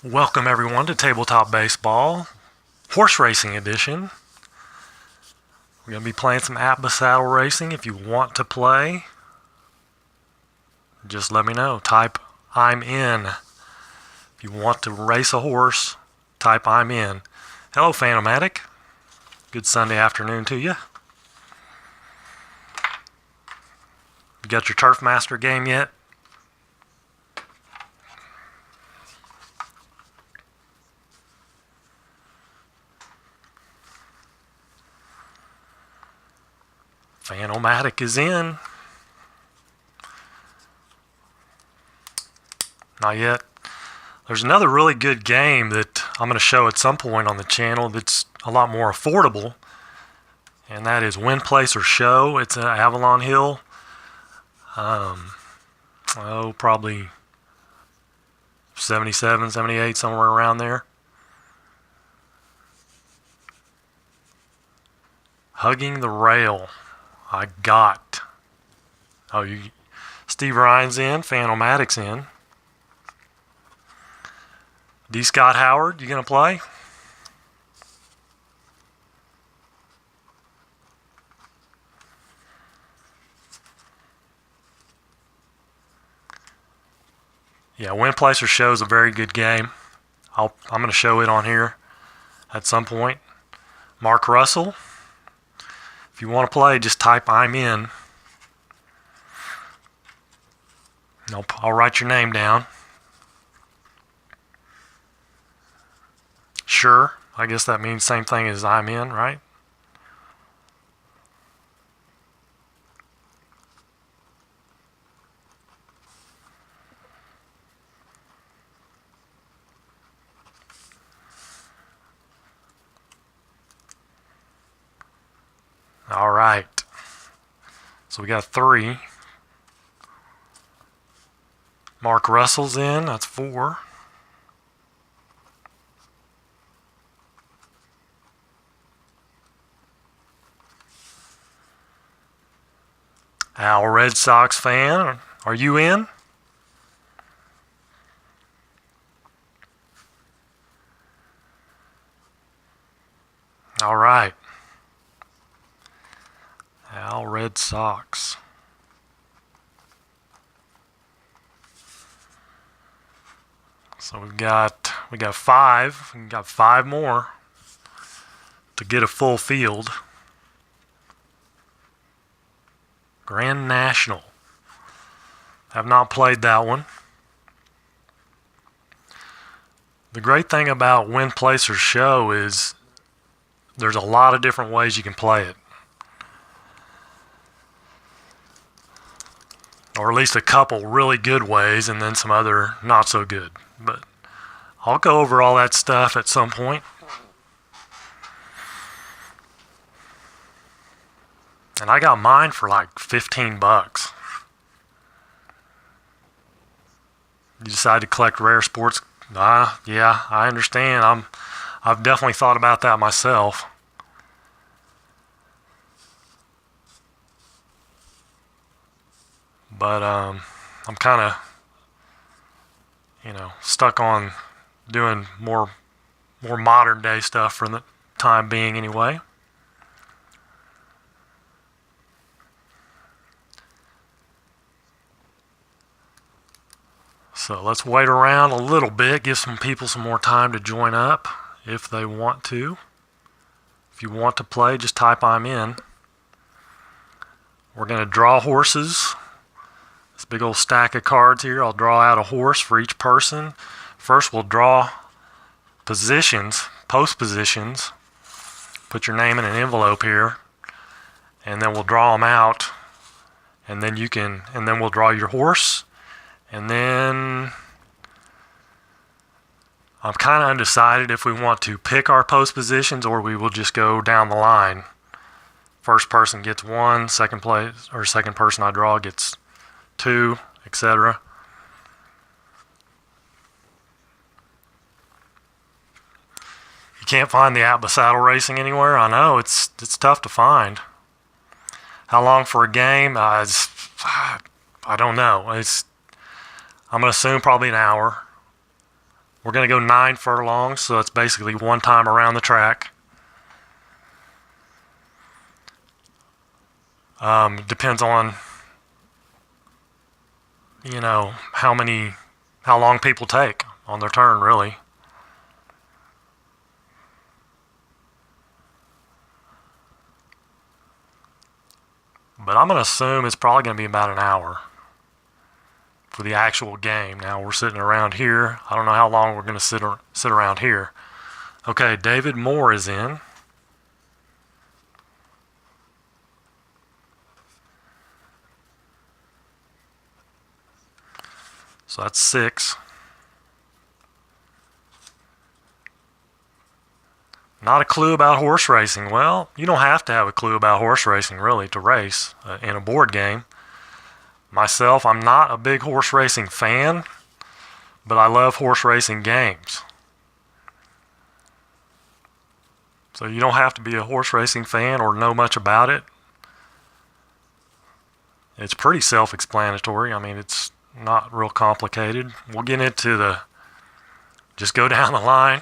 Welcome everyone to Tabletop Baseball, Horse Racing Edition. We're going to be playing some Apba saddle racing. If you want to play, just let me know. Type I'm in. If you want to race a horse, type I'm in. Hello Phantomatic. Good Sunday afternoon to you. You got your Turf Master game yet? Phantomatic is in. Not yet. There's another really good game that I'm going to show at some point on the channel that's a lot more affordable, and that is Win, Place, or Show. It's at Avalon Hill. Probably 77, 78, somewhere around there. Hugging the Rail. I got. Steve Ryan's in. Phantomatic's in. D. Scott Howard, you gonna play? Yeah, Win, Place, or Show is a very good game. I'm gonna show it on here at some point. Mark Russell. If you want to play, just type I'm in. I'll write your name down. Sure. I guess that means same thing as I'm in, right? All right. So we got 3. Mark Russell's in. That's 4. Al, Red Sox fan, are you in? All right. Al, Red Sox. So we got 5. We got 5 more to get a full field. Grand National. Have not played that one. The great thing about Win, Place, or Show is there's a lot of different ways you can play it. Or at least a couple really good ways and then some other not so good. But I'll go over all that stuff at some point. And I got mine for like $15. You decide to collect rare sports? Yeah, I understand. I've definitely thought about that myself. But I'm kind of, stuck on doing more modern day stuff for the time being anyway. So let's wait around a little bit, give some people some more time to join up if they want to. If you want to play, just type I'm in. We're going to draw horses. This big old stack of cards here. I'll draw out a horse for each person. First we'll draw positions, post positions. Put your name in an envelope here. And then we'll draw them out. And then we'll draw your horse. And then I'm kind of undecided if we want to pick our post positions or we will just go down the line. First person gets 1, second person I draw gets 2, etc. You can't find the Apba saddle racing anywhere. I know it's tough to find. How long for a game? I don't know. I'm going to assume probably an hour. We're going to go 9 furlongs, so that's basically one time around the track. Depends on, you know, how long people take on their turn, really. But I'm going to assume it's probably going to be about an hour for the actual game. Now we're sitting around here. I don't know how long we're going to sit around here. Okay, David Moore is in. So that's 6. Not a clue about horse racing. Well, you don't have to have a clue about horse racing, really, to race in a board game. Myself, I'm not a big horse racing fan, but I love horse racing games. So you don't have to be a horse racing fan or know much about it. It's pretty self-explanatory. I mean, it's not real complicated. We'll get into just go down the line.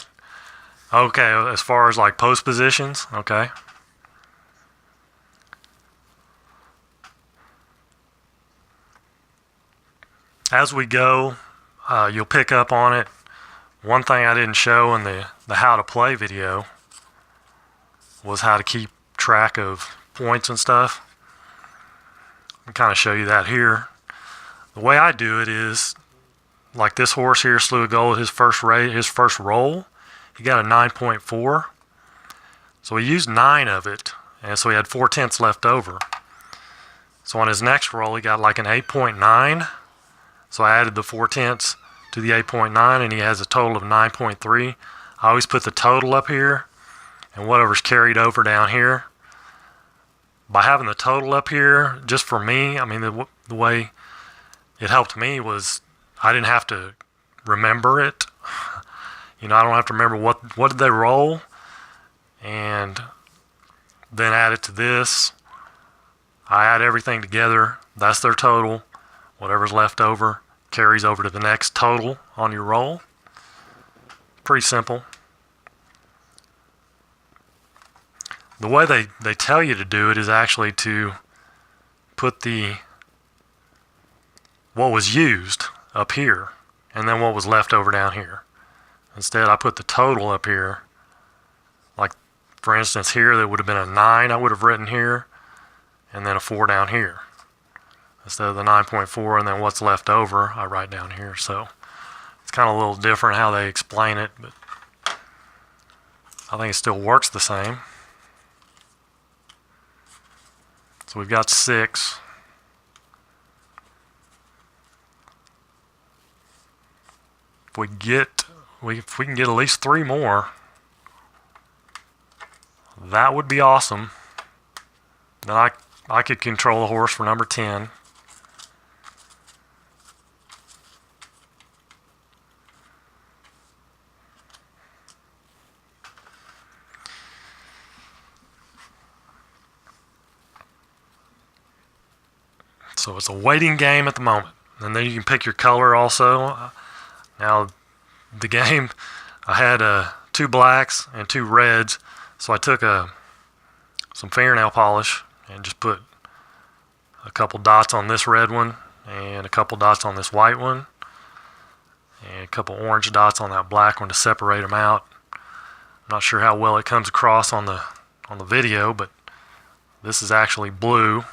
Okay, as far as like post positions, okay. As we go, you'll pick up on it. One thing I didn't show in the how to play video was how to keep track of points and stuff. I'll kind of show you that here. The way I do it is, like this horse here slew a goal at his first roll. He got a 9.4. So he used 9 of it, and so he had 4/10 left over. So on his next roll, he got like an 8.9. So I added the 4/10 to the 8.9, and he has a total of 9.3. I always put the total up here, and whatever's carried over down here. By having the total up here, just for me, I mean, the way it helped me was I didn't have to remember it. You know, I don't have to remember what did they roll, and then add it to this. I add everything together. That's their total. Whatever's left over carries over to the next total on your roll. Pretty simple. The way they tell you to do it is actually to put what was used up here and then what was left over down here. Instead, I put the total up here. Like, for instance, here there would have been a 9 I would have written here, and then a 4 down here. Instead of the 9.4 and then what's left over, I write down here. So it's kind of a little different how they explain it, but I think it still works the same. So we've got 6. If we can get at least 3 more, that would be awesome. Then I could control the horse for number 10. So it's a waiting game at the moment. And then you can pick your color also. Now, the game, I had 2 blacks and 2 reds. So I took some fingernail polish and just put a couple dots on this red one and a couple dots on this white one and a couple orange dots on that black one to separate them out. I'm not sure how well it comes across on the video, but this is actually blue.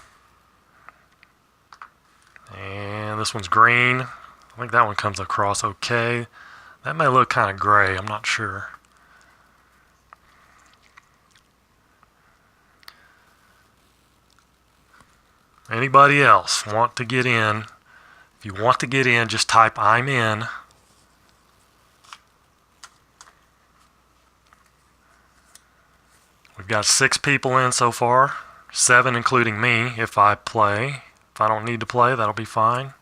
And this one's green. I think that one comes across okay. That may look kind of gray, I'm not sure. Anybody else want to get in? If you want to get in, just type "I'm in." We've got 6 people in so far, 7 including me if I play. If I don't need to play, that'll be fine.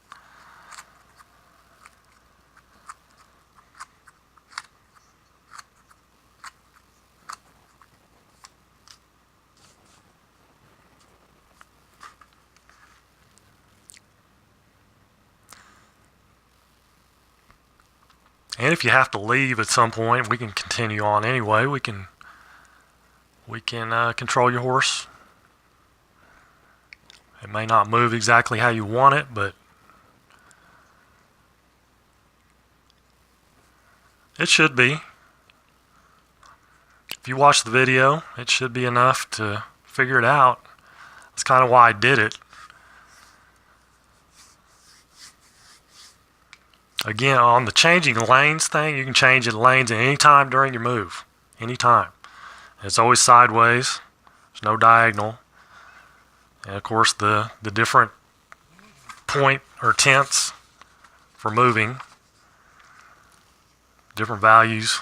And if you have to leave at some point, we can continue on anyway. We can control your horse. It may not move exactly how you want it, but it should be. If you watch the video, it should be enough to figure it out. That's kind of why I did it. Again, on the changing lanes thing, you can change the lanes at any time during your move. Anytime. It's always sideways. There's no diagonal. And of course, the different point or tenths for moving. Different values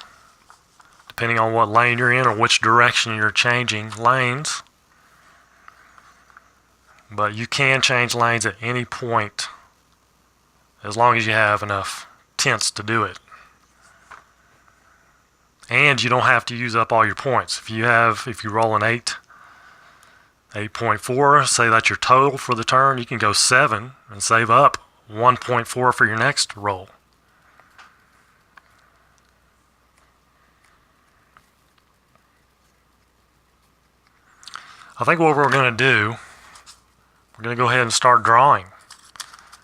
depending on what lane you're in or which direction you're changing lanes. But you can change lanes at any point as long as you have enough tenths to do it. And you don't have to use up all your points. If you roll an 8.4, say that's your total for the turn, you can go 7 and save up 1.4 for your next roll. I think what we're going to do, we're going to go ahead and start drawing.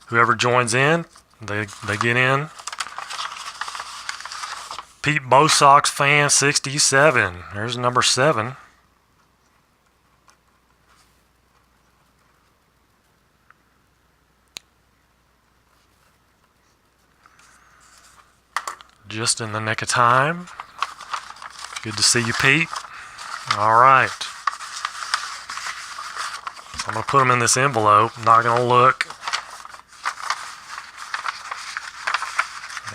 Whoever joins in, they get in. Pete Bo Sox fan 67. There's number 7. Just in the nick of time. Good to see you, Pete. All right. So I'm going to put them in this envelope. I'm not going to look.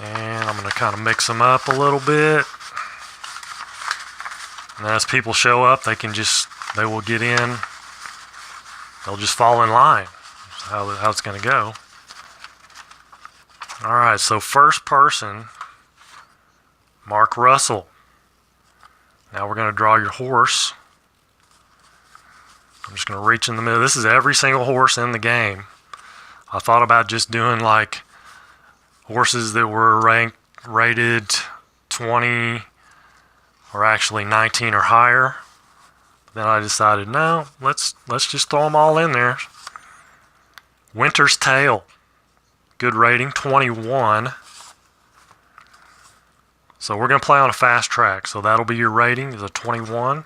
And I'm going to kind of mix them up a little bit. And as people show up, they will get in. They'll just fall in line. That's how it's going to go. All right, so first person, Mark Russell. Now we're going to draw your horse. I'm just going to reach in the middle. This is every single horse in the game. I thought about just doing like horses that were rated 20 or actually 19 or higher. Then I decided, no, let's just throw them all in there. Winter's Tale, good rating, 21. So we're going to play on a fast track. So that'll be your rating, is a 21.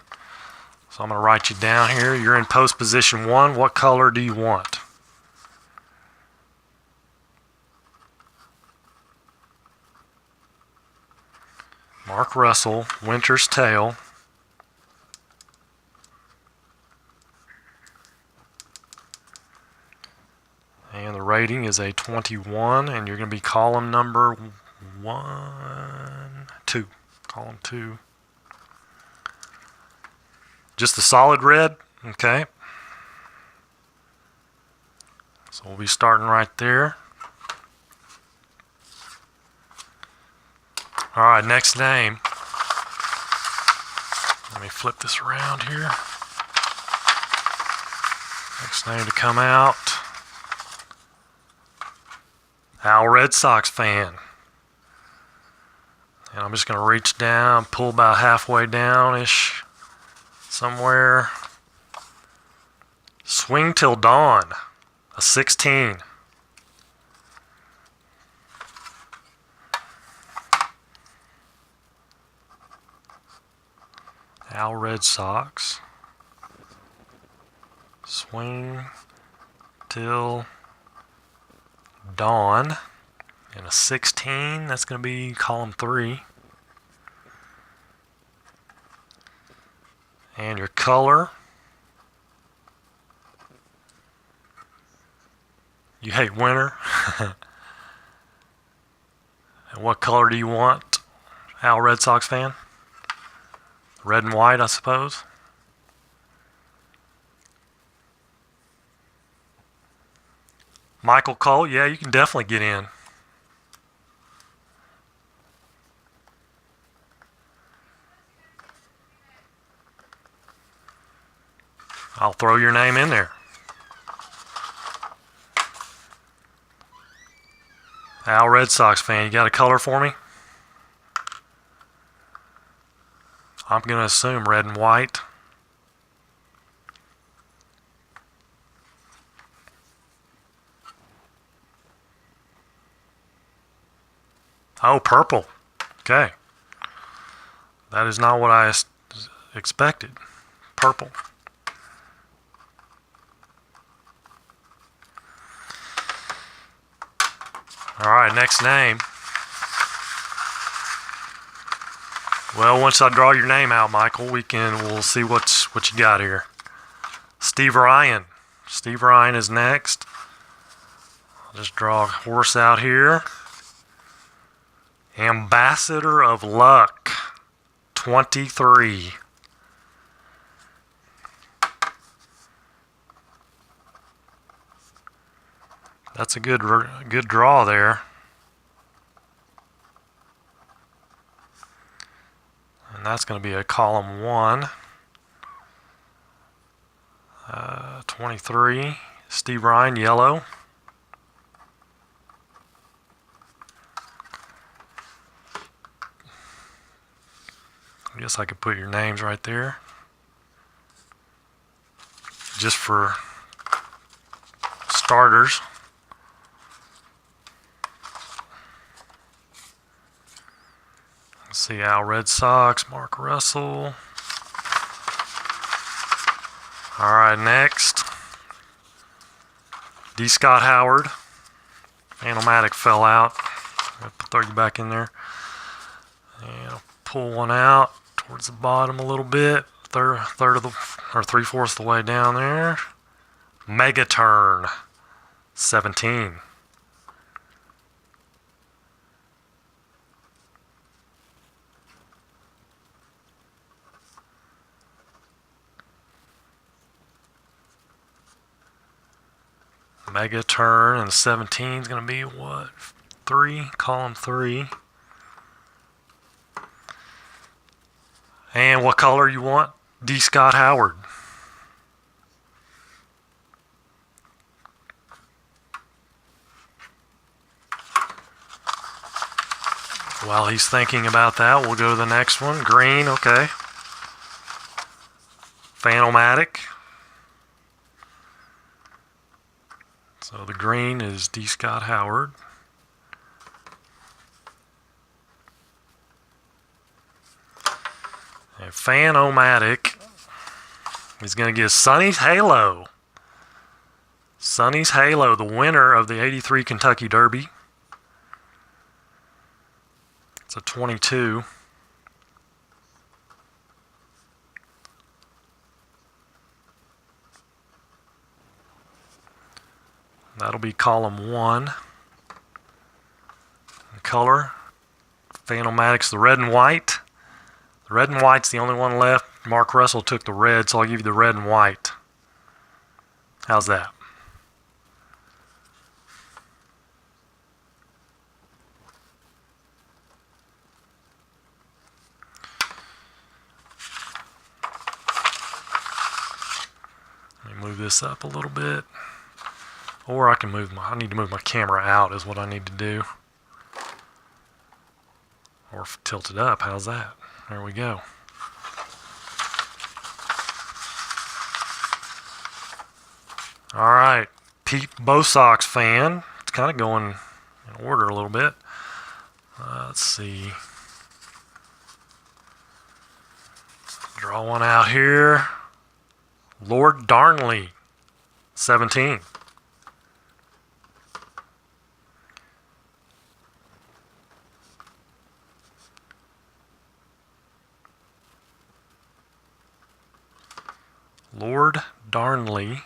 So I'm going to write you down here. You're in post position 1. What color do you want? Mark Russell, Winter's Tale. And the rating is a 21, and you're going to be column number 2. Column 2. Just a solid red, okay. So we'll be starting right there. All right, next name. Let me flip this around here. Next name to come out. Al Red Sox fan. And I'm just going to reach down, pull about halfway down-ish somewhere. Swing Till Dawn, a 16. Al Red Sox. Swing Till Dawn. And a 16. That's going to be column 3. And your color. You hate winter. And what color do you want, Al Red Sox fan? Red and white, I suppose. Michael Cole, yeah, you can definitely get in. I'll throw your name in there. Al Red Sox fan, you got a color for me? I'm going to assume red and white. Oh, purple. Okay. That is not what I expected. Purple. Alright, next name. Well, once I draw your name out, Michael, we'll see what you got here. Steve Ryan. Steve Ryan is next. I'll just draw a horse out here. Ambassador of Luck, 23. That's a good draw there. And that's going to be a column 1. 23. Steve Ryan, yellow. I guess I could put your names right there. Just for starters. Let's see, Al Red Sox, Mark Russell. Alright, next. D. Scott Howard. Anomatic fell out. I'll throw you back in there. And I'll pull one out towards the bottom a little bit. Third of the, or 3/4 of the way down there. Megaturn, 17. Megaturn, and 17 is going to be what? 3, column 3. And what color you want? D. Scott Howard. While he's thinking about that, we'll go to the next one. Green, okay. Phanomatic. So the green is D. Scott Howard. And Phanomatic is going to get Sonny's Halo. Sonny's Halo, the winner of the 83 Kentucky Derby. It's a 22. That'll be column 1. The color, Phanomatic's the red and white. The red and white's the only one left. Mark Russell took the red, so I'll give you the red and white. How's that? Let me move this up a little bit. Or I need to move my camera out is what I need to do. Or tilt it up, how's that? There we go. Alright, Pete Bosox fan. It's kind of going in order a little bit. Let's see. Draw one out here. Lord Darnley, 17. Lord Darnley.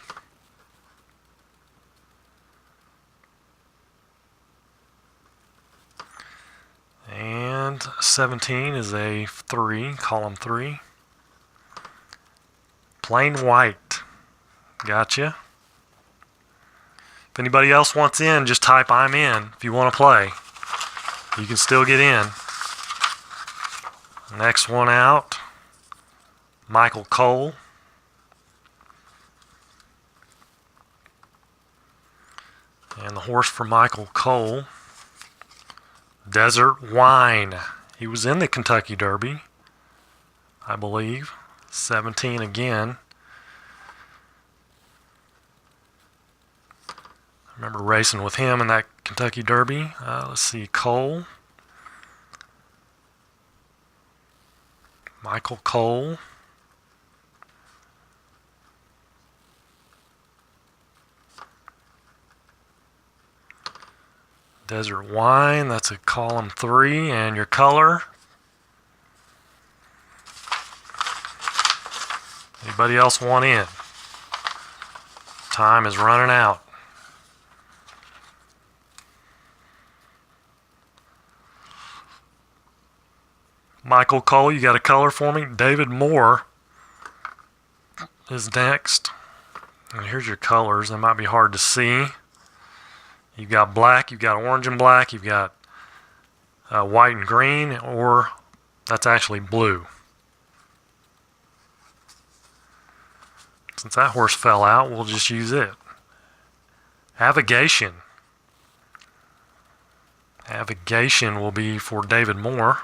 And 17 is a 3, column 3. Plain white. Gotcha. If anybody else wants in, just type I'm in. If you want to play, you can still get in. Next one out. Michael Cole. And the horse for Michael Cole, Desert Wine. He was in the Kentucky Derby. I believe. 17 again. I remember racing with him in that Kentucky Derby. Let's see, Cole. Michael Cole. Desert Wine, that's a column 3, and your color. Anybody else want in? Time is running out. Michael Cole, you got a color for me? David Moore is next. And here's your colors. They might be hard to see. You've got black, you've got orange and black, you've got white and green, or that's actually blue. Since that horse fell out, we'll just use it. Avigation. Avigation will be for David Moore.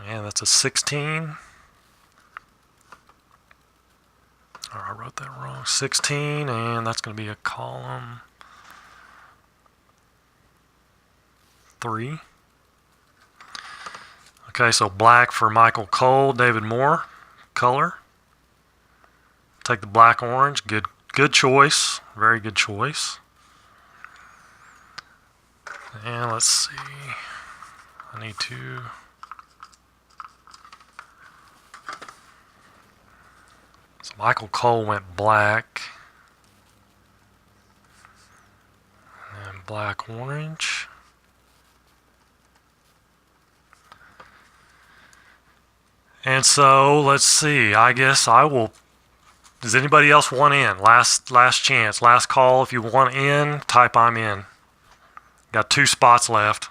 And that's a 16. Oh, I wrote that wrong. 16, and that's going to be a column 3. Okay, so black for Michael Cole, David Moore, color. Take the black orange. Good choice. Very good choice. And let's see. I need to. So Michael Cole went black. And black orange. And so let's see. I guess I will. Does anybody else want in? Last chance, last call. If you want in, type I'm in. Got 2 spots left.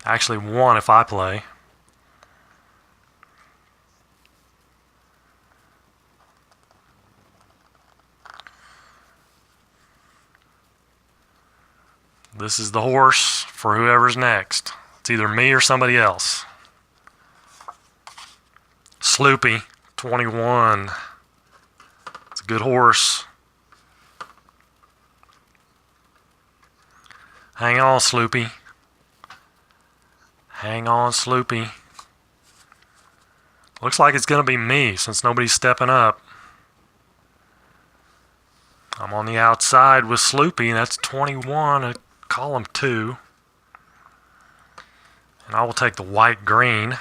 Actually, 1 if I play. This is the horse for whoever's next. It's either me or somebody else. Sloopy, 21. It's a good horse. Hang on, Sloopy. Hang on, Sloopy. Looks like it's going to be me since nobody's stepping up. I'm on the outside with Sloopy. That's 21 at column 2. And I will take the white green.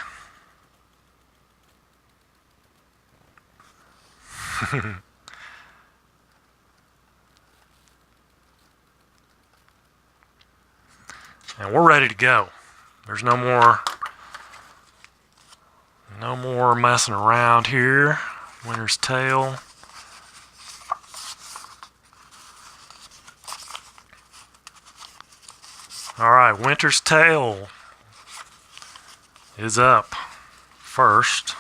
And we're ready to go. There's no more messing around here. Winner's tail. All right, Winter's Tail is up first.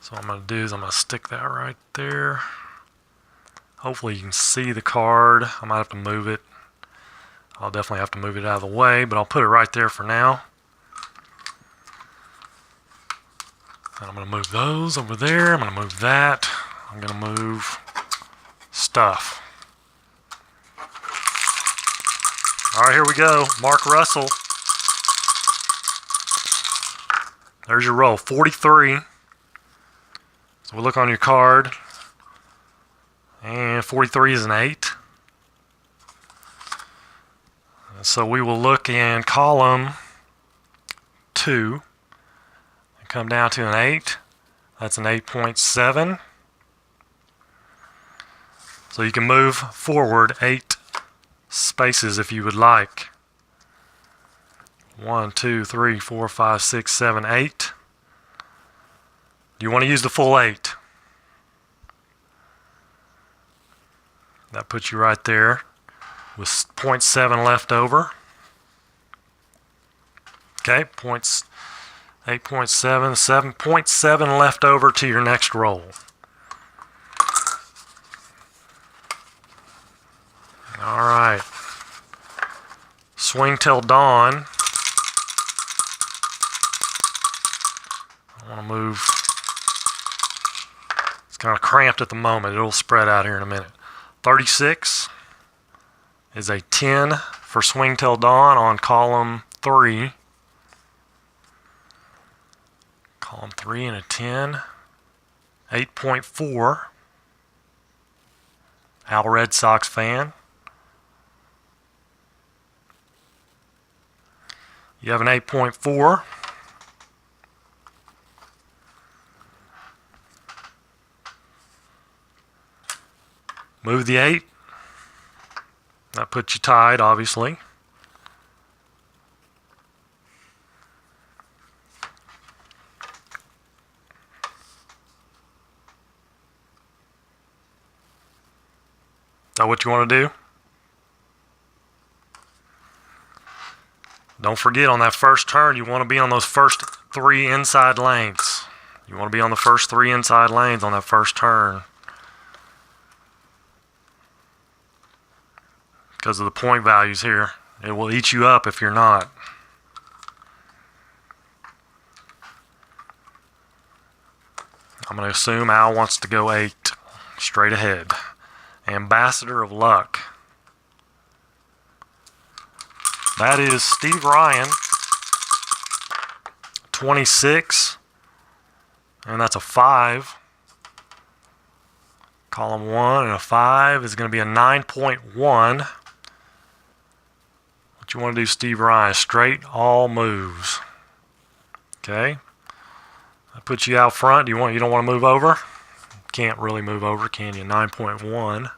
So what I'm going to do is I'm going to stick that right there. Hopefully you can see the card. I might have to move it. I'll definitely have to move it out of the way, but I'll put it right there for now. And I'm going to move those over there. I'm going to move that. I'm going to move stuff. All right, here we go. Mark Russell. There's your roll, 43. So we look on your card, and 43 is an 8. So we will look in column 2 and come down to an 8. That's an 8.7. So you can move forward 8 spaces if you would like. 1, 2, 3, 4, 5, 6, 7, 8. Do you want to use the full 8? That puts you right there with 0.7 left over. Okay, 8.7, 7.7 left over to your next roll. Alright. Swing till dawn. I want to move. It's kind of cramped at the moment. It'll spread out here in a minute. 36 is a 10 for swing till dawn on column 3. Column 3 and a 10. 8.4. Al Red Sox fan. You have an 8.4. Move the 8. That puts you tied, obviously. Is that what you want to do? Don't forget, on that first turn, you want to be on those first 3 inside lanes. You want to be on the first 3 inside lanes on that first turn, because of the point values here. It will eat you up if you're not. I'm going to assume Al wants to go 8 straight ahead. Ambassador of Luck. That is Steve Ryan, 26, and that's a 5. Column 1 and a 5 is going to be a 9.1. What you want to do, Steve Ryan? Straight all moves. Okay. That puts you out front. You don't want to move over? Can't really move over, can you? 9.1.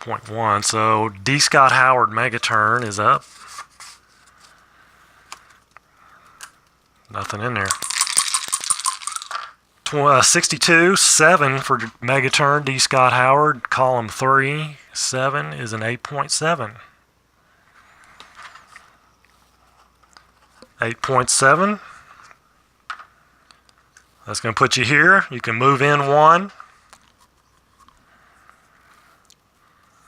.1. So D. Scott Howard Megaturn is up. Nothing in there. 62, 7 for Megaturn, D. Scott Howard. Column 3, 7 is an 8.7. 8.7. That's going to put you here. You can move in 1.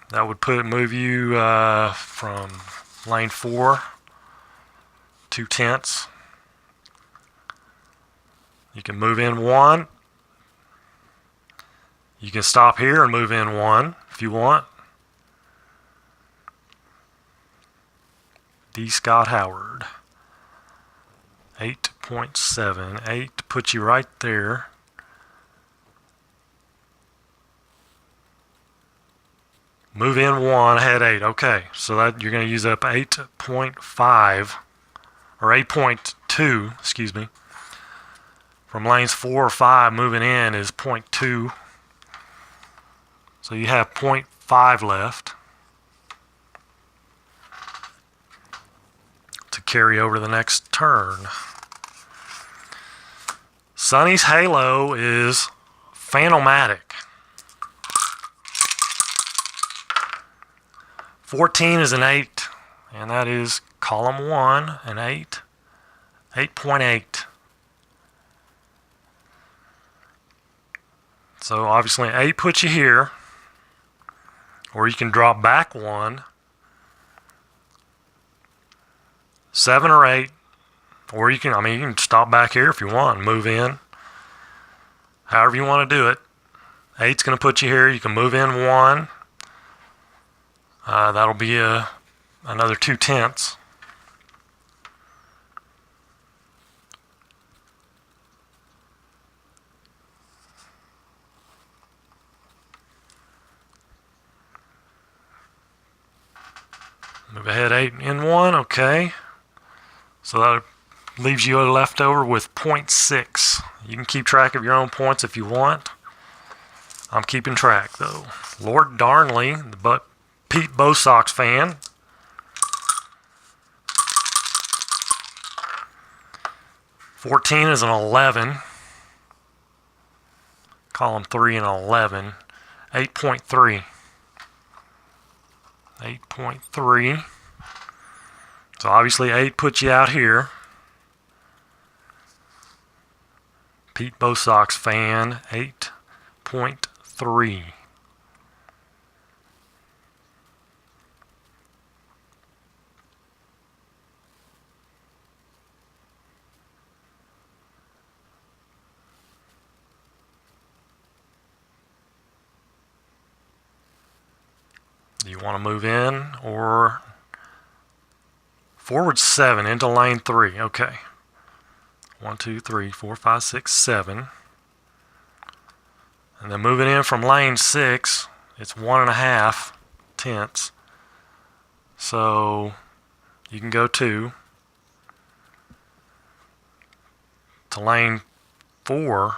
That would move you from lane 4, 2/10. You can move in 1. You can stop here and move in 1 if you want. D. Scott Howard. 8.7. 8 puts you right there. Move in 1, head 8. Okay, so that you're going to use up 8.5, or 8.2, excuse me. From lanes 4 or 5, moving in is 0.2. So you have 0.5 left to carry over the next turn. Sonny's Halo is Phantomatic. 14 is an 8, and that is column 1, an 8, 8.8. So obviously 8 puts you here, or you can drop back 1, 7 or 8, or you can stop back here if you want and move in. However you want to do it. 8's going to put you here. You can move in 1. That'll be another 2/10. Move ahead 8 in 1, okay. So that leaves you left over with 0.6. You can keep track of your own points if you want. I'm keeping track though. Lord Darnley, the Pete Bo Sox fan. (14) is an 11. Column 3 and 11. 8.3. 8.3. So obviously 8 puts you out here. Pete Bo Sox fan, 8.3. Do you want to move in or forward 7 into lane 3? Okay. 1, 2, 3, 4, 5, 6, 7. And then moving in from lane 6, it's 1.5 tenths. So you can go 2 to lane 4,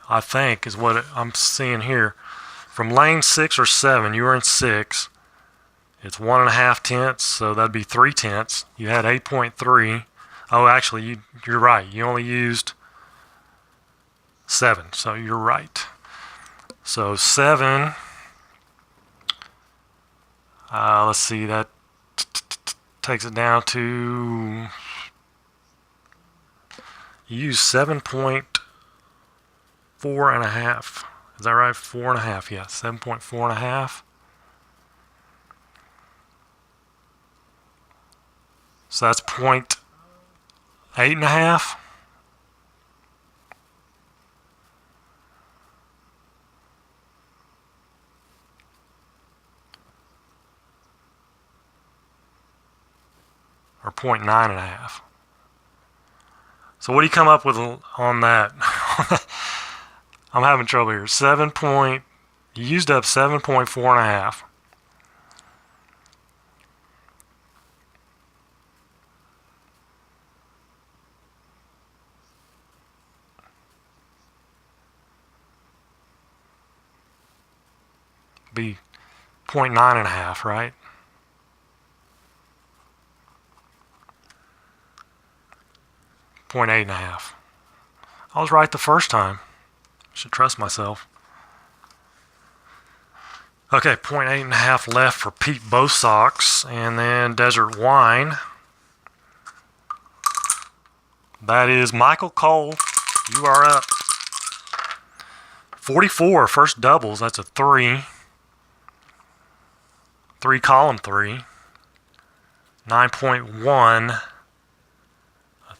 I think, is what I'm seeing here. From lane 6 or 7, you were in 6. It's 1.5 tenths, so that'd be 3 tenths. You had 8.3. Oh, actually, you're right. You only used 7, so you're right. So 7, let's see, that takes it down to, you use 7.4.5. Is that right? 4.5, yeah, 7.4.5. So that's 0.8.5. Or 0.9.5. So what do you come up with on that? I'm having trouble here. You used up 7.4.5. Be 0.9.5, right? Point 8.5. I was right the first time. Should trust myself. Okay, 0.8.5 left for Pete Bo Sox, and then Desert Wine. That is Michael Cole. You are up. 44, first doubles. That's a 3. 3 column 3. 9.1.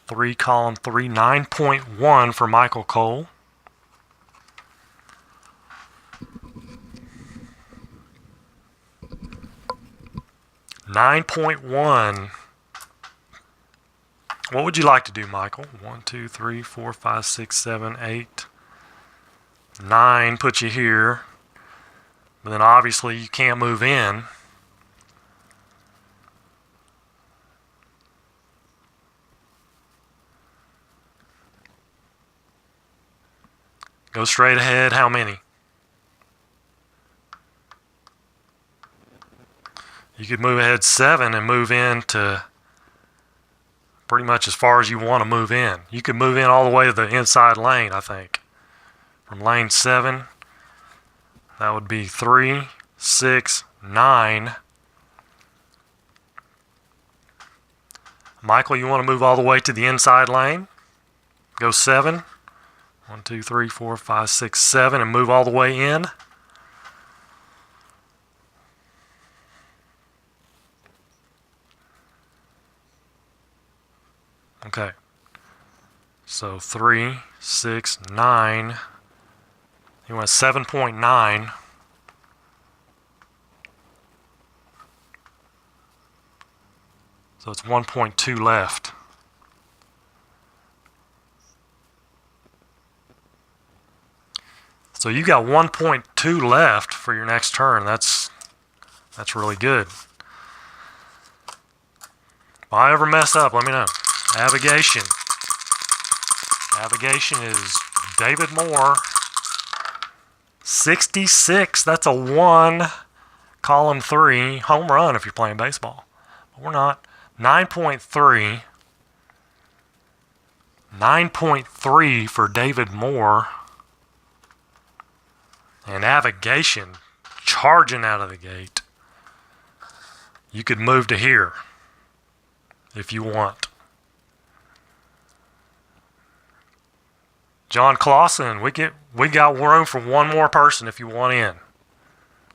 3 column 3, 9.1 for Michael Cole. $9.1. What would you like to do, Michael? 1, 2, 3, 4, 5, 6, 7, 8, 9 puts you here. But then obviously you can't move in. Go straight ahead. How many? You could move ahead 7 and move in to pretty much as far as you want to move in. You could move in all the way to the inside lane, I think. From lane 7, that would be 3, 6, 9. Michael, you want to move all the way to the inside lane? Go 7. 1, 2, 3, 4, 5, 6, 7, and move all the way in. Okay. So 3, 6, 9. You want 7.9. So it's 1.2 left. So you got 1.2 left for your next turn. That's really good. If I ever mess up, let me know. Navigation. Navigation is David Moore. 66. That's a 1 column 3 home run if you're playing baseball. But we're not. 9.3. 9.3 for David Moore. And Navigation charging out of the gate. You could move to here if you want. John Clausen, we got room for one more person if you want in.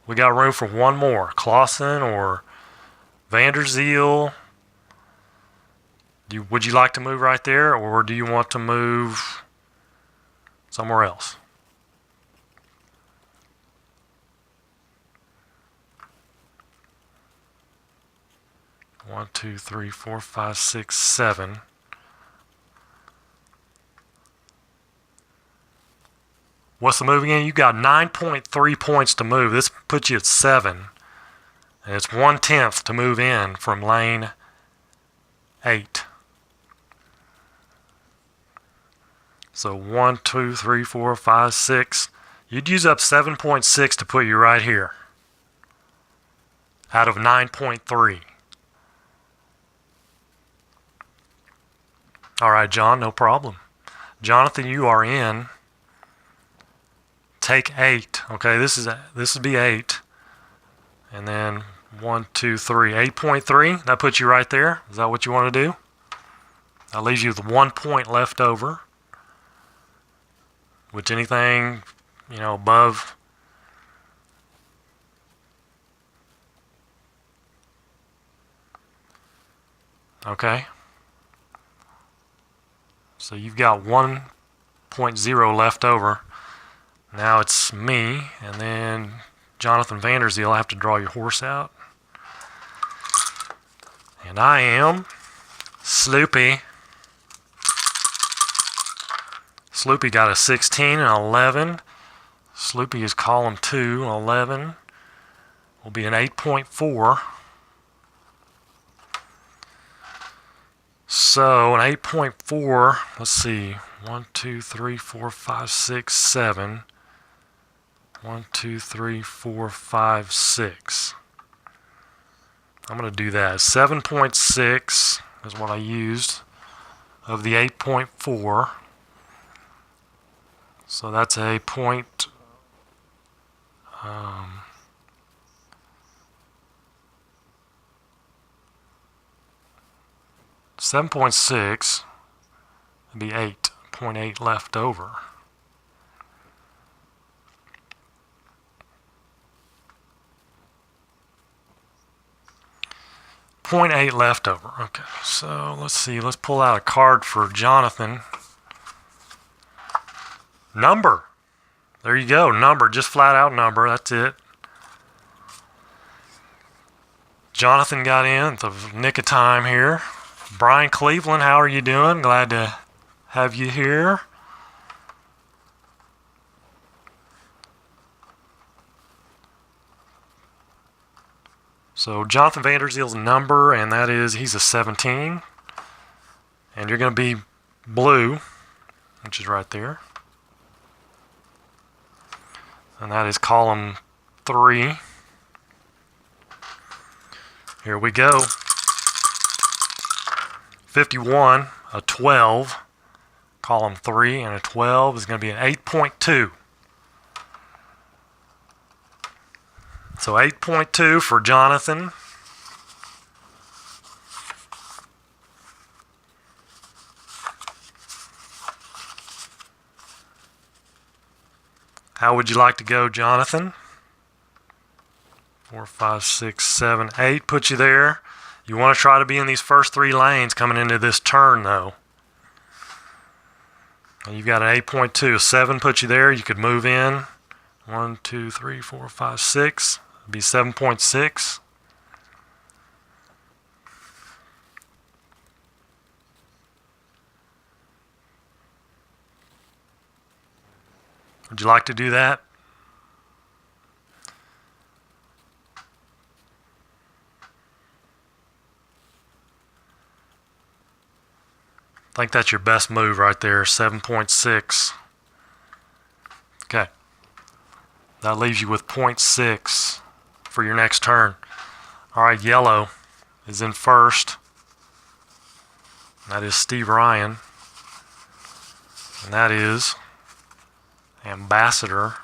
We got room for one more. Clausen or Vanderzeel. Would you like to move right there, or do you want to move somewhere else? One, two, three, four, five, six, seven. What's the move again? You got 9.3 points to move. This puts you at 7. And it's 1/10 to move in from lane 8. So 1, 2, 3, 4, 5, 6. You'd use up 7.6 to put you right here out of 9.3. All right, John, no problem. Jonathan, you are in. Take 8. Okay, this would be 8. And then 1, 2, 3. 8.3. That puts you right there. Is that what you want to do? That leaves you with 1 point left over. Which anything, above. Okay. So you've got 1.0 left over. Now it's me, and then Jonathan Vanderzeel. I have to draw your horse out. And I am Sloopy. Sloopy got a 16 and 11. Sloopy is column 2, 11. Will be an 8.4. So an 8.4, let's see, 1, 2, 3, 4, 5, 6, 7. 1, 2, 3, 4, 5, 6. I'm going to do that. 7.6 is what I used of the 8.4. So that's a point. 7.6 would be 8.8 left over. .8 left over. Okay, so let's see. Let's pull out a card for Jonathan. Number. There you go. Number. Just flat out number. That's it. Jonathan got in at the nick of time here. Brian Cleveland, how are you doing? Glad to have you here. So Jonathan Vanderzeel's number, and that is, he's a 17. And you're going to be blue, which is right there. And that is column 3. Here we go. 51, a 12, column 3, and a 12 is going to be an 8.2. So 8.2 for Jonathan. How would you like to go, Jonathan? 4, 5, 6, 7, 8 puts you there. You want to try to be in these first 3 lanes coming into this turn, though. And you've got an 8.2. 7 puts you there. You could move in. 1, 2, 3, 4, 5, 6. It'd be 7.6. Would you like to do that? I think that's your best move right there, 7.6. Okay. That leaves you with 0.6 for your next turn. All right, yellow is in first. That is Steve Ryan. And that is Ambassador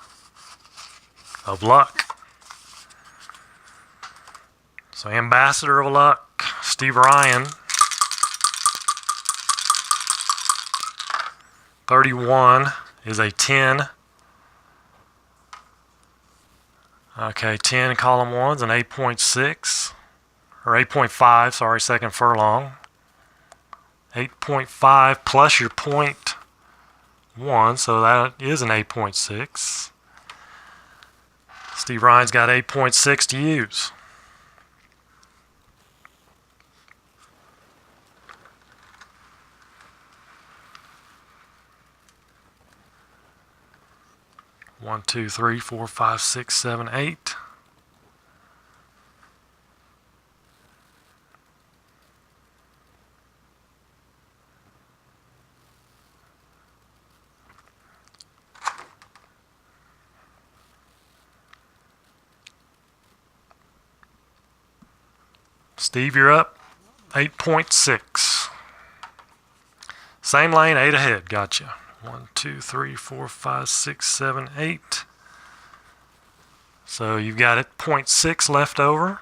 of Luck. So So Ambassador of Luck, Steve Ryan. 31 is a 10. Okay, 10 column 1's an 8.6. Or 8.5, sorry, second furlong. 8.5 plus your 0.1, so that is an 8.6. Steve Ryan's got 8.6 to use. One, two, three, four, five, six, seven, 8. Steve, you're up. 8.6. Same lane, 8 ahead. Gotcha. 1, 2, 3, 4, 5, 6, 7, 8. So you've got it 0.6 left over.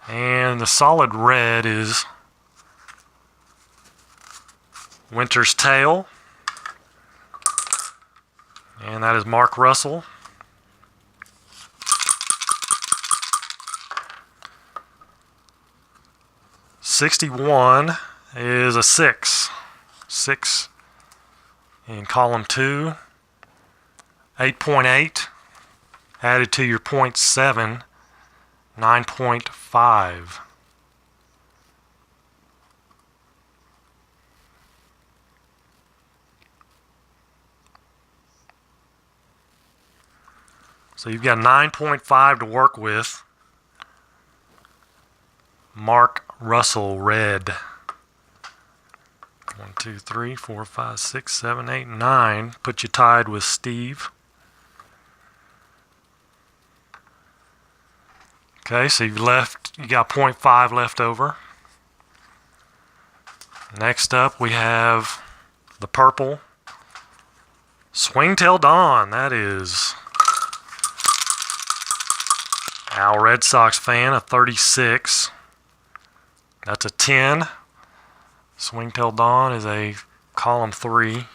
And the solid red is Winter's Tale. And that is Mark Russell. '61 is a 6. 6 in column 2. 8.8 added to your 0.7, 9.5. So you've got 9.5 to work with. Mark Russell red. 1, 2, 3, 4, 5, 6, 7, 8, 9. Put you tied with Steve. Okay, so you got 0.5 left over. Next up we have the purple Swing Till Dawn. That is Al Red Sox fan, a 36. That's a 10. Swing Till Dawn is a column 3.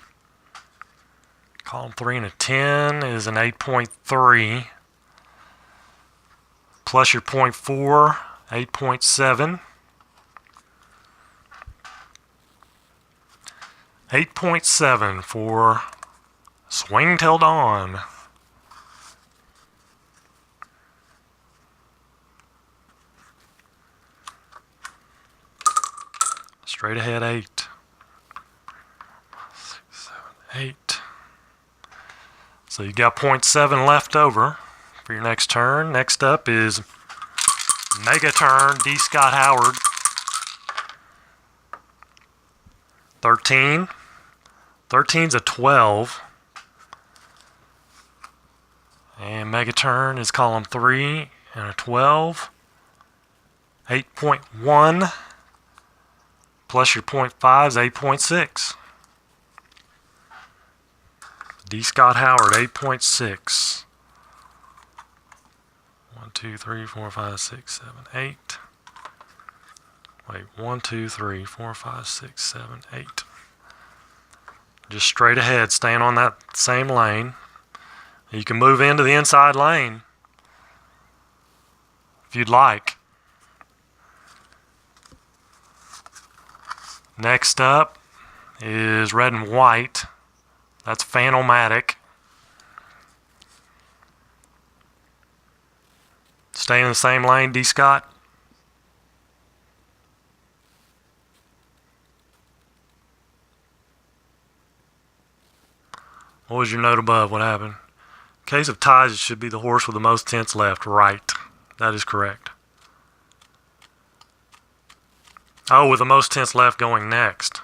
Column 3 and a 10 is an 8.3. Plus your 0.4, 8.7. 8.7 for Swing Till Dawn. Straight ahead 8. 6, 7, 8. So you got 0.7 left over for your next turn. Next up is Mega Turn, D. Scott Howard. 13. 13's a 12. And Mega Turn is column 3 and a 12. 8.1 plus your 0.5 is 8.6. D. Scott Howard, 8.6. 1, 2, 3, 4, 5, 6, 7, 8. Wait, 1, 2, 3, 4, 5, 6, 7, 8. Just straight ahead, staying on that same lane. You can move into the inside lane if you'd like. Next up is red and white. That's Fan-O-Matic. Stay in the same lane, D. Scott. What was your note above? What happened? In case of ties, it should be the horse with the most tenths left. Right. That is correct. Oh, with the most tenths left going next.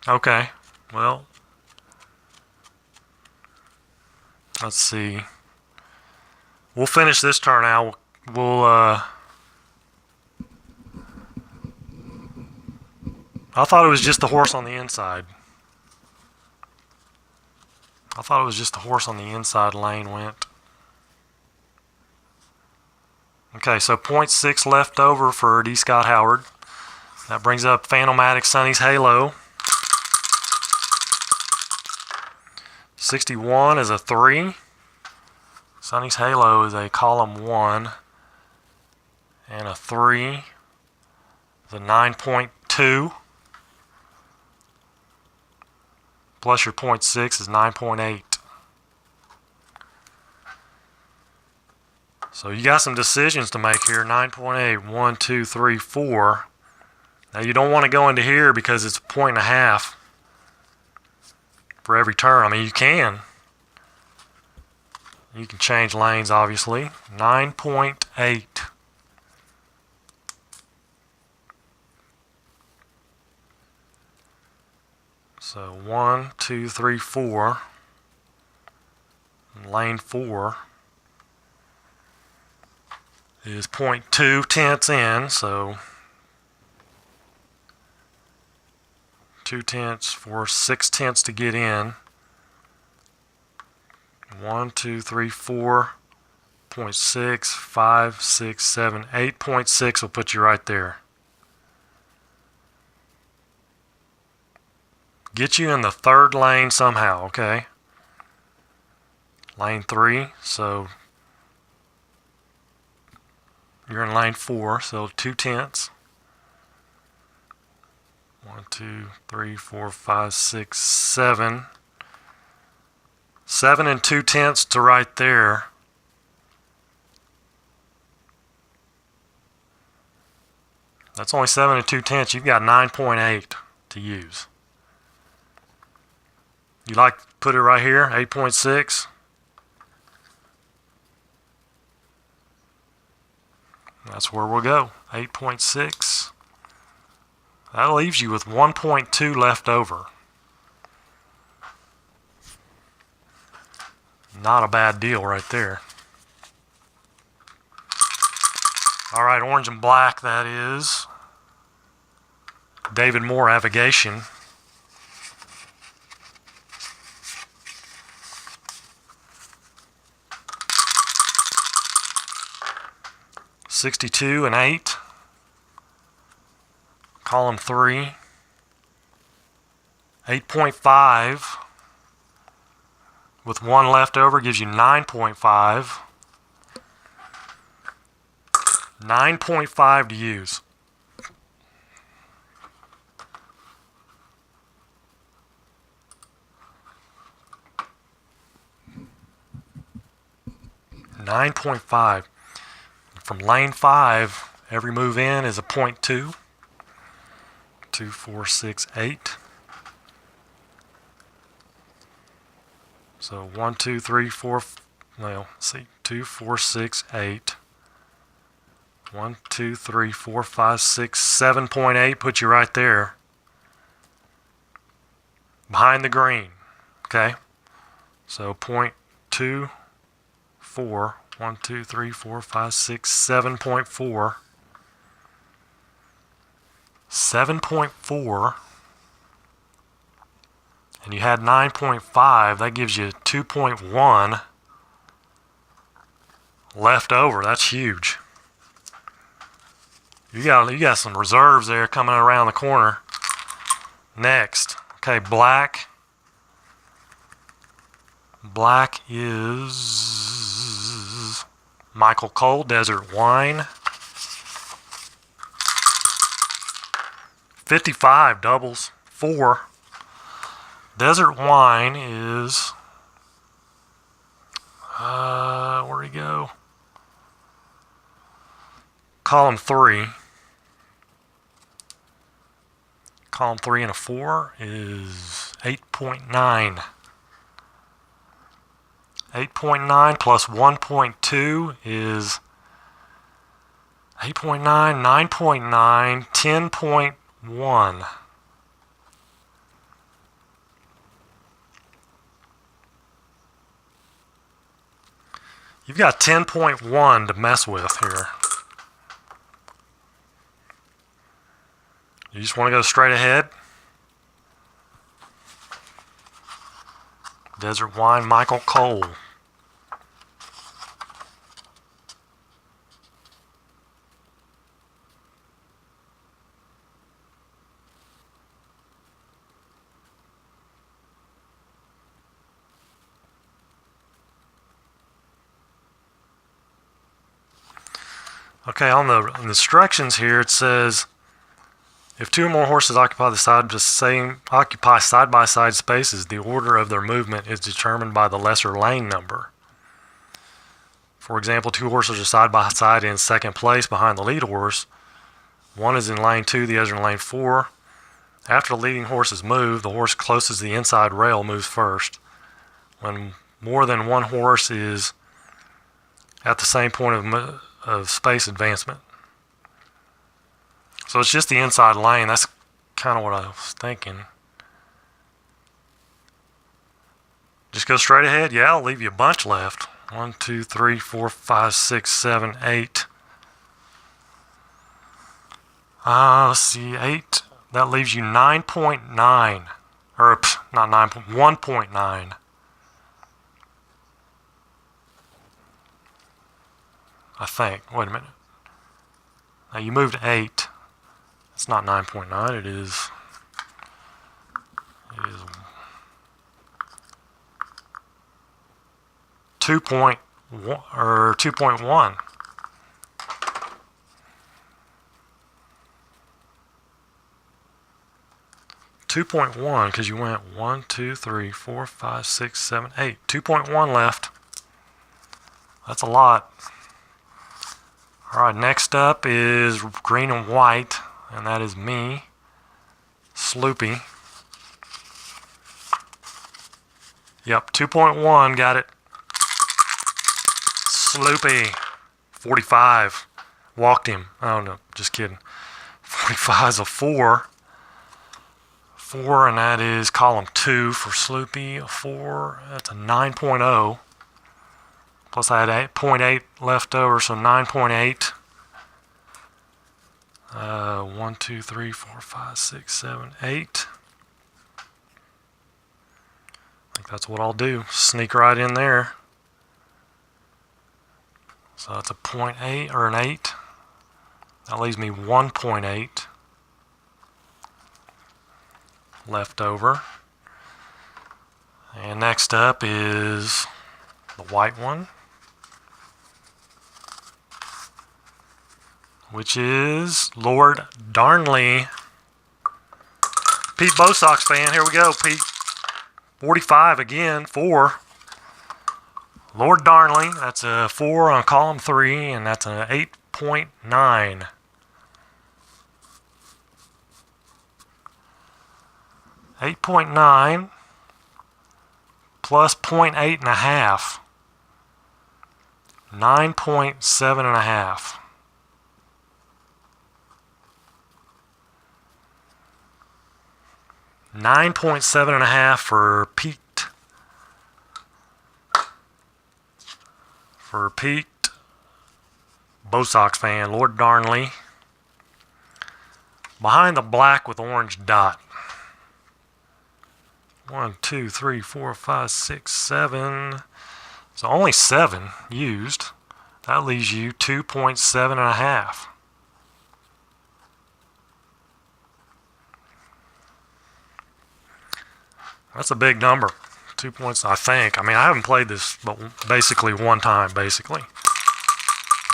Okay. Well, let's see. We'll finish this turn out. I thought it was just the horse on the inside. I thought it was just the horse on the inside lane went. Okay, so 0.6 left over for D. Scott Howard. That brings up Phantomatic Sonny's Halo. 61 is a 3. Sonny's Halo is a column 1. And a 3 is a 9.2. Plus your 0.6 is 9.8. So you got some decisions to make here. 9.8, 1, 2, 3, 4. Now you don't want to go into here because it's a 1.5 for every turn. I mean, you can. You can change lanes, obviously. 9.8. So 1, 2, 3, 4. And lane 4 is 0.2 tenths in, so 2 tenths for 6 tenths to get in. 1, 2, 3, 4, 0.6, 5, 6, 7, 8.6 will put you right there. Get you in the third lane somehow, okay? Lane 3, so you're in lane 4, so 2 tenths. 1, 2, 3, 4, 5, 6, 7. 7 and 2 tenths to right there. That's only 7 and 2 tenths. You've got 9.8 to use. You like to put it right here, 8.6. That's where we'll go, 8.6. That leaves you with 1.2 left over. Not a bad deal right there. All right, orange and black, that is David Moore Avigation. $62 and 8. Column 3. 8.5 with 1 left over gives you 9.5. 9.5 to use. $9.5. From lane 5, every move in is a 0.2. 2, 4, 6, 8. So 1, 2, 3, 4, well, see, 2, 4, 6, 8. 1, 2, 3, 4, 5, 6, 7.8 puts you right there. Behind the green. Okay? So 0.2, 4. 1, 2, 3, 4, 5, 6, 7.4. 7.4. And you had 9.5. That gives you 2.1 left over. That's huge. You got some reserves there coming around the corner. Next. Okay, black. Black is Michael Cole, Desert Wine. 55 doubles. 4. Desert Wine is where'd he go? Column 3. Column 3 and a 4 is 8.9. 8.9 plus 1.2 is 8.9, 9.9, 10.1. You've got 10.1 to mess with here. You just want to go straight ahead. Desert Wine, Michael Cole. Okay, on the instructions here it says, if two or more horses occupy side-by-side spaces, the order of their movement is determined by the lesser lane number. For example, two horses are side by side in second place behind the lead horse. One is in lane 2, the other in lane 4. After the leading horse is moved, the horse closest to the inside rail moves first. When more than one horse is at the same point of space advancement. So it's just the inside lane. That's kind of what I was thinking. Just go straight ahead. Yeah, I'll leave you a bunch left. 1, 2, 3, 4, 5, 6, 7, 8. Let's see, 8. That leaves you 9.9. Or, not 9, 1.9. I think. Wait a minute. Now you moved 8. It's not 9.9. It is 2.1 or 2.1. 2.1 because you went 1, 2, 3, 4, 5, 6, 7, 8. 2.1 left. That's a lot. Alright, next up is green and white, and that is me, Sloopy. Yep, 2.1, got it. Sloopy. 45. Walked him. Oh no, just kidding. 45 is a 4. 4, and that is column 2 for Sloopy. A 4, that's a 9.0. Plus I had 8.8 left over, so 9.8. 1, 2, 3, 4, 5, 6, 7, 8. I think that's what I'll do. Sneak right in there. So that's a 0.8 or an 8. That leaves me 1.8 left over. And next up is the white one, which is Lord Darnley. Pete Bosox fan, here we go, Pete. 45 again, 4. Lord Darnley, that's a 4 on column 3, and that's an 8.9. .9 plus 0.8 and a half. 9.7 and a half. 9.7 and a half for Pete. For Pete, Bosox fan, Lord Darnley. Behind the black with orange dot. 1, 2, 3, 4, 5, 6, 7. So only 7 used. That leaves you 2.7 and a half. That's a big number. 2 points, I think. I mean, I haven't played this but basically one time, basically.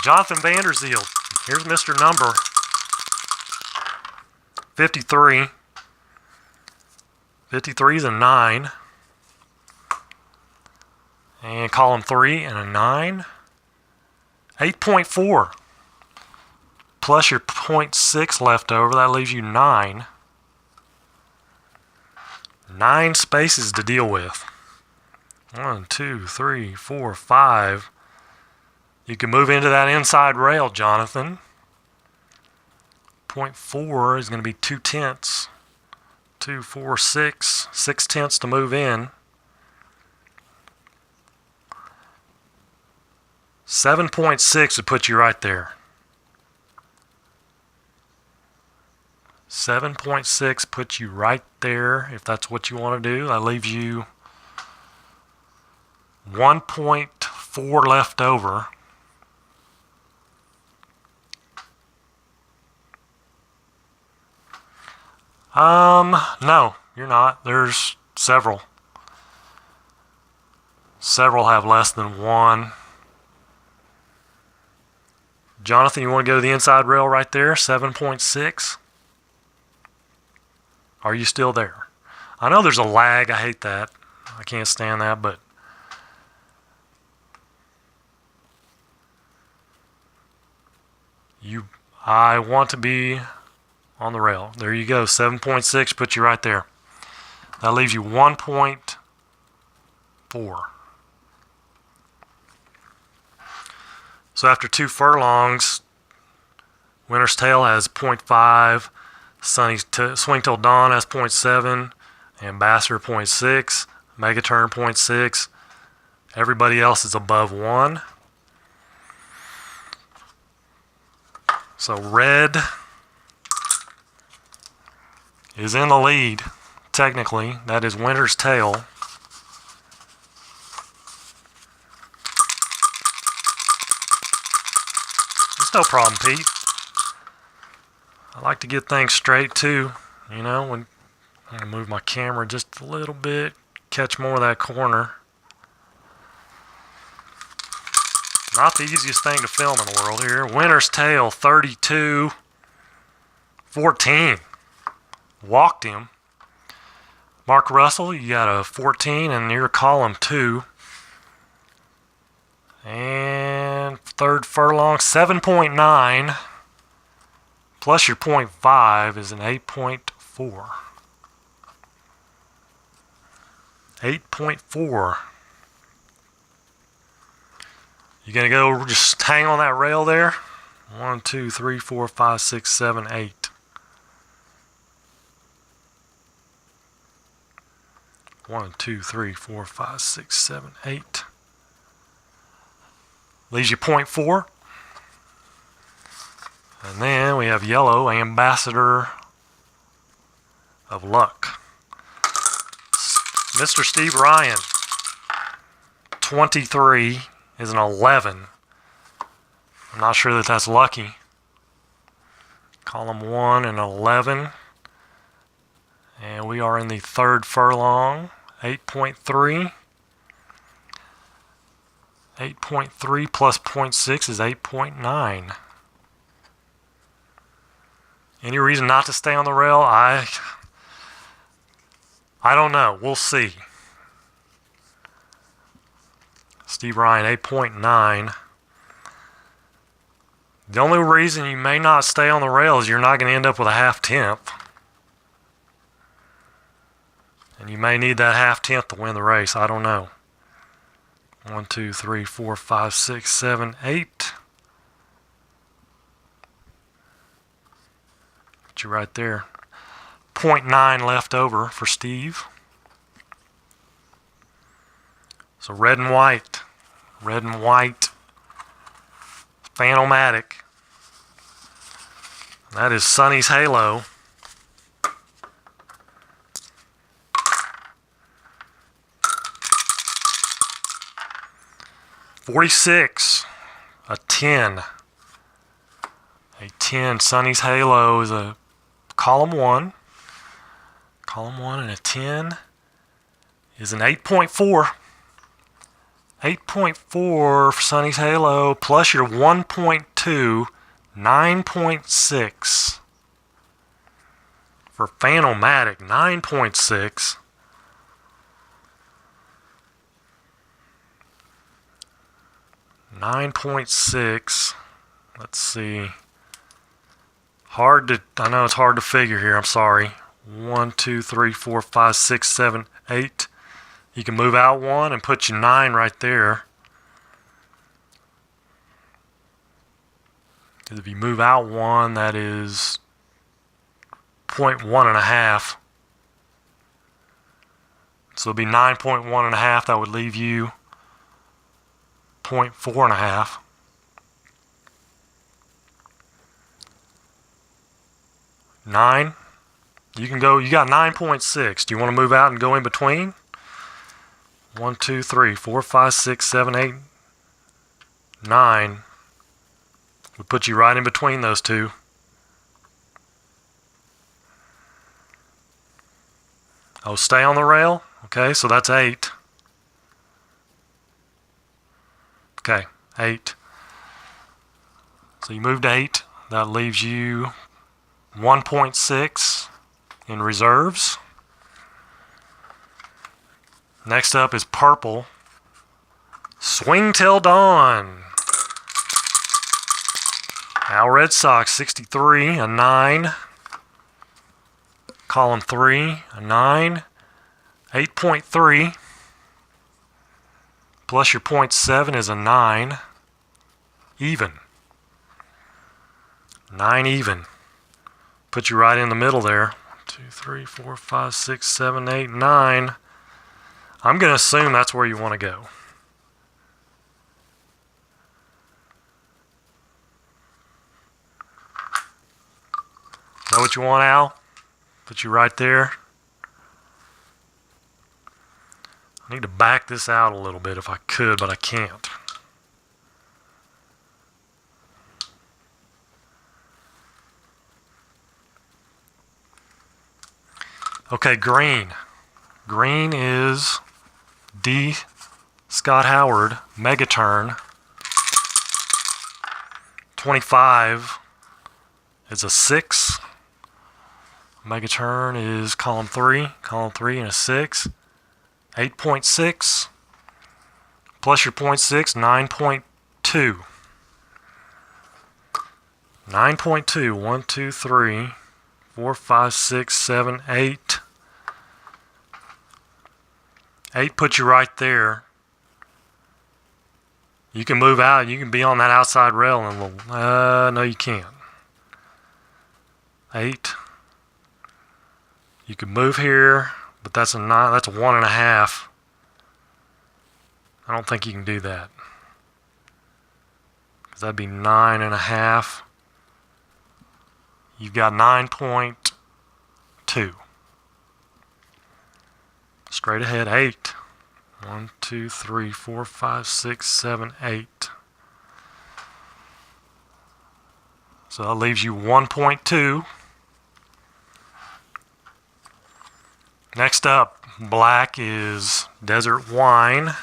Jonathan Vanderziel. Here's Mr. Number. 53. 53 is a 9. And column 3 and a 9. 8.4. Plus your 0.6 left over. That leaves you 9. 9 spaces to deal with. 1, 2, 3, 4, 5. You can move into that inside rail, Jonathan. 0.4 is going to be 2 tenths. 2, 4, 6. 6 tenths to move in. 7.6 would put you right there. 7.6 puts you right there if that's what you want to do. That leaves you 1.4 left over. No, you're not. There's several. Several have less than 1. Jonathan, you want to go to the inside rail right there, 7.6? Are you still there? I know there's a lag. I hate that. I can't stand that, but I want to be on the rail. There you go, 7.6 puts you right there. That leaves you 1.4. So after 2 furlongs, Winter's Tale has 0.5, Swing Till Dawn has 0.7, Ambassador 0.6, Megaturn 0.6. Everybody else is above 1. So red is in the lead, technically. That is Winter's Tale. It's no problem, Pete. I like to get things straight too. You know, when I'm going to move my camera just a little bit, catch more of that corner. Not the easiest thing to film in the world here. Winter's Tale, 32-14. Walked him. Mark Russell, you got a 14 in your column 2. And third furlong, 7.9. Plus your 0.5 is an 8.4. 8.4. You gonna go just hang on that rail there? 1, 2, 3, 4, 5, 6, 7, 8. 1, 2, 3, 4, 5, 6, 7, 8. Leaves you 0.4. And then we have yellow, Ambassador of Luck. Mr. Steve Ryan, 23 is an 11. I'm not sure that that's lucky. Column 1 and 11. And we are in the third furlong, 8.3. 8.3 plus 0.6 is 8.9. Any reason not to stay on the rail? I don't know. We'll see. Steve Ryan, 8.9. The only reason you may not stay on the rail is you're not going to end up with a half-tenth. And you may need that half-tenth to win the race. I don't know. 1, 2, 3, 4, 5, 6, 7, 8. Put you right there. 0.9 left over for Steve. So red and white. Red and white. Phantomatic. That is Sonny's Halo. $46. A 10. A 10. Sonny's Halo is a column 1. Column 1 and a 10 is an 8.4. 8.4 for Sonny's Halo plus your 1.2, 9.6. For Phantomatic, 9.6. $9.6. Let's see. I know it's hard to figure here. I'm sorry. 1, 2, 3, 4, 5, 6, 7, 8. You can move out 1 and put your 9 right there. Because if you move out 1, that is 0.1.5. So it'll be 9.1.5. That would leave you 0.4.5. 9. You can go. You got 9.6. Do you want to move out and go in between? 1, 2, 3, 4, 5, 6, 7, 8, 9. We put you right in between those two. Oh, stay on the rail. Okay, so that's 8. Okay, 8. So you moved 8. That leaves you 1.6 in reserves. Next up is purple. Swing Till Dawn. Our Red Sox 63, a 9. Column 3, a 9. 8.3 plus your 0.7 is a 9. Even. 9 even. Put you right in the middle there. 2, 3, 4, 5, 6, 7, 8, 9. I'm going to assume that's where you want to go. Know what you want, Al? Put you right there. I need to back this out a little bit if I could, but I can't. Okay, green. Green is D. Scott Howard, Megaturn. 25 is a 6. Megaturn is column 3 and a 6. 8.6 plus your 0.6, 9.2. 9.2, 1, 2, 3, 4, 5, 6, 7, 8. 8 puts you right there. You can move out. You can be on that outside rail and no, you can't. 8. You can move here, but that's a 9. That's a 1.5. I don't think you can do that, because that'd be 9.5. You've got 9.2. Straight ahead, 8. 1, 2, 3, 4, 5, 6, 7, 8. So that leaves you 1.2. Next up, black is Desert Wine.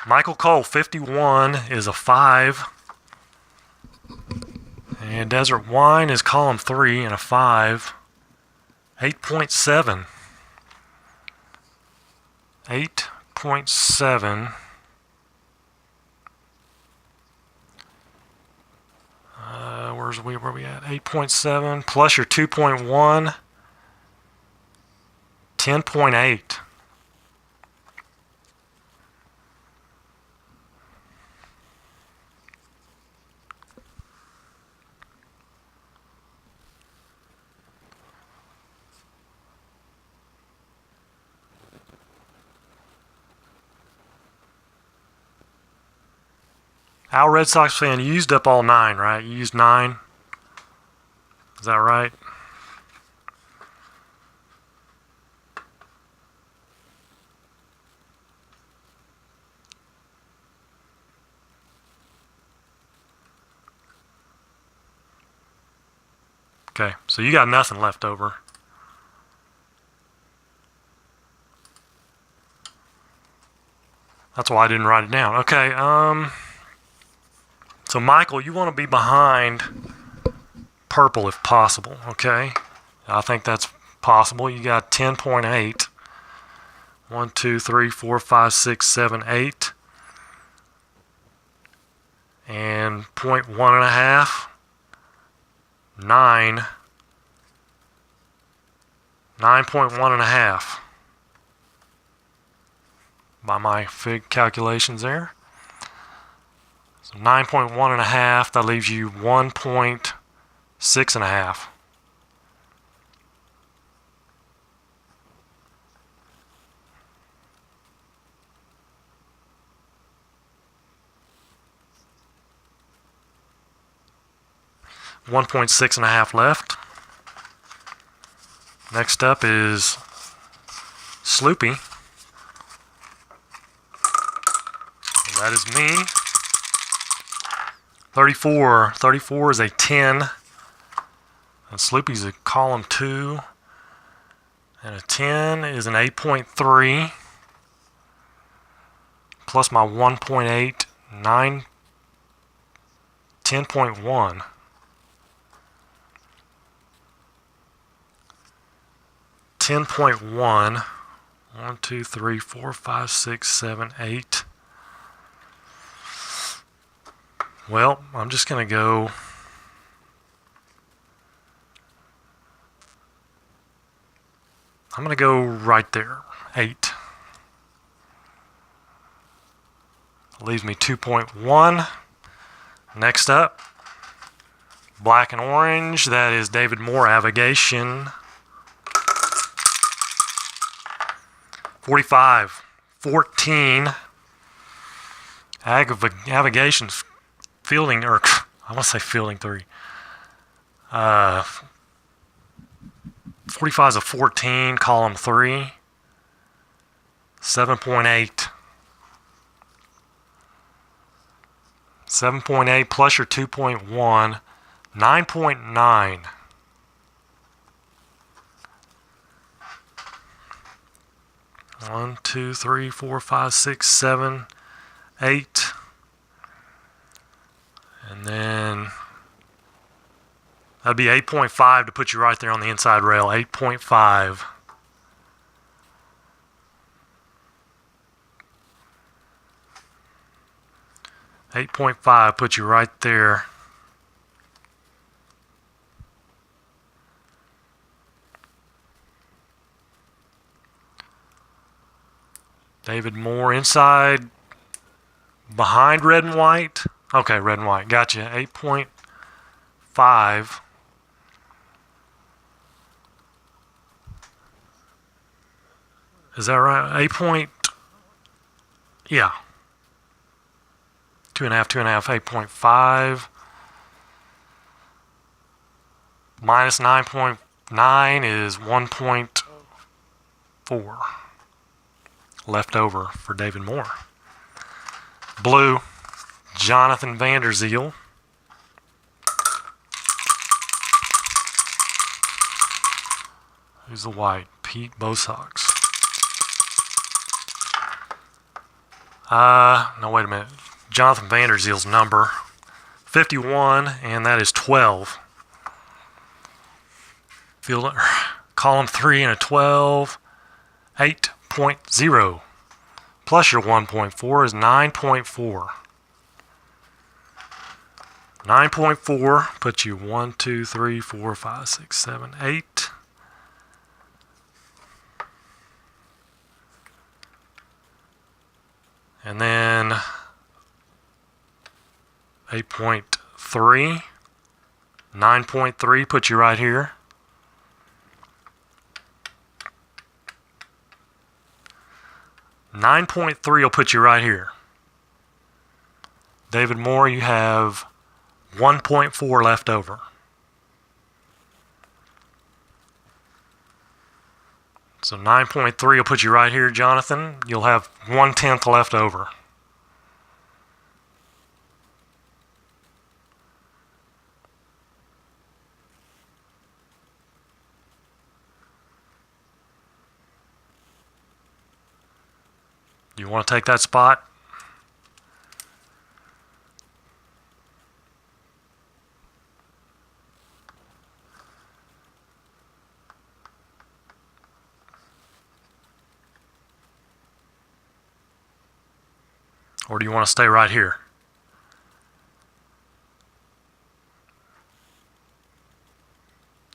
Michael Cole, 51, is a 5. And Desert Wine is column 3 and a 5. 8.7. 8.7. Where are we at? 8.7 plus your 2.1. 10.8. Our Red Sox fan, you used up all 9, right? You used 9. Is that right? Okay, so you got nothing left over. That's why I didn't write it down. Okay, so Michael, you want to be behind purple if possible, okay? I think that's possible. You got 10.8. 1, 2, 3, 4, 5, 6, 7, 8. And 0.1.5. 9. 9.1.5. By my fig calculations there. So 9.1.5, that leaves you 1.6.5. $1.6.5 left. Next up is Sloopy. That is me. 34. 34 is a 10. And Sloopy's a column 2. And a 10 is an 8.3. plus my 1.8, 9, 10.1. 10.1. 1, 2, 3, 4, 5, 6, 7, 8. Well, I'm just going to go right there, 8. Leaves me 2.1. Next up, black and orange. That is David Moore, Avigation. 45, 14. Avigation's fielding, or I want to say fielding 3. 45 is a 14, column 3. 7.8. 7.8 plus your 2.1, 9.9. One, two, three, 4, 5, 6, 7, 8. And then that'd be 8.5 to put you right there on the inside rail. 8.5. 8.5 puts you right there. David Moore inside, behind red and white. Okay, red and white. Gotcha. 8.5. Is that right? 8 point. Yeah. 2.5, 2.5, 8.5. Minus 9.9 is 1.4 left over for David Moore. Blue, Jonathan Vanderzeel. Who's the white? Pete Bosox. No, wait a minute. Jonathan Vanderzeel's number 51, and that is 12. Field, column 3 and a 12, 8.0 plus your 1.4 is 9.4. 9.4 puts you 1, 2, 3, 4, 5, 6, 7, 8. And then 8.3, 9.3 puts you right here. 9.3 will put you right here. David Moore, you have 1.4 left over. So 9.3 will put you right here, Jonathan. You'll have 1/10 left over. You want to take that spot? Or do you want to stay right here?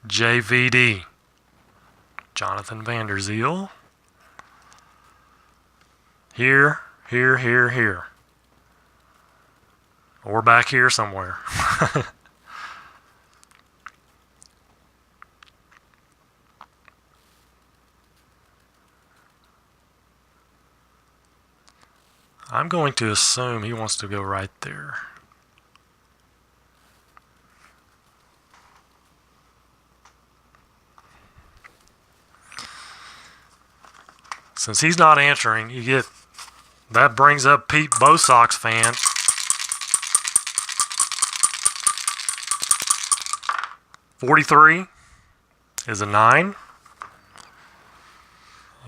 JVD, Jonathan Vanderzeel. Here, here, here, here. Or back here somewhere. I'm going to assume he wants to go right there. Since he's not answering, you get that brings up Pete Bosox fan. $43 is a 9.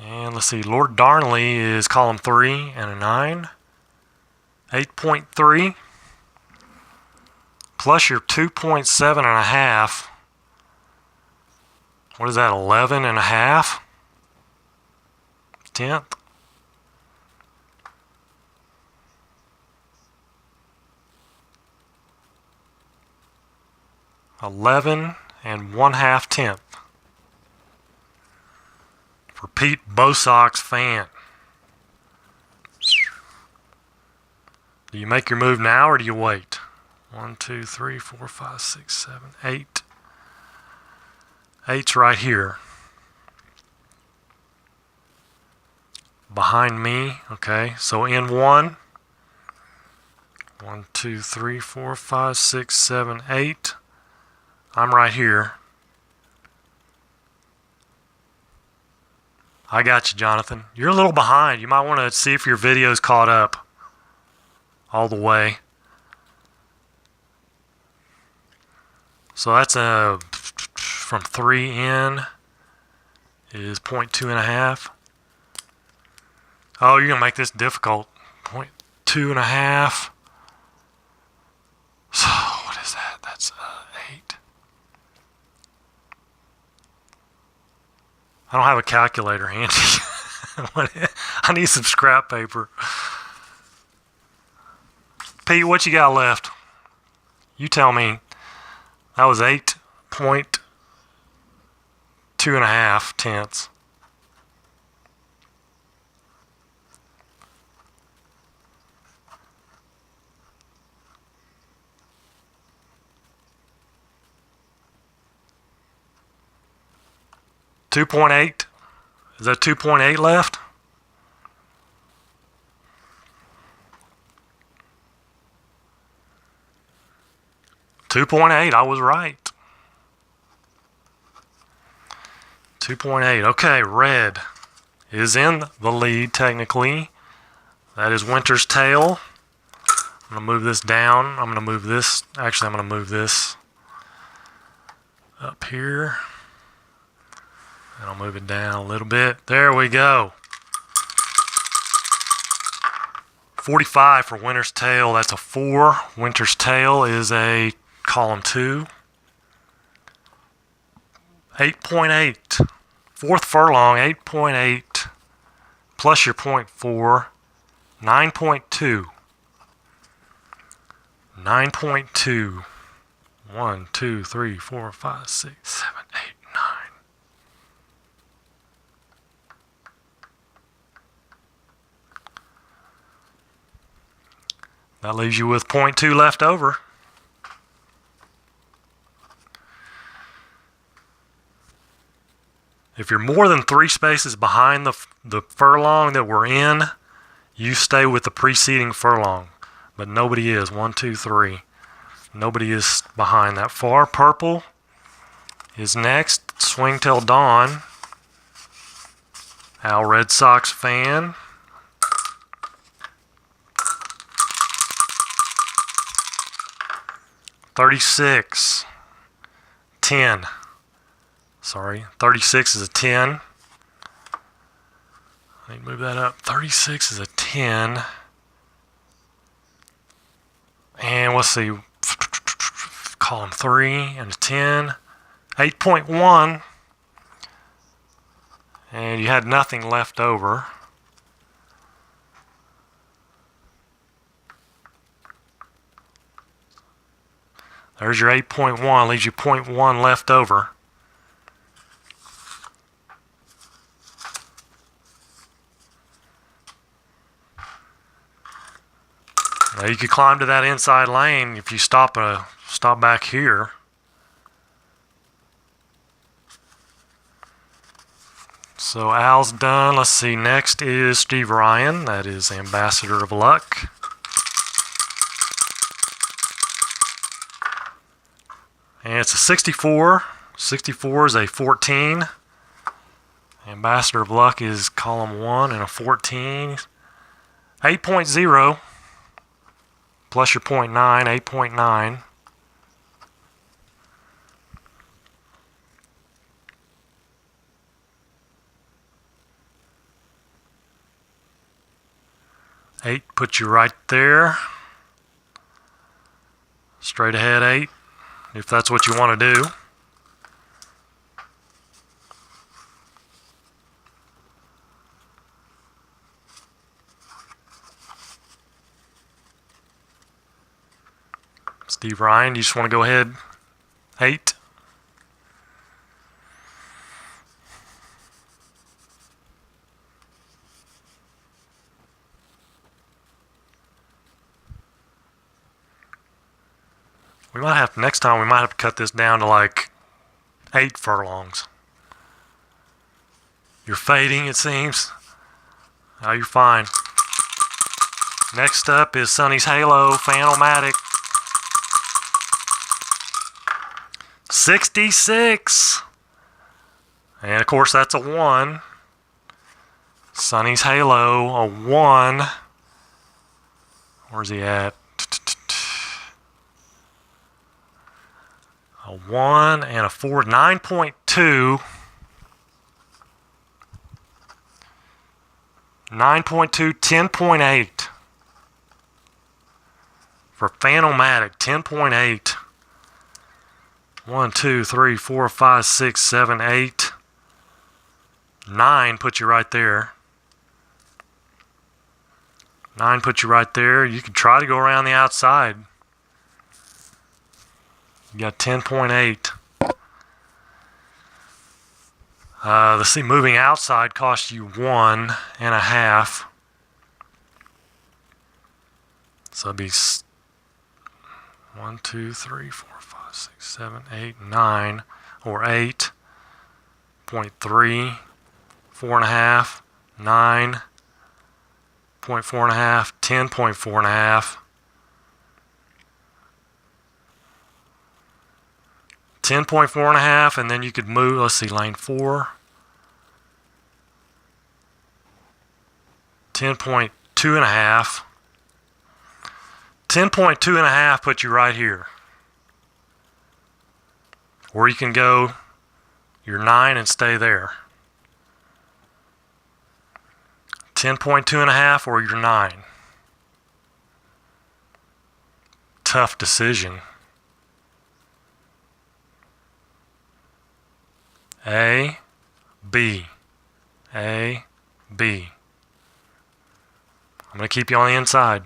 And let's see, Lord Darnley is column 3 and a 9. 8.3 plus your 2.7 and a half. What is that, 11 and a half? 10th? 11 and 1/2 tenth. For Pete Bosox fan. Do you make your move now or do you wait? 1, 2, 3, 4, 5, 6, 7, 8. 8's right here. Behind me, okay, so in 1. 1, 2, 3, 4, 5, 6, 7, 8. I'm right here. I got you, Jonathan. You're a little behind. You might want to see if your video's caught up all the way. So that's from 3 in is 0.2 and a half. Oh, you're going to make this difficult. 0.2 and a half. So what is that? That's 8. I don't have a calculator handy. I need some scrap paper. Pete, what you got left? You tell me. That was 8.2 and a half tenths. $2.8. Is that 2.8 left? $2.8. I was right. 2.8. Okay, red is in the lead technically. That is Winter's Tale. I'm going to move this down. I'm going to move this. Actually, I'm going to move this up here. And I'll move it down a little bit. There we go. 45 for Winter's Tale. That's a 4. Winter's Tale is a column 2. 8.8. Fourth furlong, 8.8 plus your 0.4, 9.2. 9.2. 1, 2, 3, 4, 5, 6, 7, 8, 9. That leaves you with 0.2 left over. If you're more than 3 spaces behind the furlong that we're in, you stay with the preceding furlong. But nobody is. 1, 2, 3. Nobody is behind that far. Purple is next. Swing Till Dawn. Al Red Sox fan. $36. 10. Sorry, 36 is a 10. I need to move that up. 36 is a 10. And let's see, column 3 and a 10. 8.1. And you had nothing left over. There's your 8.1, leaves you 0.1 left over. Now you could climb to that inside lane if you stop back here. So Al's done. Let's see. Next is Steve Ryan. That is Ambassador of Luck. And it's a 64. 64 is a 14. Ambassador of Luck is column 1 and a 14. 8.0 plus your 0.9, 8.9. 8 puts you right there. Straight ahead 8, if that's what you want to do. Steve Ryan, you just want to go ahead 8. We might have to, next time we might have to cut this down to like 8 furlongs. You're fading, it seems. Oh, you're fine. Next up is Sonny's Halo Phantomatic. 66. And of course that's a 1. Sonny's Halo, a 1. Where's he at? A 1 and a 4, 9.2. 9.2, 10.8. For Phantomatic, 10.8. 1, 2, 3, 4, 5, 6, 7, 8. 9 puts you right there. 9 puts you right there. You could try to go around the outside. You got 10.8. Let's see, moving outside costs you 1.5. So it'd be 1, 2, 3, 4, 5, 6, 7, 8, 9, or 8.3, 4.5, 9.4.5, 10.4.5. 10.4.5, and then you could move, let's see, lane 4. 10.2.5. 10.2.5 puts you right here. Or you can go your 9 and stay there. 10.2.5 or your 9. Tough decision. A, B, A, B. I'm going to keep you on the inside.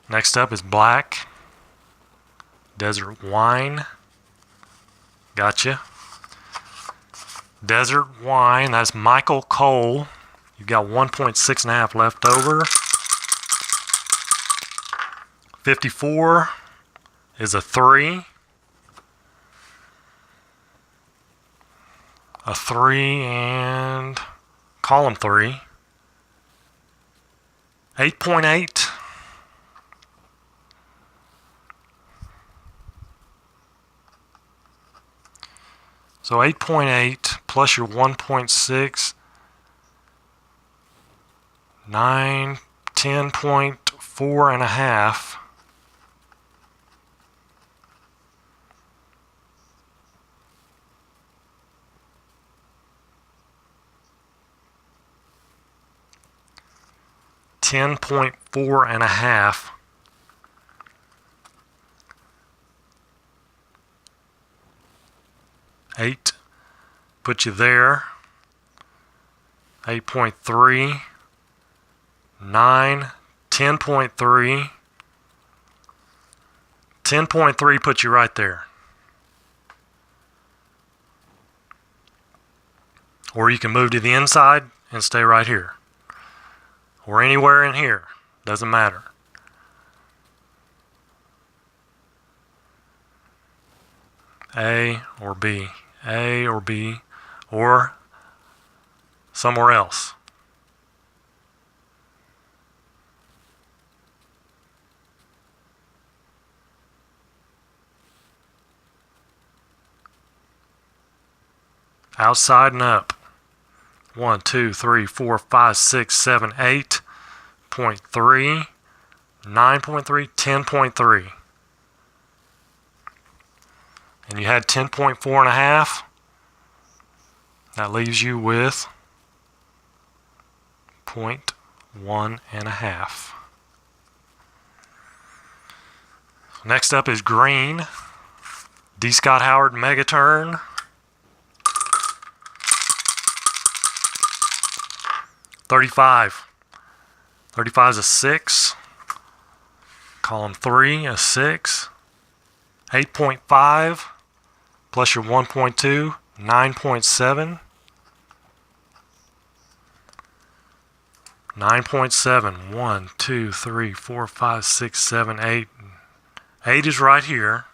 Next up is Black Desert Wine. Gotcha. Desert Wine, that's Michael Cole. You've got 1.6.5 left over. 54 is a 3. A 3 and column 3. 8.8. So 8.8 plus your 1.6, 9, 10.4.5. $10.4.5. 8 put you there. 8.3, 9, 10.3. 10.3 puts you right there. Or you can move to the inside and stay right here. Or anywhere in here. Doesn't matter. A or B. A or B. Or somewhere else. Outside and up. 1, 2, 3, 4, 5, 6, 7, 8.3, 9.3, 10.3. And you had 10.4.5. That leaves you with 8.1.5. Next up is green. D. Scott Howard Megaturn. 35. 35 is a 6. Column 3, a 6. 8.5 plus your 1.2, 9.7. 9.7. 1, 2, 3, 4, 5, 6, 7, 8. 8 is right here.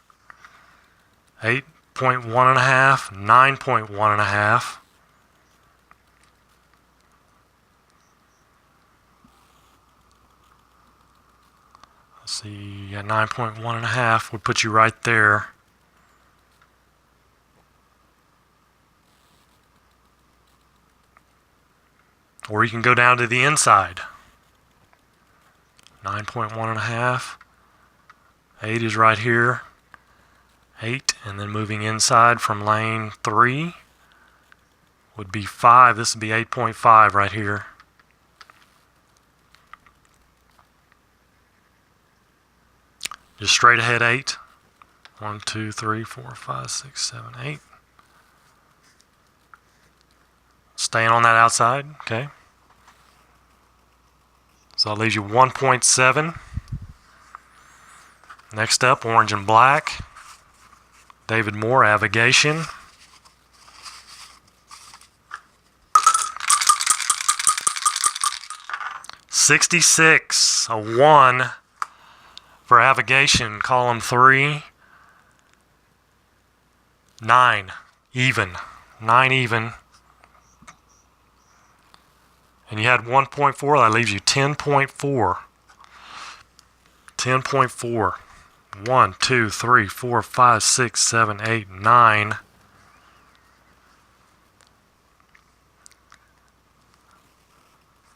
8.1.5, 9.1.5. Let's see, yeah, 9.1.5 would put you right there. Or you can go down to the inside. 9.1.5. 8 is right here. 8, and then moving inside from lane 3 would be 5. This would be 8.5 right here. Just straight ahead 8. 1, 2, 3, 4, 5, 6, 7, 8. Staying on that outside, okay. So that leaves you 1.7. Next up, orange and black. David Moore, Avigation. $66, a 1 for Avigation, column 3. 9, even. 9 even. And you had 1.4, that leaves you 10.4. 10.4. 1, 2, 3, 4, 5, 6, 7, 8, 9.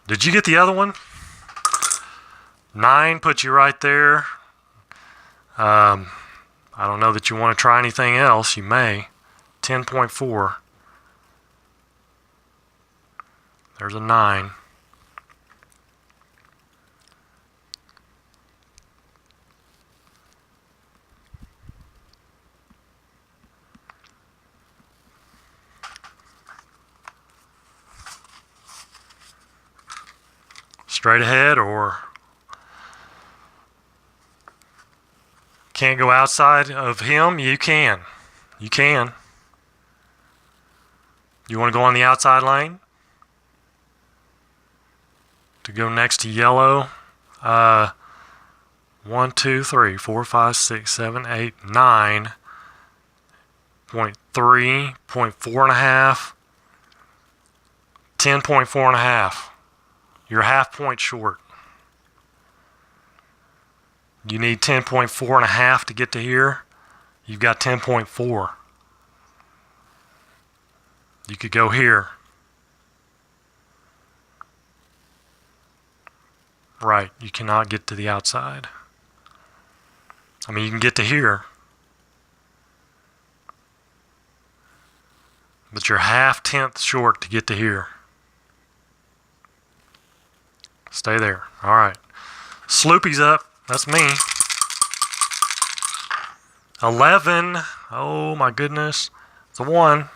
Did you get the other one? 9 puts you right there. I don't know that you want to try anything else. You may. 10.4. There's a 9. Straight ahead, or can't go outside of him? You can. You can. You want to go on the outside lane? To go next to yellow? 1, 2, 3, 4, 5, 6, 7, 8, 9. 0.3, 0.4.5. 10.4.5. You're a half point short. You need 10.4.5 to get to here. You've got 10.4. You could go here. Right, you cannot get to the outside. I mean, you can get to here. But you're half tenth short to get to here. Stay there. All right. Sloopy's up. That's me. 11. Oh my goodness. It's a 1.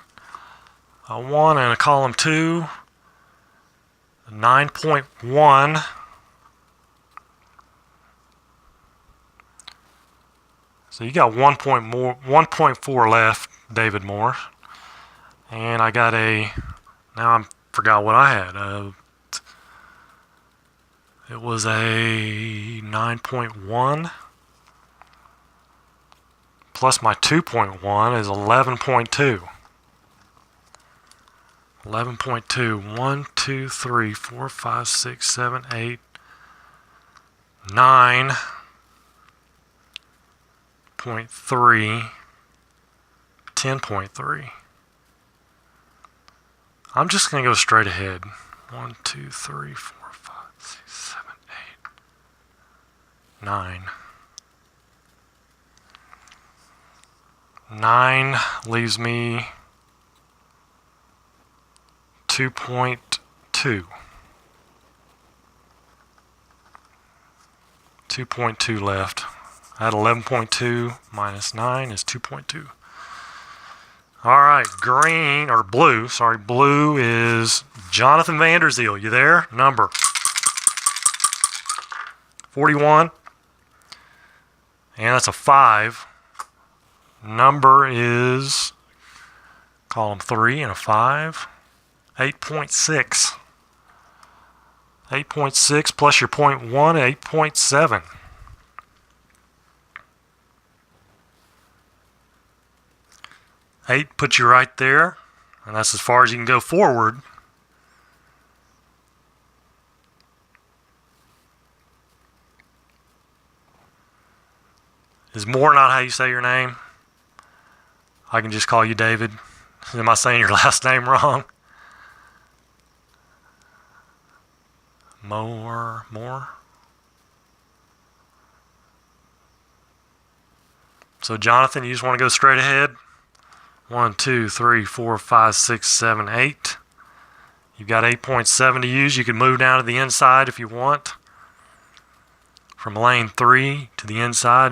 A 1 and a column 2. 9.1. So you got 1.4 left, David Moore. And I got a, now I forgot what I had. It was a 9.1 plus my 2.1 is 11.2. 11.2. 1, 2, 3, 4, 5, 6, 7, 8, 9.3, 10.3. I'm just going to go straight ahead. 1, 2, 3, 4, 5, 6, 7, 8, 9. 9 leaves me 2.2. 2.2 left. I had 11.2 minus 9 is 2.2. Alright, green, or blue, sorry, blue is Jonathan Vanderzeel. You there? Number 41. And that's a 5. Number is column 3 and a 5. 8.6. 8.6 plus your 0.1, 8.7. Eight puts you right there, and that's as far as you can go forward. Is Moore not how you say your name? I can just call you David. Am I saying your last name wrong? Moore. So Jonathan, you just want to go straight ahead? 1, 2, 3, 4, 5, 6, 7, 8. You've got 8.7 to use. You can move down to the inside if you want. From lane 3 to the inside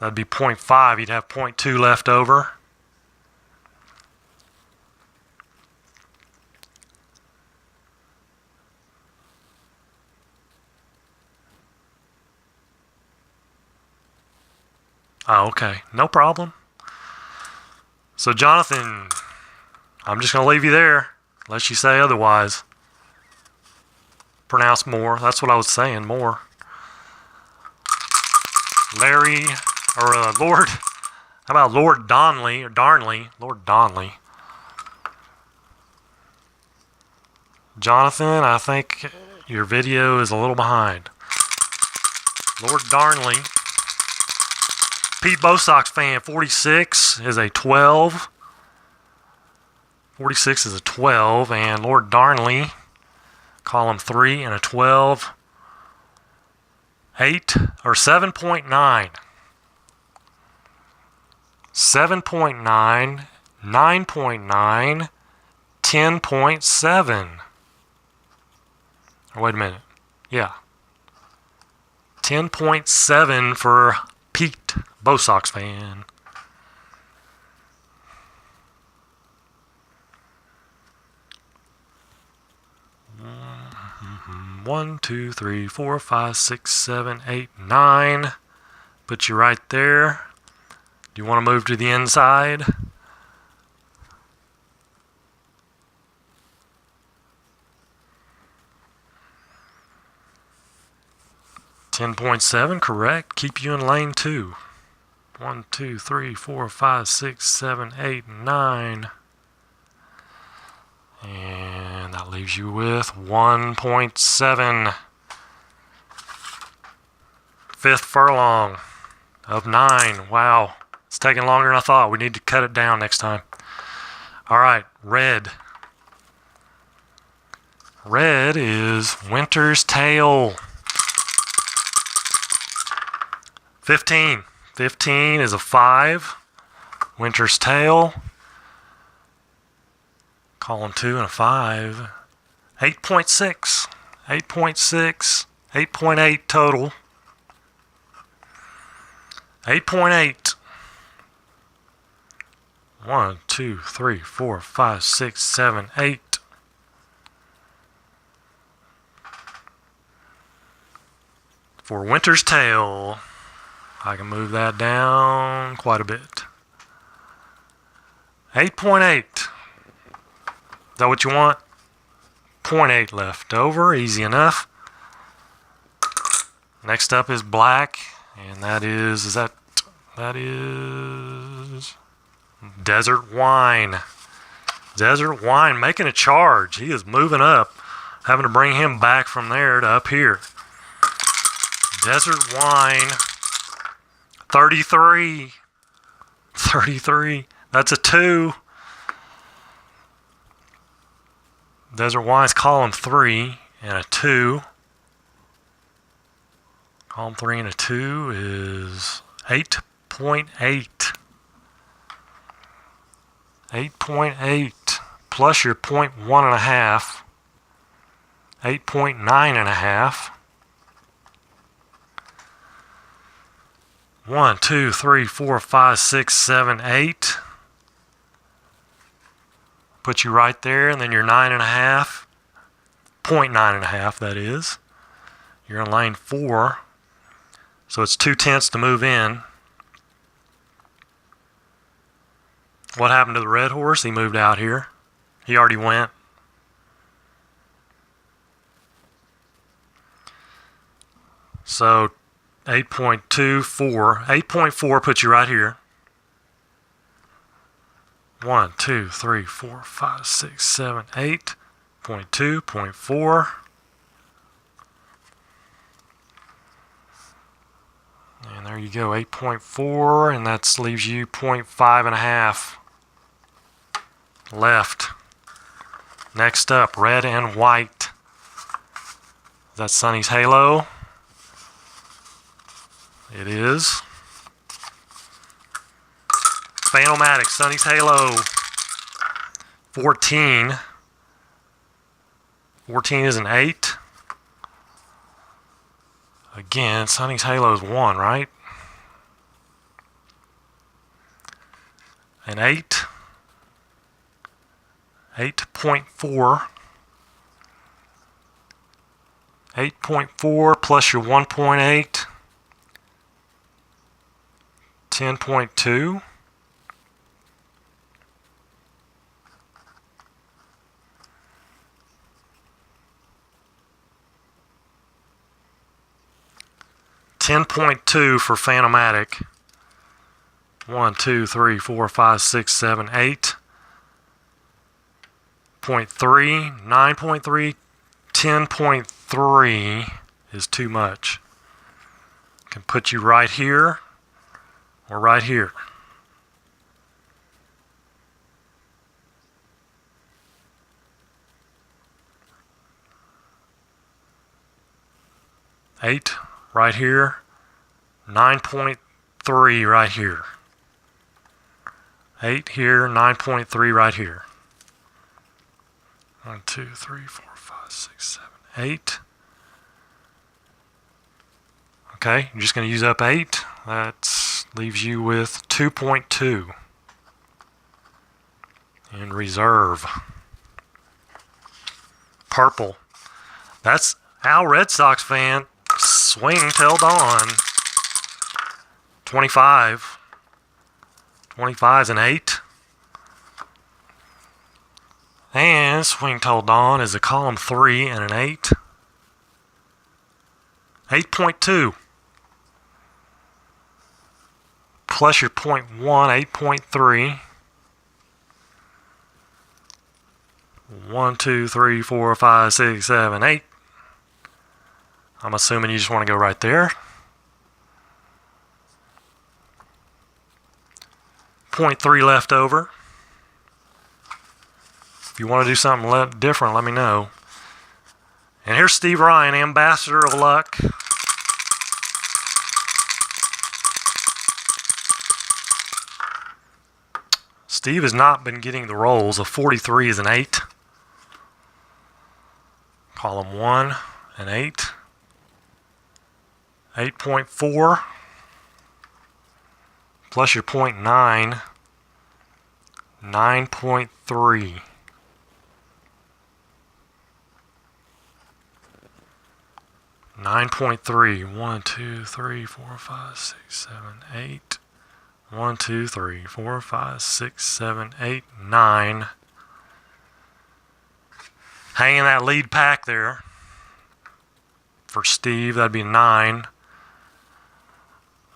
that'd be 0.5. You'd have 0.2 left over. Oh, okay. No problem. So, Jonathan, I'm just going to leave you there, unless you say otherwise. Pronounce Moore. That's what I was saying, Moore. Larry, or Lord, how about Lord Donley, or Darnley? Lord Donley. Jonathan, I think your video is a little behind. Lord Darnley. Pete Bosox fan, 46 is a 12. 46 is a 12. And Lord Darnley, column 3 and a 12. 8 or 7.9. 7.9, 9.9, 10.7. Wait a minute. Yeah. 10.7 for Pete Bosox fan. One, two, three, 4, 5, 6, 7, 8, 9. Put you right there. Do you want to move to the inside? $10.7, correct. Keep you in lane 2. 1, 2, 3, 4, 5, 6, 7, 8, 9. And that leaves you with 1.7. Fifth furlong of 9. Wow. It's taking longer than I thought. We need to cut it down next time. All right, red. Red is Winter's Tale. 15. 15 is a 5. Winter's Tale. Column 2 and a 5. 8.6. 8.6. 8.8 total. 8.8. 1, 2, 3, 4, 5, 6, 7, 8. For Winter's Tale. I can move that down quite a bit. 8.8. Is that what you want? 0.8 left over. Easy enough. Next up is black. And that is Desert Wine. Desert Wine making a charge. He is moving up. Having to bring him back from there to up here. Desert Wine. 33. 33. That's a 2. Desert Wine's column 3 and a 2. Column 3 and a 2 is 8.8. 8.8 plus your 0.1 and a half. 8.9 and a half. 1, 2, 3, 4, 5, 6, 7, 8. Put you right there, and then you're 9.5. 0.9.5, that is. You're in lane 4. So it's 2/10 to move in. What happened to the red horse? He moved out here. He already went. So 8.24. 8.4 puts you right here. 1, 2, 3, 4, 5, 6, 7, 8. 0.2, 0.4. And there you go, 8.4, and that leaves you 0.5.5 left. Next up, red and white. Is that Sonny's Halo? It is. Phanomatic, Sonny's Halo. 14. 14 is an 8. Again, Sonny's Halo is 1, right? An 8. 8.4. 8.4 plus your 1.8. 10.2. $10.2 for Phanomatic. 1, 2, 3, 4, 5, 6, 7, 8. 0.3, 9.3, 10.3 is too much. Can put you right here or right here. Eight right here. 9.3 right here. 8 here, 9.3 right here. 1, 2, 3, 4, 5, 6, 7, 8. Okay, you're just going to use up 8. That leaves you with 2.2 in reserve. Purple. That's Al Red Sox fan. Swing till dawn. 25. 25 is an 8. And swing till dawn is a column 3 and an 8. 8.2. Plus your 0.1, 8.3. 1, 2, 3, 4, 5, 6, 7, 8. I'm assuming you just want to go right there. 0.3 left over. If you want to do something different, let me know. And here's Steve Ryan, Ambassador of Luck. Steve has not been getting the rolls. A 43 is an 8. Column 1, an 8. 8.4 plus your 0.9, 9.3. 9.3. 1, 2, 3, 4, 5, 6, 7, 8. 1, 2, 3, 4, 5, 6, 7, 8, 9. Hanging that lead pack there. For Steve, that'd be 9.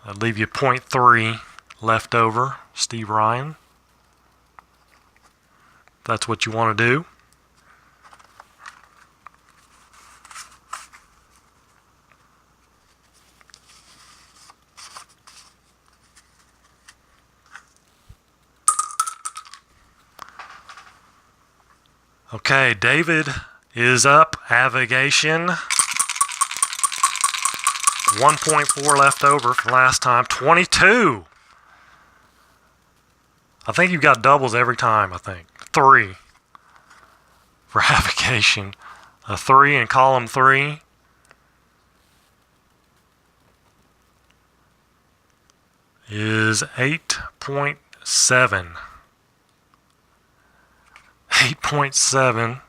That'd leave you 0.3 left over, Steve Ryan. If that's what you want to do. Okay, David is up. Avigation. 1.4 left over from last time. 22. I think you've got doubles every time, I think. 3 for Avigation. A 3 in column 3. is 8.7. 8.7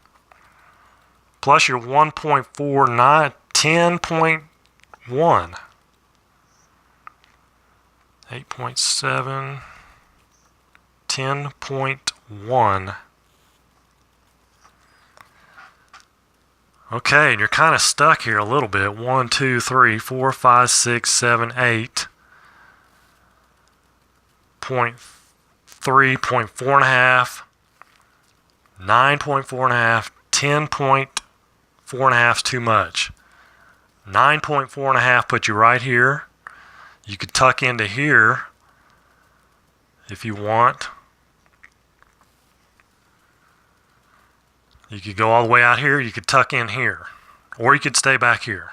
plus your 1.49, 10.1. 8.7, 10.1. Okay, and you're kind of stuck here a little bit. 1, 2, 3, 4, 5, 6, 7, 8. 0.3, 0.4.5, 9.4.5, 10.4.5 is too much. 9.4.5 put you right here. You could tuck into here if you want. You could go all the way out here, you could tuck in here. Or you could stay back here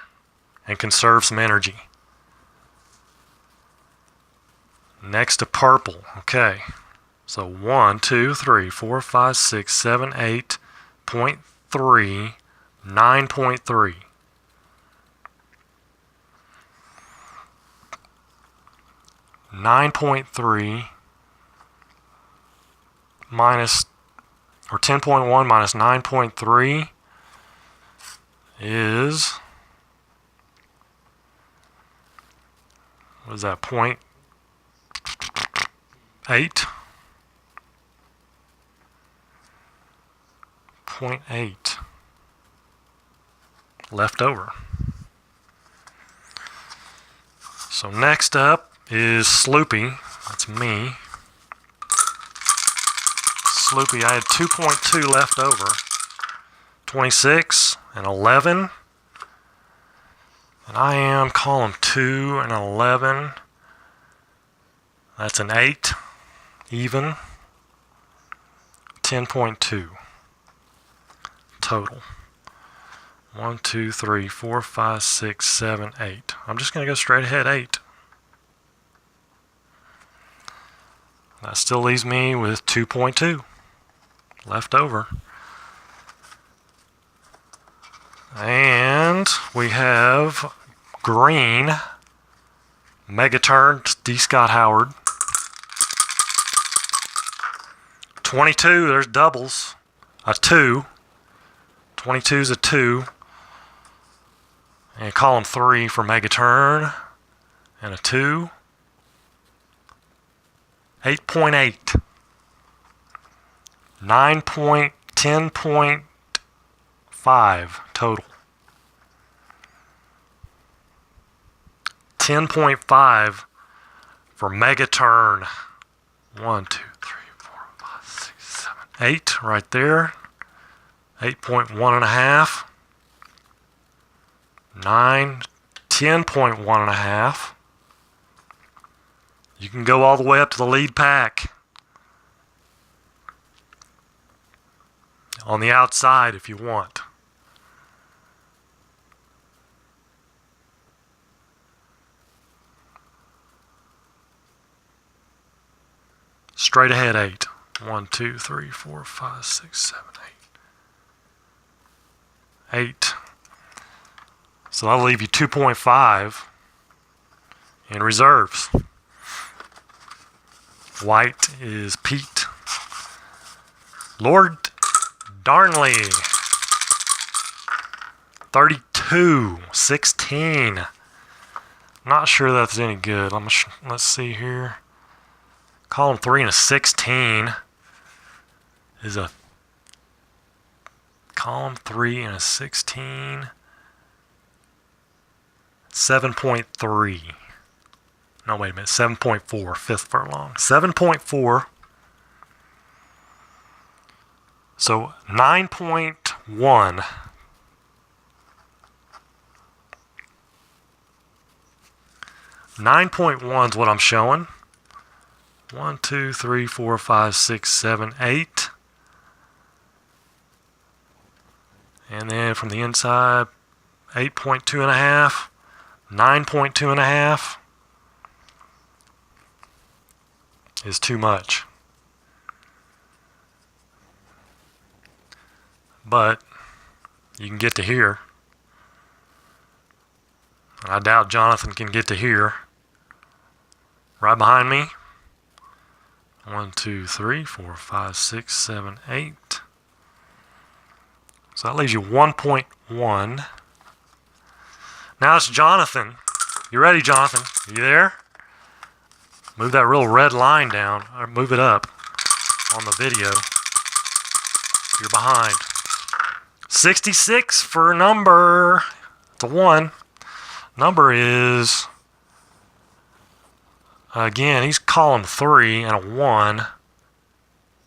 and conserve some energy. Next to purple, okay. So 1, 2, 3, 4, 5, 6, 7, 8.3, 9.3. Minus, or 10.1 minus 9.3 is, what is that, 0.8? 0.8 left over. So next up is Sloopy. That's me. Sloopy, I had 2.2 left over. 26 and 11. And I am column 2 and 11. That's an 8. Even. 10.2. Total. 1, 2, 3, 4, 5, 6, 7, 8. I'm just going to go straight ahead 8. That still leaves me with 2.2 left over. And we have green Megaturn D. Scott Howard. 22, there's doubles. A 2. 22 is a 2. And column 3 for Megaturn. And a 2. 8.8. 10.5 total. 10.5 for Megaturn. 1, 2, 3, 4, 5, 6, 7, 8 right there. 8.1.5. 9, 10.1.5. You can go all the way up to the lead pack. On the outside if you want. Straight ahead 8. 1, 2, 3, 4, 5, 6, 7, 8. 8. So that'll leave you 2.5 in reserves. White is Pete. Lord Darnley. 32, 16. Not sure that's any good. Let's see here. Column 3 and a 16 is a column 3 and a 16. 7.3. No, wait a minute. 7.4. Fifth furlong. 7.4. So 9.1. 9.1 is what I'm showing. 1, 2, 3, 4, 5, 6, 7, 8. And then from the inside, 8.2.5. 9.2.5 is too much. But you can get to here. I doubt Jonathan can get to here. right behind me. 1, 2, 3, 4, 5, 6, 7, 8. So that leaves you 1.1. Now it's Jonathan. You ready, Jonathan? You there? Move that real red line down, or move it up on the video. You're behind. 66 for a number. It's a 1. Number is, again, he's column 3 and a 1.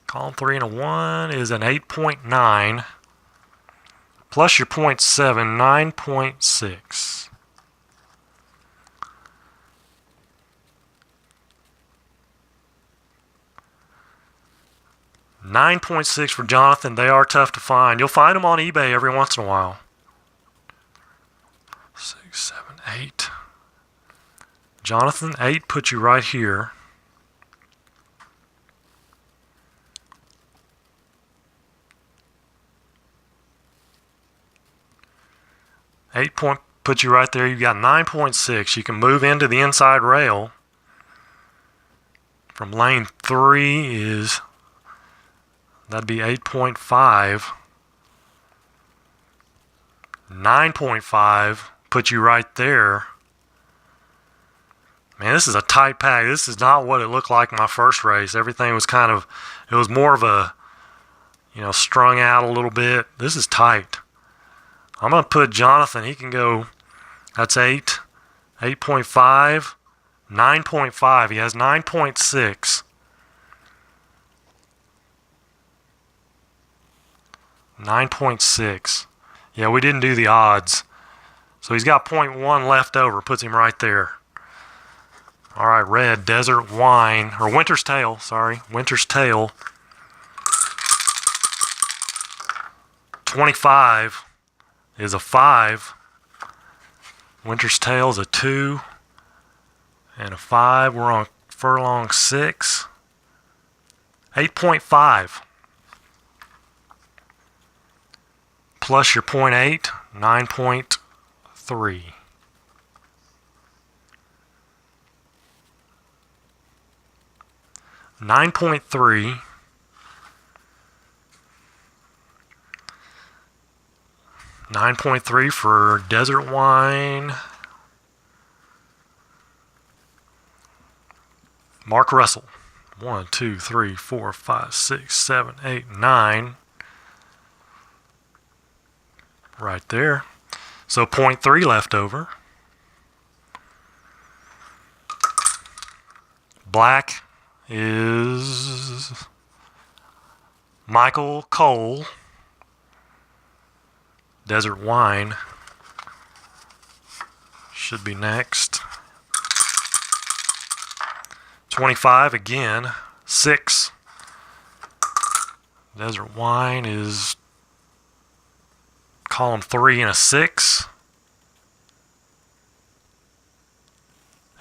Column 3 and a 1 is an 8.9. Plus your 0.7, 9.6. $9.6 for Jonathan. They are tough to find. You'll find them on eBay every once in a while. 6, 7, 8. Jonathan, 8 puts you right here. Put you right there. You've got 9.6. You can move into the inside rail. From lane 3 is, that'd be 8.5. 9.5 put you right there. Man, this is a tight pack. This is not what it looked like in my first race. Everything was kind of, it was more of a, strung out a little bit. This is tight. I'm going to put Jonathan, he can go, that's 8, 8.5, 9.5. He has 9.6. 9.6. Yeah, we didn't do the odds. So he's got 0.1 left over, puts him right there. All right, red, Desert Wine, or Winter's Tale, sorry. Winter's Tale. 25 is a 5. Winter's Tale is a 2 and a 5. We're on furlong 6. 8.5 plus your 0.8, 9.3. $9.3. 9.3 for Desert Wine. Mark Russell. 1, 2, 3, 4, 5, 6, 7, 8, 9. Right there. So 0.3 left over. Black is Michael Cole. Desert Wine should be next. 25 again. 6. Desert Wine is column 3 and a 6.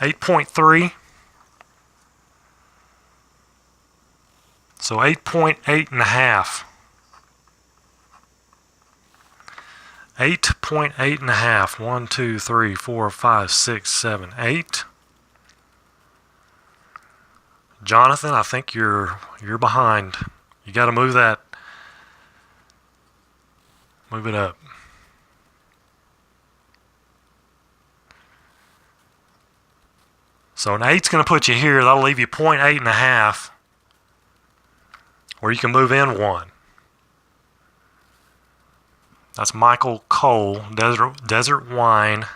8.3. So 8.8 and a half. 8.8 and a half. 1, 2, 3, 4, 5, 6, 7, 8. Jonathan, I think you're behind. You got to move that. Move it up. So an 8's going to put you here. That'll leave you 0.8 and a half. Or you can move in 1. That's Michael Cole, Desert Wine.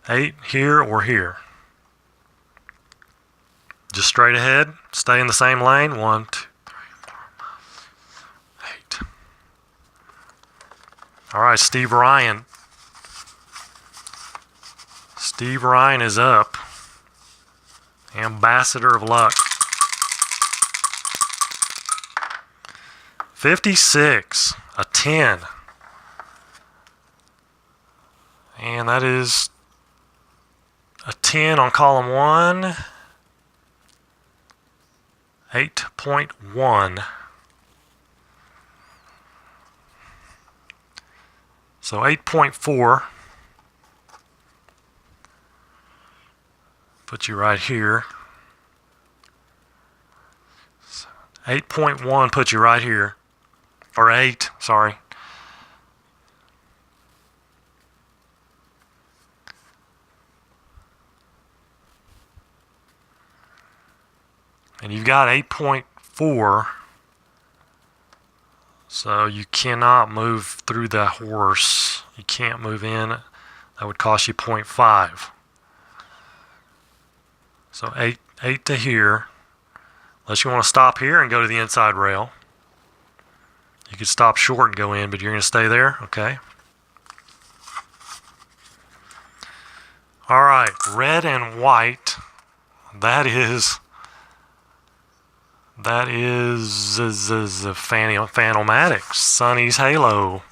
8 here or here. Just straight ahead. Stay in the same lane. 1, 2, 3, 4, 5, 8. All right, Steve Ryan. Steve Ryan is up. Ambassador of Luck. 56. A 10. And that is a 10 on column 1. 8.1. So 8.4. Put you right here. 8.1 put you right here. Or 8, sorry. And you've got 8.4. So you cannot move through that horse. You can't move in. That would cost you 0.5. So 8 to here. Unless you want to stop here and go to the inside rail. You could stop short and go in, but you're going to stay there? Okay. Alright, red and white. That is Phantomatic. Sonny's Halo.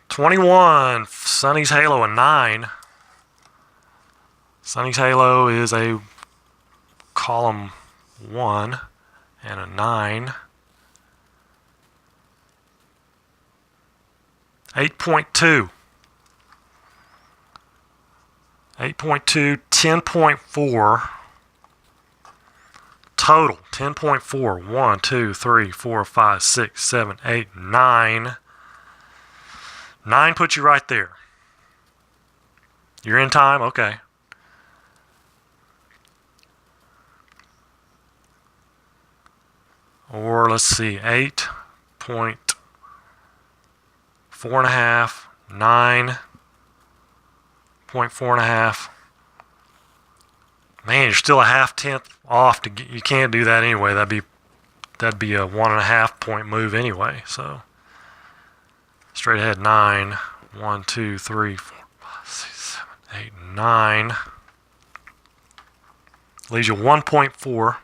21. Sonny's Halo, a 9. Sonny's Halo is a column 1 and a 9. 8.2. 8.2, 10.4. Total, 10.4. 1, 2, 3, 4, 5, 6, 7, 8, 9. 9 puts you right there. You're in time? Okay. Or let's see, 8.4.5, 9.4.5. Man, you're still a half-tenth off to get, you can't do that anyway. That'd be a 1.5 point move anyway. So straight ahead 9. 1, 2, 3, 4, 5, 6, 7, 8, 9. Leaves you 1.4.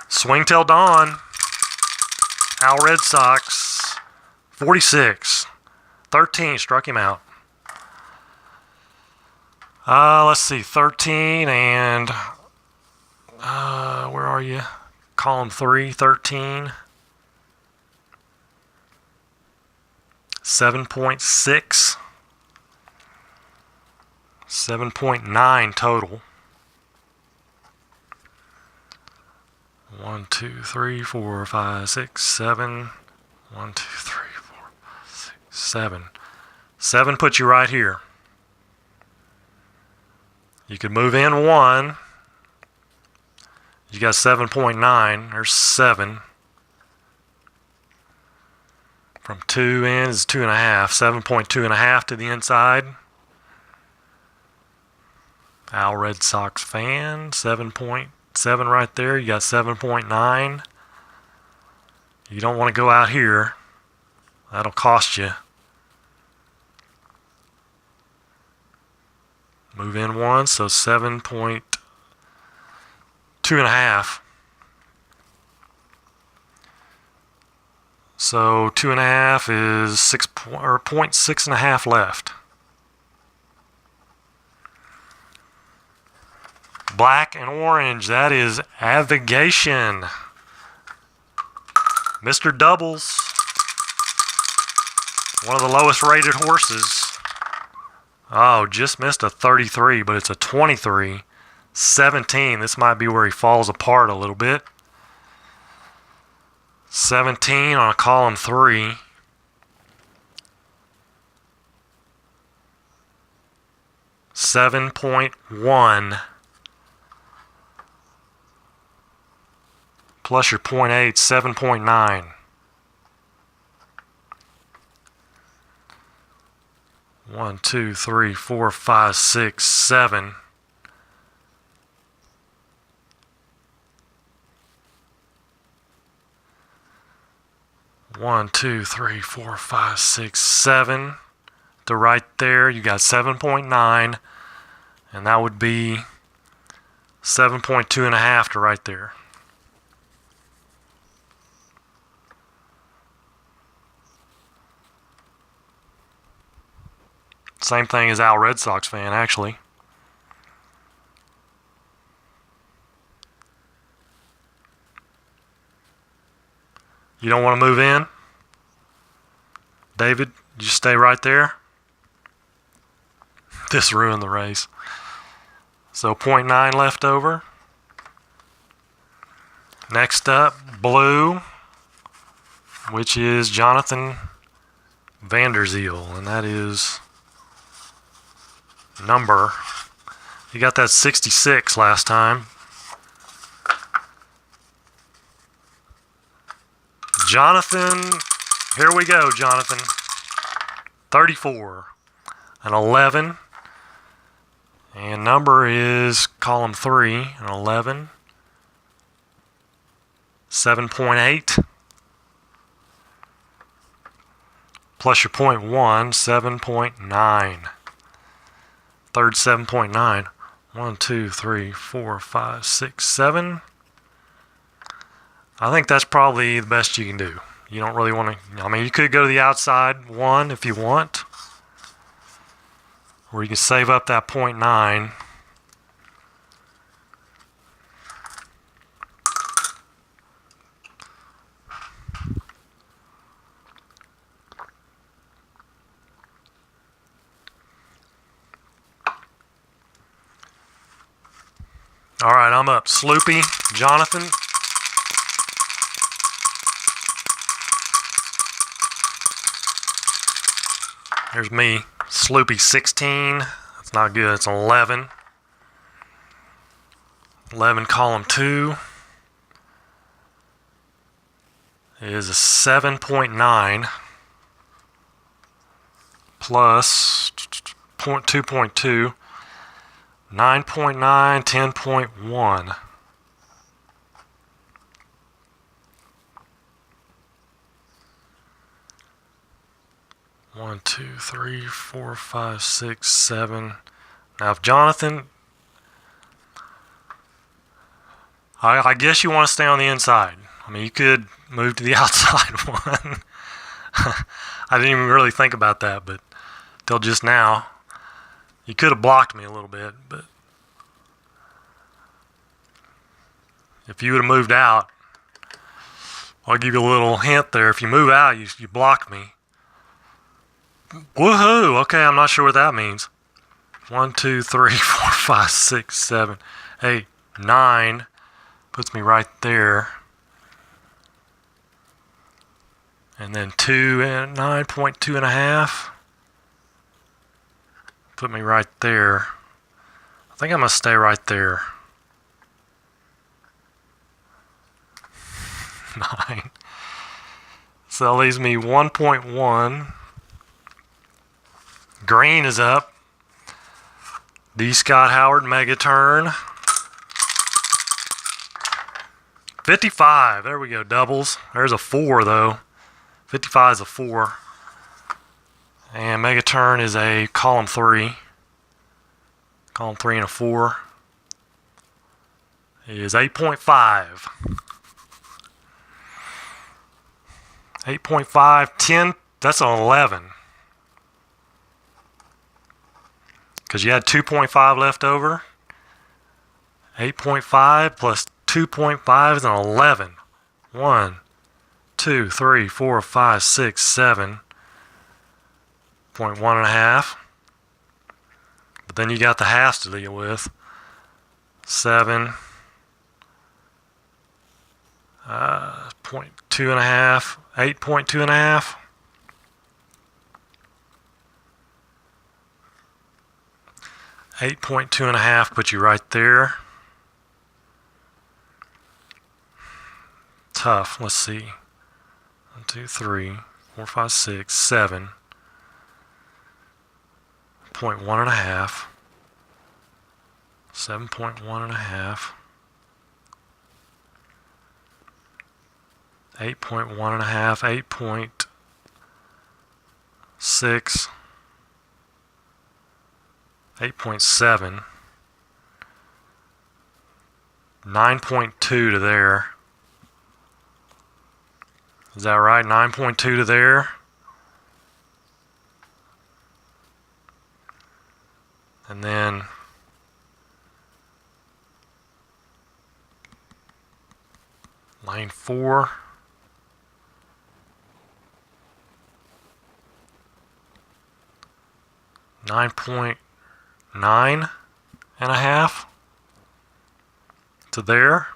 Swing till dawn. Al Red Sox. 46. 13 struck him out. Let's see. 13 and where are you? Column 3. 13. 7.6. 7.9 total. 1, 2, 3, 4, 5, 6, 7. 1, 2, 3, 4, 5, 6, 7. 7 puts you right here. You could move in 1. You got 7.9. There's 7. From 2 in is 2.5. 7.2.5 to the inside. Al Red Sox fan. 7.7 right there. You got 7.9. You don't want to go out here. That'll cost you. Move in 1, so 7.2.5. So 2.5 is 0.6.5 left. Black and orange, that is Avigation. Mr. Doubles. One of the lowest rated horses. Oh, just missed a 33, but it's a 23. 17, this might be where he falls apart a little bit. 17 on a column 3. 7.1 plus your 0.8, 7.9. 1, 2, 3, 4, 5, 6, 7. One, 2, 3, 4, 5, 6, 7. To right there, you got 7.9, and that would be 7.2.5 to right there. Same thing as Al Red Sox fan, actually. You don't want to move in? David, you stay right there. This ruined the race. So 0.9 left over. Next up, blue, which is Jonathan Vanderzeel, and that is number. He got that 66 last time. Jonathan, here we go, Jonathan. 34, an 11, and number is column 3, an 11, 7.8, plus your 0.1, 7.9. Third 7.9. 1, 2, 3, 4, 5, 6, 7. I think that's probably the best you can do. You don't really want to, I mean, you could go to the outside 1 if you want, or you can save up that 0.9. All right, I'm up. Sloopy, Jonathan. Here's me. Sloopy 16. That's not good. It's an 11. 11 column 2 is a 7.9 plus 2.2. 9.9, 10.1. One, two, three, four, five, six, 7. Now, if Jonathan, I guess you want to stay on the inside. I mean, you could move to the outside one. I didn't even really think about that, but till just now. You could have blocked me a little bit, but if you would have moved out, I'll give you a little hint there. If you move out, you block me. Woohoo! Okay, I'm not sure what that means. 1, 2, 3, 4, 5, 6, 7, 8, 9. Puts me right there. And then 2 and 9.2 and a half. Put me right there. I think I'm going to stay right there. 9. So that leaves me 1.1. Green is up. D. Scott Howard mega turn. 55. There we go. Doubles. There's a 4 though. 55 is a 4. And mega turn is a column 3. Column 3 and a 4 is 8.5. 8.5, 10, that's an 11. Because you had 2.5 left over. 8.5 plus 2.5 is an 11. 1, 2, 3, 4, 5, 6, 7. 0.1 and a half. But then you got the halves to deal with. 7. 0.2 and a half. 8.2 and a half. 8.2 and a half put you right there. Tough. Let's see. 1, 2, 3, 4, 5, 6, 7. 0.1 and a half. 7.1 and a half. 8.1 and a half. 8.6. 8.7. 9.2 to there. Is that right? 9.2 to there. And then lane 4. 9.9 and a half to there.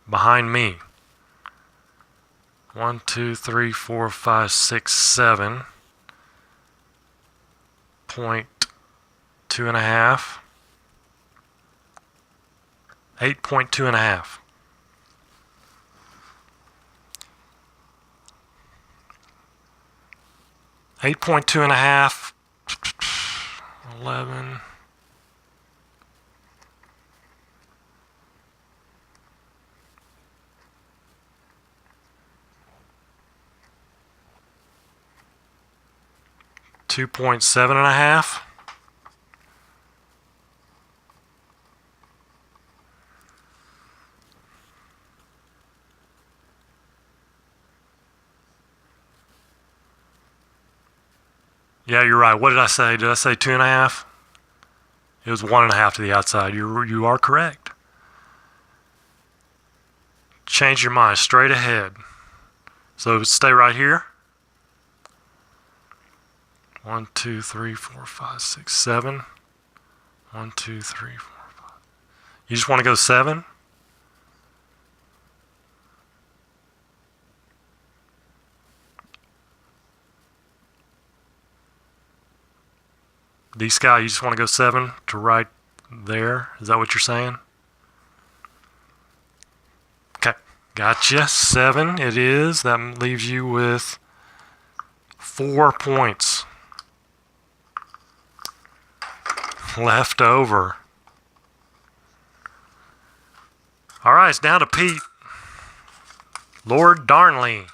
Behind me. 1, 2, 3, 4, 5, 6, 7. 0.2 and a half. 8.2 and a half. 8.2 and a half. 11. 2.7 and a half. Yeah, you're right. What did I say? Did I say 2.5? It was 1.5 to the outside. You are correct. Change your mind. Straight ahead. So stay right here. 1, 2, 3, 4, 5, 6, 7. 1, 2, 3, 4, 5. You just want to go 7? D-Sky, you just want to go 7 to right there? Is that what you're saying? Okay, gotcha. 7 it is. That leaves you with 4 points left over. All right, it's down to Pete. Lord Darnley.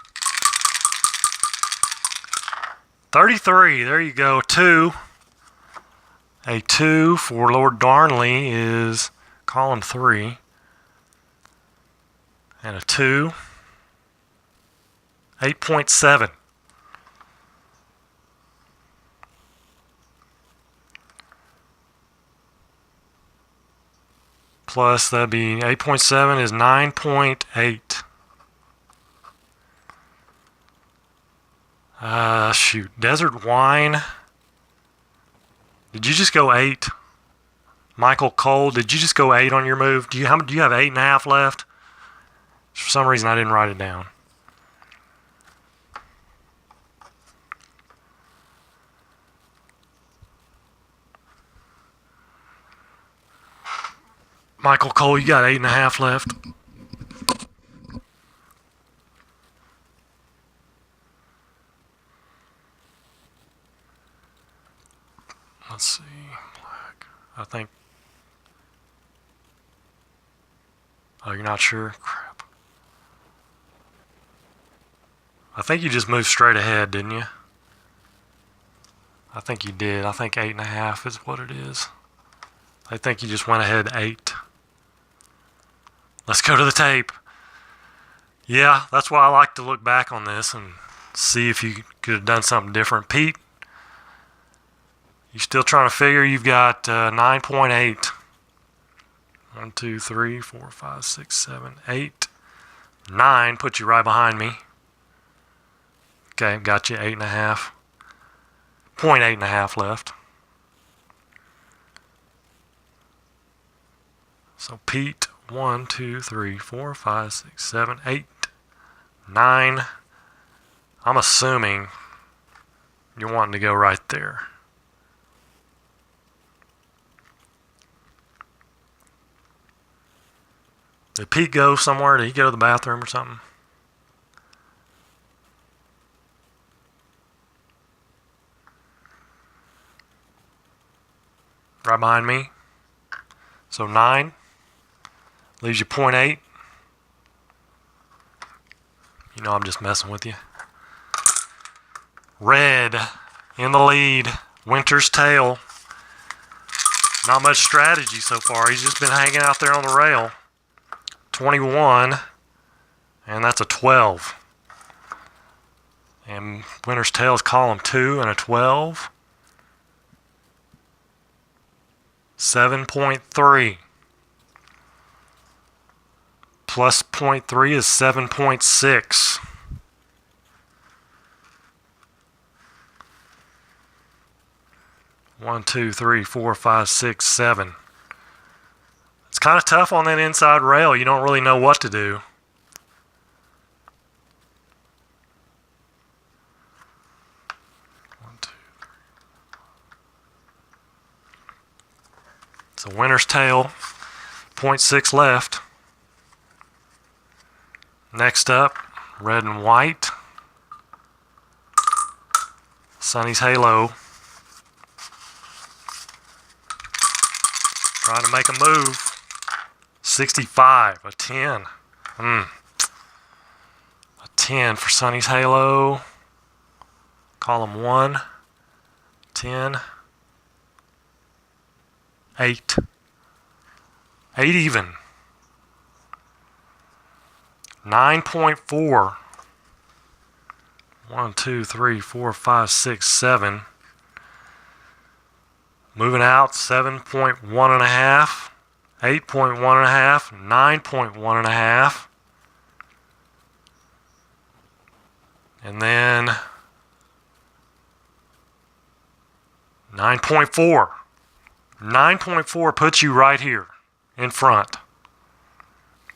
33, there you go, 2. A 2 for Lord Darnley is column 3. And a 2. 8.7. Plus, that'd be 8.7 is 9.8. Shoot. Desert Wine. Did you just go 8? Michael Cole, did you just go 8 on your move? Do you have 8.5 left? For some reason, I didn't write it down. Michael Cole, you got 8.5 left. Let's see. Black. I think. Oh, you're not sure? Crap. I think you just moved straight ahead, didn't you? I think you did. I think 8.5 is what it is. I think you just went ahead 8. Let's go to the tape. Yeah, that's why I like to look back on this and see if you could have done something different. Pete, you still trying to figure? You've got 9.8. 1, 2, 3, 4, 5, 6, 7, 8. 9 puts you right behind me. Okay, got you 8.5. 0.8 left. So Pete, 1, 2, 3, 4, 5, 6, 7, 8, 9. I'm assuming you're wanting to go right there. Did Pete go somewhere? Did he go to the bathroom or something? Right behind me. So 9 leaves you 0.8. You know I'm just messing with you. Red in the lead. Winter's Tale. Not much strategy so far. He's just been hanging out there on the rail. 21. And that's a 12. And Winter's Tale is column 2 and a 12. 7.3. plus 0.3 is 7.6. One, two, three, four, five, six, 7. It's kind of tough on that inside rail. You don't really know what to do. One, two, three. It's a winner's tail. 0.6 left. Next up, red and white. Sonny's halo. Trying to make a move. 65, a 10. A 10 for Sonny's halo. Column 1. 10. 8. 8 even. 9.4. 1, 2, 3, 4, 5, 6, 7. Moving out 7.1 and a half, 8.1 and a half, 9.1 and a half. And then 9.4. 9.4 puts you right here in front.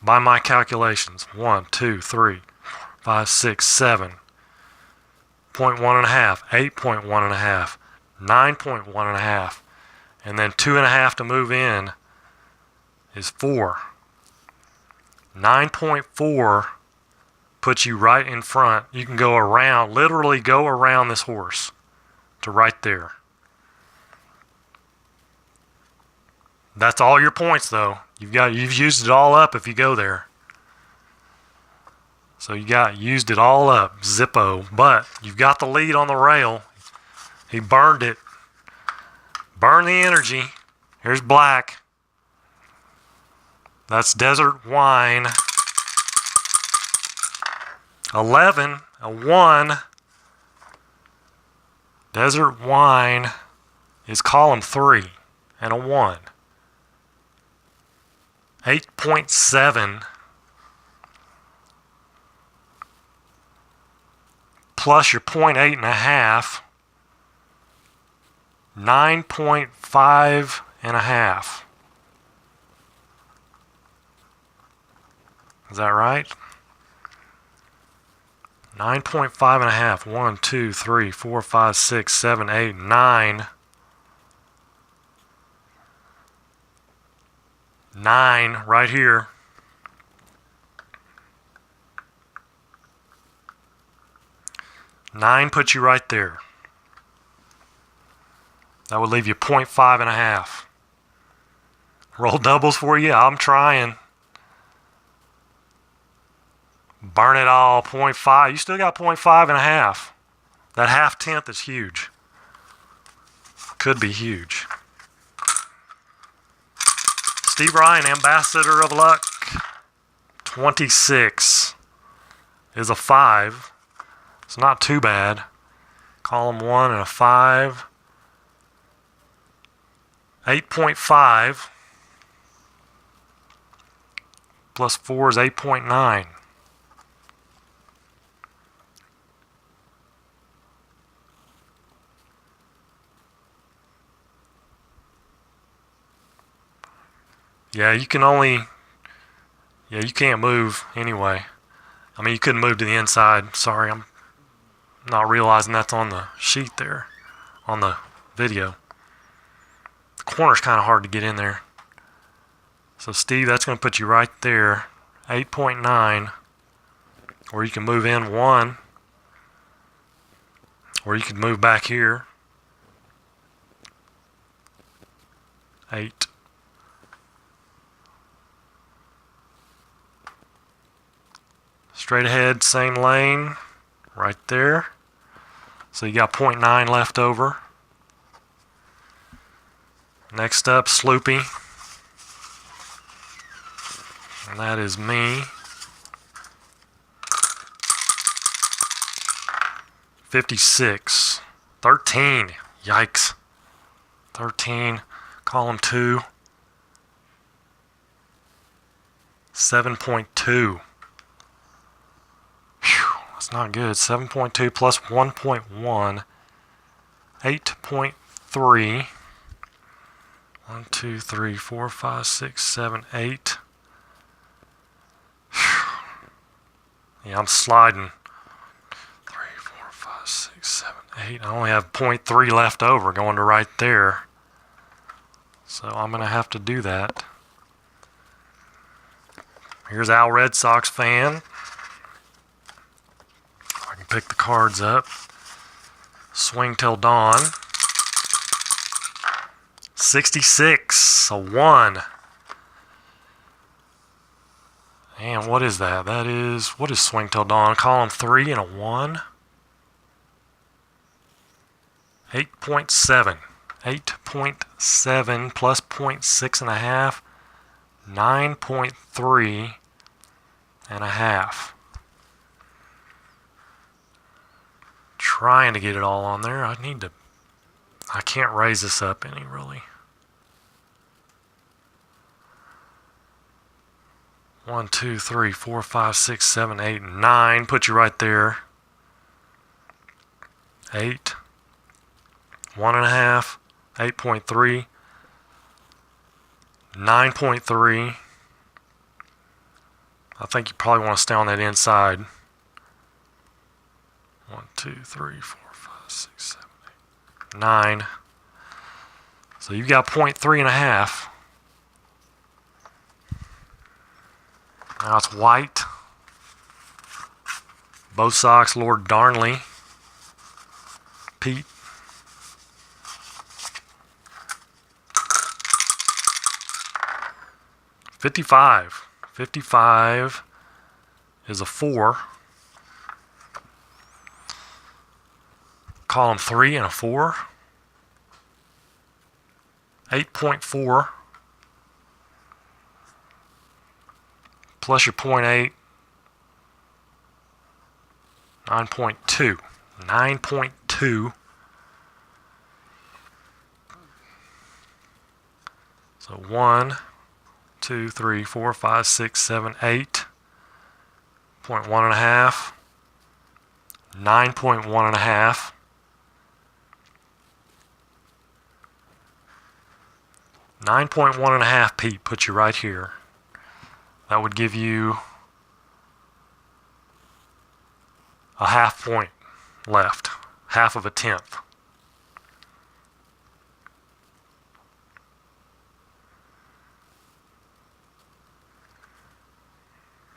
By my calculations, 1, 2, 3, 5, 6, 7. 0.1 and a half, 8.1 and a half, 9.1 and a half. And then 2.5 to move in is 4. 9.4 puts you right in front. You can go around, literally go around this horse to right there. That's all your points though. You've used it all up if you go there. So used it all up, Zippo. But you've got the lead on the rail. He burned it. Burn the energy. Here's black. That's Desert Wine. 11, a 1. Desert Wine is column 3 and a 1. 8.7 plus your 0.8 and a half. 9.5 and a half. Is that right? 9.5 and a half. 1, 2, 3, 4, 5, 6, 7, 8, 9. 9 right here. Nine puts you right there. That would leave you 0.5 and a half. Roll doubles for you. I'm trying. Burn it all. 0.5. You still got 0.5 and a half. That half tenth is huge. Could be huge. Steve Ryan, Ambassador of Luck. 26 is a 5. It's not too bad. Column 1 and a 5. 8.5 plus 4 is 8.9. Yeah, you can't move anyway. I mean, you couldn't move to the inside. Sorry, I'm not realizing that's on the sheet there, on the video. The corner's kind of hard to get in there. So Steve, that's going to put you right there, 8.9, or you can move in 1, or you could move back here, 8. Straight ahead, same lane, right there. So you got 0.9 left over. Next up, Sloopy. And that is me. 56. 13. Yikes. 13. Column 2. 7.2. Whew, that's not good. 7.2 plus 1.1. 8.3. 1, 2, 3, 4, 5, 6, 7, 8. Yeah, I'm sliding. 3, 4, 5, 6, 7, 8. I only have 0.3 left over going to right there. So I'm going to have to do that. Here's Al Red Sox fan. I can pick the cards up. Swing till dawn. 66, a 1. And what is that? What is Swing Till Dawn? Column 3 and a 1. 8.7. 8.7 plus 0.6 and a half. 9.3 and a half. Trying to get it all on there. I can't raise this up any, really. 1, 2, 3, 4, 5, 6, 7, 8, 9. Put you right there. 8. 1.5. 8.3. 9.3. I think you probably want to stay on that inside. 1, 2, 3, 4, 5, 6, 7, 8, 9. So you've got 0.3 and a half. Now it's white. Both Sox, Lord Darnley. Pete. $55. 55 is a 4. Column 3 and a 4. 8.4. Plus your 0.8, 9.2. 9.2. So 1, 2, 3, 4, 5, 6, 7, 8. 0.1 and a half. 9.1 and a half. 9.1 and a half, Pete, put you right here. That would give you a half point left, half of a tenth.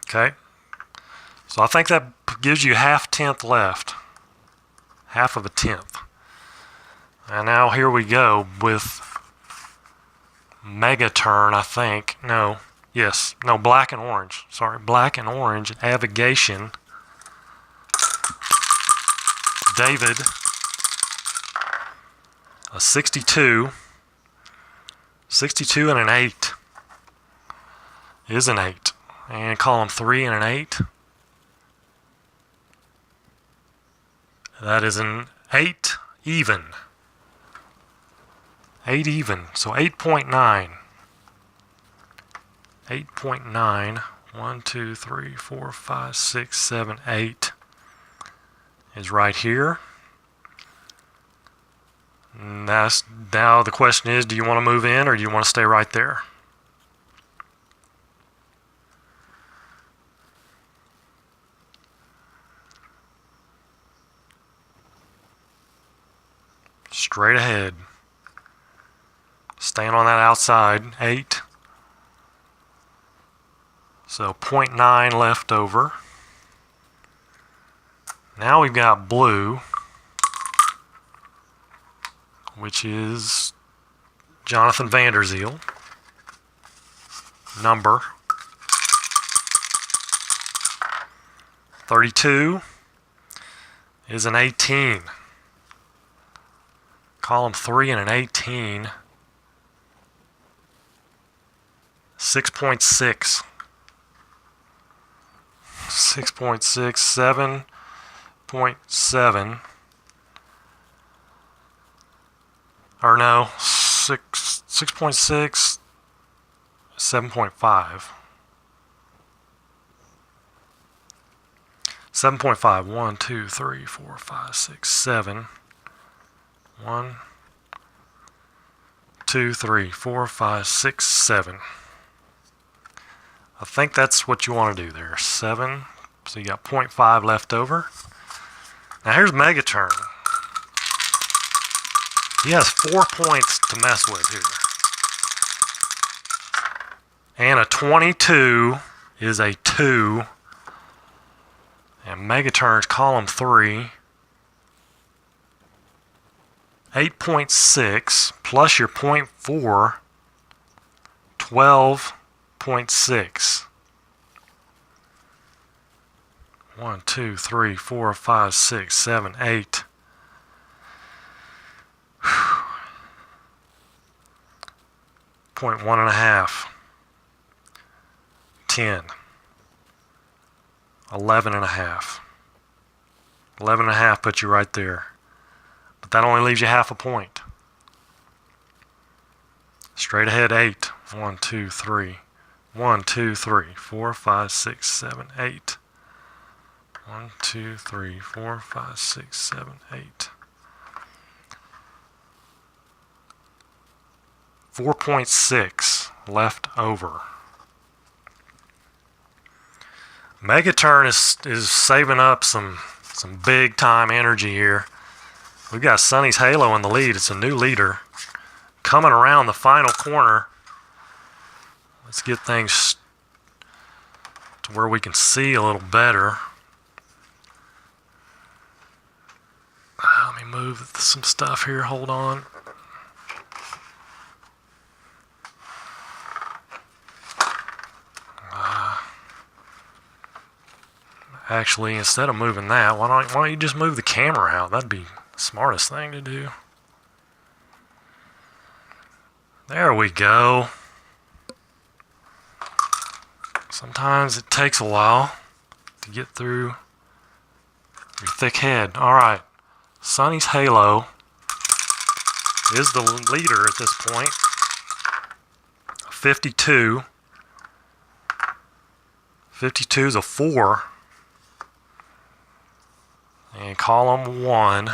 Okay, so I think that gives you half tenth left, half of a tenth. And now here we go with Mega Turn, I think. No. Yes, no, black and orange. Sorry, black and orange. Navigation. David. A 62. 62 and an 8. Is an 8. And column 3 and an 8. That is an 8 even. 8 even. So 8.9. 8.9, 1, 2, 3, 4, 5, 6, 7, 8 is right here. And now the question is, do you want to move in or do you want to stay right there? Straight ahead. Staying on that outside, 8. So 0.9 left over. Now we've got blue, which is Jonathan Vanderzeel. Number 32 is an 18. Column 3 and an 18. 6.6. 6.6, 7.7, or no, 6.6, 7.5. 7.5. 1, 2, 3, 4, 5, 6, 7. 1, 2, 3, 4, 5, 6, 7. I think that's what you want to do there. 7. So you got 0.5 left over. Now here's Megaturn. He has 4 points to mess with here. And a 22 is a 2. And Megaturn's column 3. 8.6 plus your 0.4. 12.6. 1, 2, 3, 4, 5, 6, 7, 8. 0.1.5. 10. 11.5. 11.5 puts you right there. But that only leaves you half a point. Straight ahead 8. 1, 2, 3. 1, 2, 3, 4, 5, 6, 7, 8. 1, 2, 3, 4, 5, 6, 7, 8. 4.6 left over. Megaturn is saving up some big time energy here. We've got Sonny's Halo in the lead. It's a new leader. Coming around the final corner. Let's get things to where we can see a little better. Let me move some stuff here. Hold on. Actually, instead of moving that, why don't you just move the camera out? That'd be the smartest thing to do. There we go. Sometimes it takes a while to get through your thick head. All right. Sonny's Halo is the leader at this point. 52. 52 is a 4. And column 1.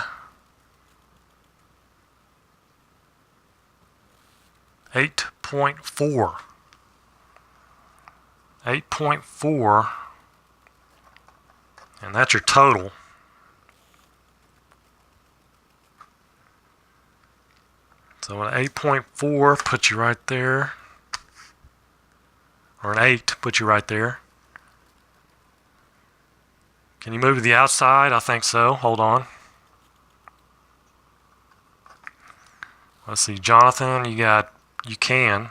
8.4. 8.4. And that's your total. So an 8.4 puts you right there. Or an 8 puts you right there. Can you move to the outside? I think so. Hold on. Let's see. Jonathan, you can.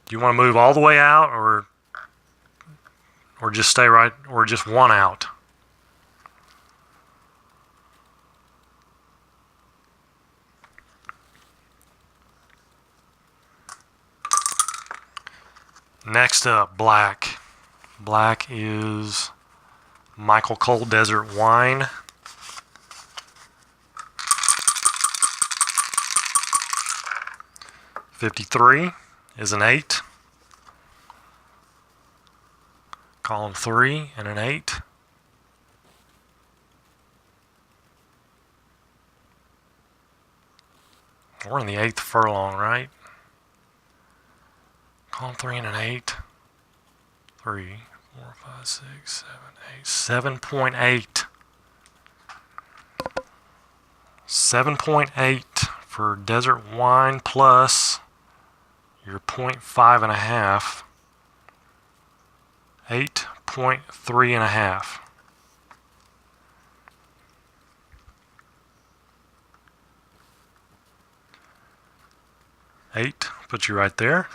Do you want to move all the way out or just stay right, or just one out? Next up, black. Black is Michael Cold Desert Wine. $53 is an 8. Column 3 and an 8. We're in the 8th furlong, right? Column 3 and an 8. 3, 4, 5, 6, 7, 8. 7.8. 7.8 for Desert Wine plus your 0.5.5. 8.3.5. 8 puts you right there.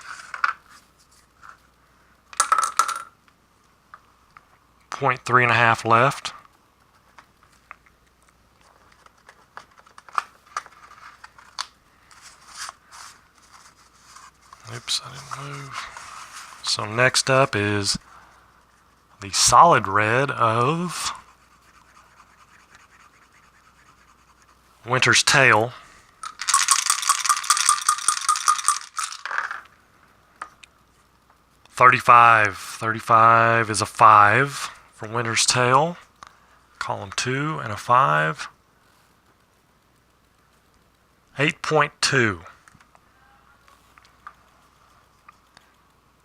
0.3.5 left. Oops, I didn't move. So next up is the solid red of Winter's Tale. 35. 35 is a 5 for Winter's Tale. Column 2 and a 5. 8.2.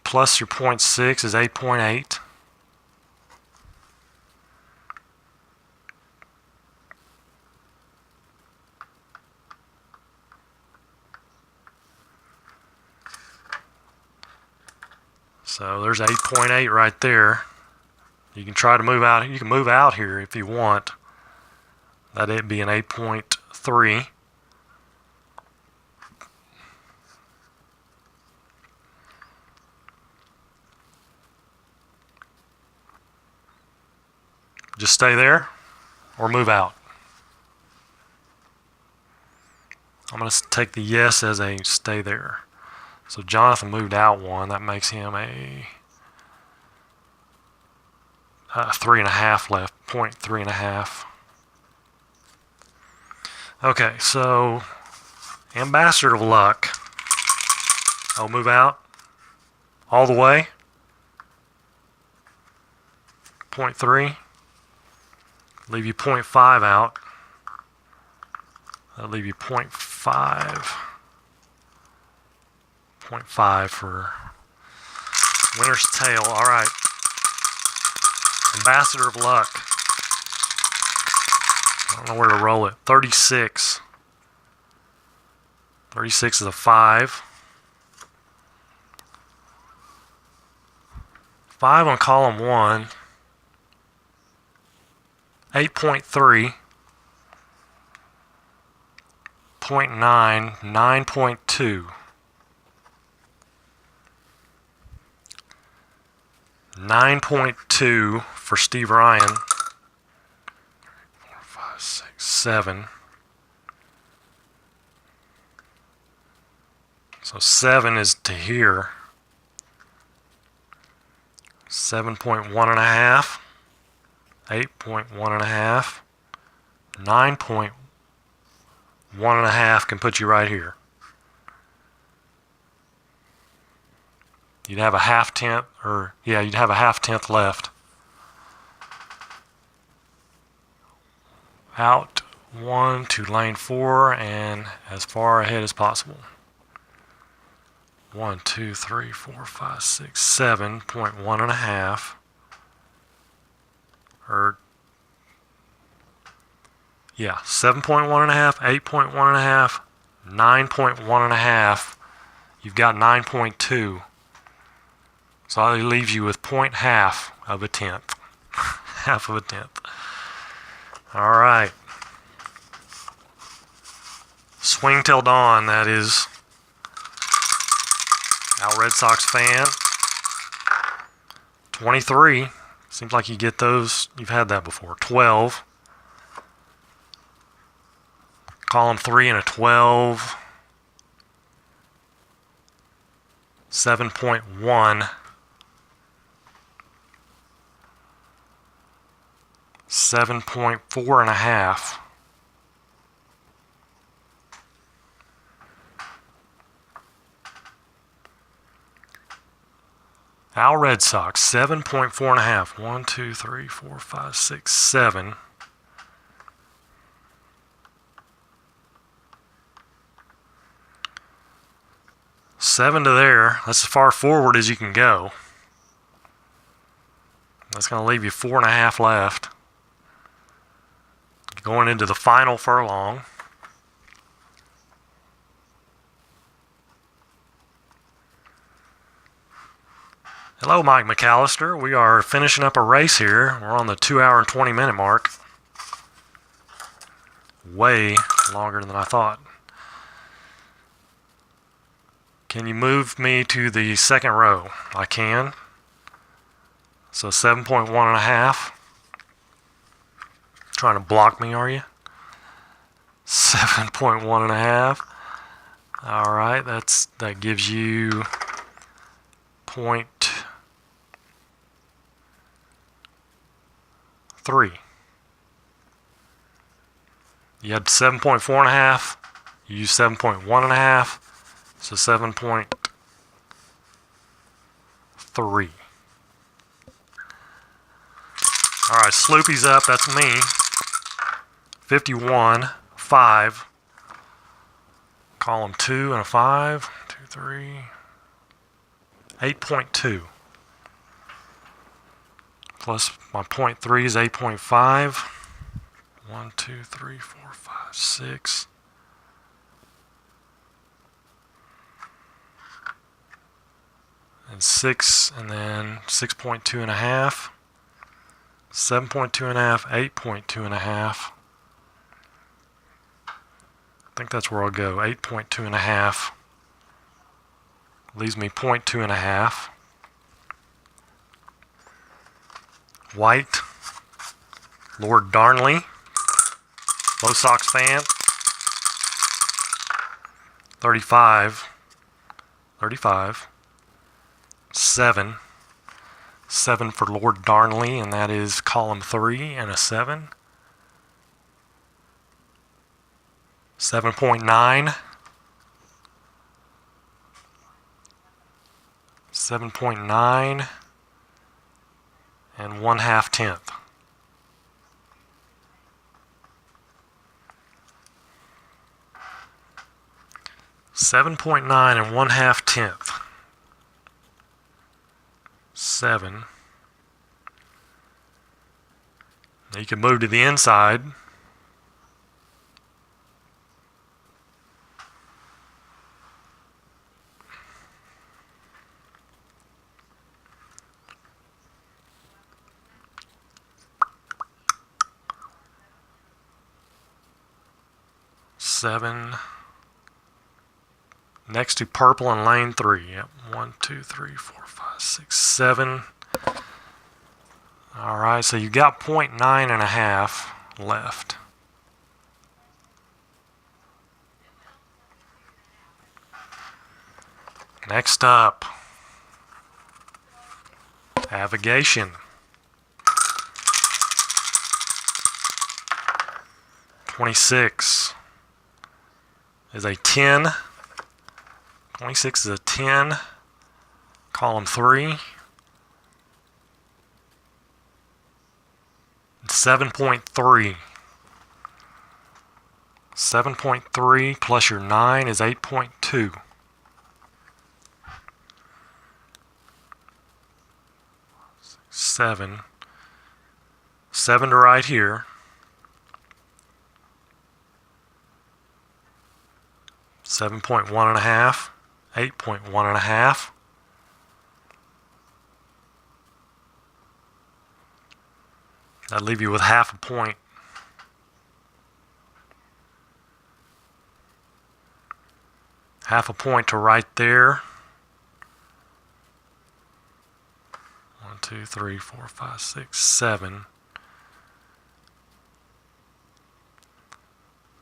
Plus your 0.6 is 8.8. So there's 8.8 right there. You can try to move out. You can move out here if you want. That'd be an 8.3. Just stay there or move out. I'm going to take the yes as a stay there. So Jonathan moved out 1. That makes him a 3.5 left. 0.3.5. Okay, so Ambassador of Luck. I'll move out all the way. 0.3. Leave you 0.5 out. That'll leave you 0.5. 0.5 for Winter's Tale. All right. Ambassador of Luck. I don't know where to roll it. 36. 36 is a 5. 5 on column 1. 8.3. 0.9. 9.2. 9.2 for Steve Ryan. 4, 5, 6, 7. So 7 is to here. 7.1.5. 8.1.5. 9.1.5 can put you right here. You'd have a half tenth, you'd have a half tenth left. Out 1 to lane 4 and as far ahead as possible. 1, 2, 3, 4, 5, 6, 7.1.5. Or 7.1.5, 8.1.5, 9.1.5. You've got 9.2. So that leaves you with 0.5 of a tenth. Half of a tenth. All right. Swing Till Dawn, that is. Al Red Sox fan. 23. Seems like you get those. You've had that before. 12. Column 3 and a 12. 7.1. 7.4.5. Al Red Sox, 7.4.5. 1, 2, 3, 4, 5, 6, 7. Seven to there. That's as far forward as you can go. That's going to leave you 4.5 left. Going into the final furlong. Hello, Mike McAllister. We are finishing up a race here. We're on the 2 hour and 20 minute mark. Way longer than I thought. Can you move me to the second row? I can. So 7.1.5. Trying to block me, are you? 7.1.5. All right, that gives you 0.3. You had 7.4.5. You used 7.1.5. So 7.3 3. Alright, Sloopy's up, that's me. 51, 5. Column 2 and a 5. 2, 3. 8.2. Plus my 0.3 is 8.5. 1, 2, 3, 4, 5, 6. And 6, and then 6.2 and a half. 7.2 and a half, 8.2 and a half. I think that's where I'll go. 8.2 and a half. Leaves me 0.2 and a half. White. Lord Darnley. Low Sox fan. 35. 35. 7. 7 for Lord Darnley, and that is column 3 and a 7. 7.9. 7.9 and 1/2 tenth. $7.9 and 1/2 tenth. 7. Now you can move to the inside. Seven. Next to purple in lane 3. Yep. 1, 2, 3, 4, 5, 6, 7. Alright, so you got 0.9 and a half left. Next up, navigation. 26 is a 10. 26 is a 10. Column 3. 7.3. 7.3 plus your 9 is 8.2. 7. 7 to right here. 7.1 and a half. 8.1 and a half. That'd leave you with 1/2 point. Half a point to right there. 1, 2, 3, 4, 5, 6, 7.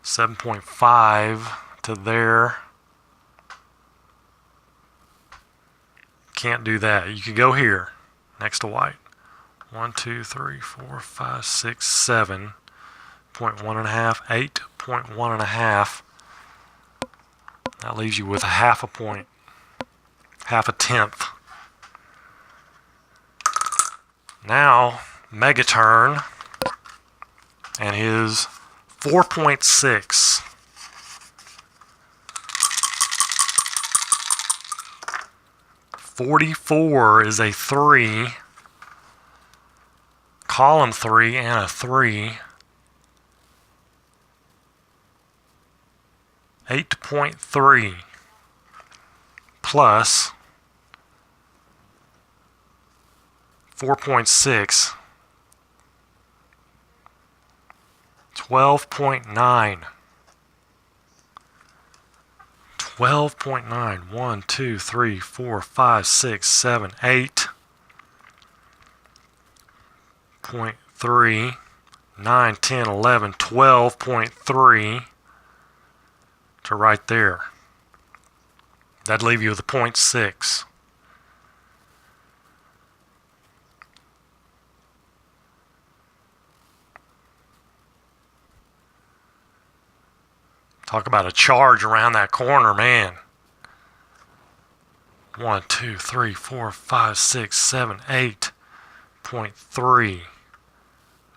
7.5 to there. Can't do that. You could go here next to white. 1, 2, 3, 4, 5, 6, 7. 0.1 and a half. 8.1 and a half. That leaves you with 1/2 point. 1/2 tenth. Now, Megaturn and his 4.6. 44 is a 3. Column 3 and a 3. 8.3 plus 4.6. 12.9. 12.9. 1, 2, 3, 4, 5, 6, 7, 8.3. 9, 10, 11, 12.3 to right there. That'd leave you with a 0.6. Talk about a charge around that corner, man. 1, 2, 3, 4, 5, 6, 7, 8.3,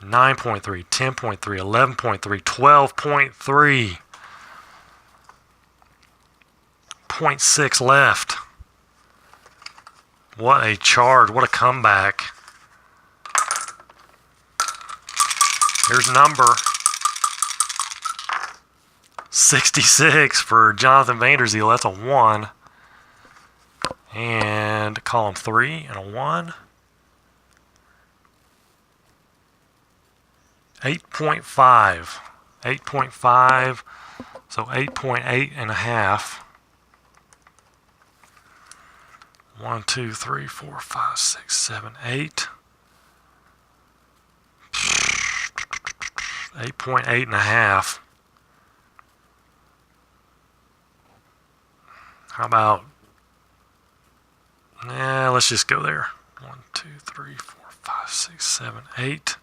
9.3, 10.3, 11.3, 12.3, 0.6 left. What a charge, what a comeback. Here's number 66 for Jonathan Vanderzeel. That's a 1. And column 3 and a 1. 8.5. 8.5. So 8.8 and a half. 1, 2, 3, 4, 5, 6, 7, 8. 8.8 and a half. How about, let's just go there. 1, 2, 3, 4, 5, 6, 7, 8.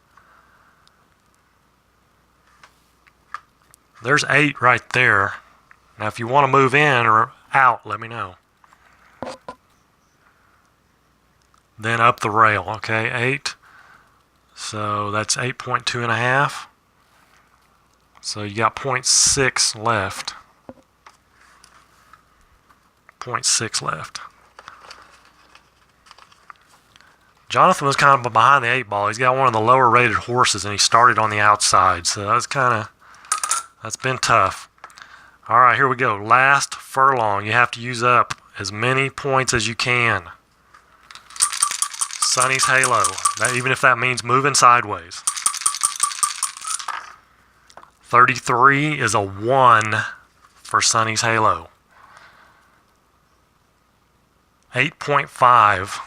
There's 8 right there. Now if you want to move in or out, let me know. Then up the rail, okay, 8. So that's 8.2 and a half. So you got 0.6 left. 0.6 left. Jonathan was kind of behind the 8 ball. He's got one of the lower rated horses and he started on the outside. So that's been tough. All right, here we go. Last furlong. You have to use up as many points as you can. Sonny's Halo. Even if that means moving sideways. 33 is a 1 for Sonny's Halo. 8.5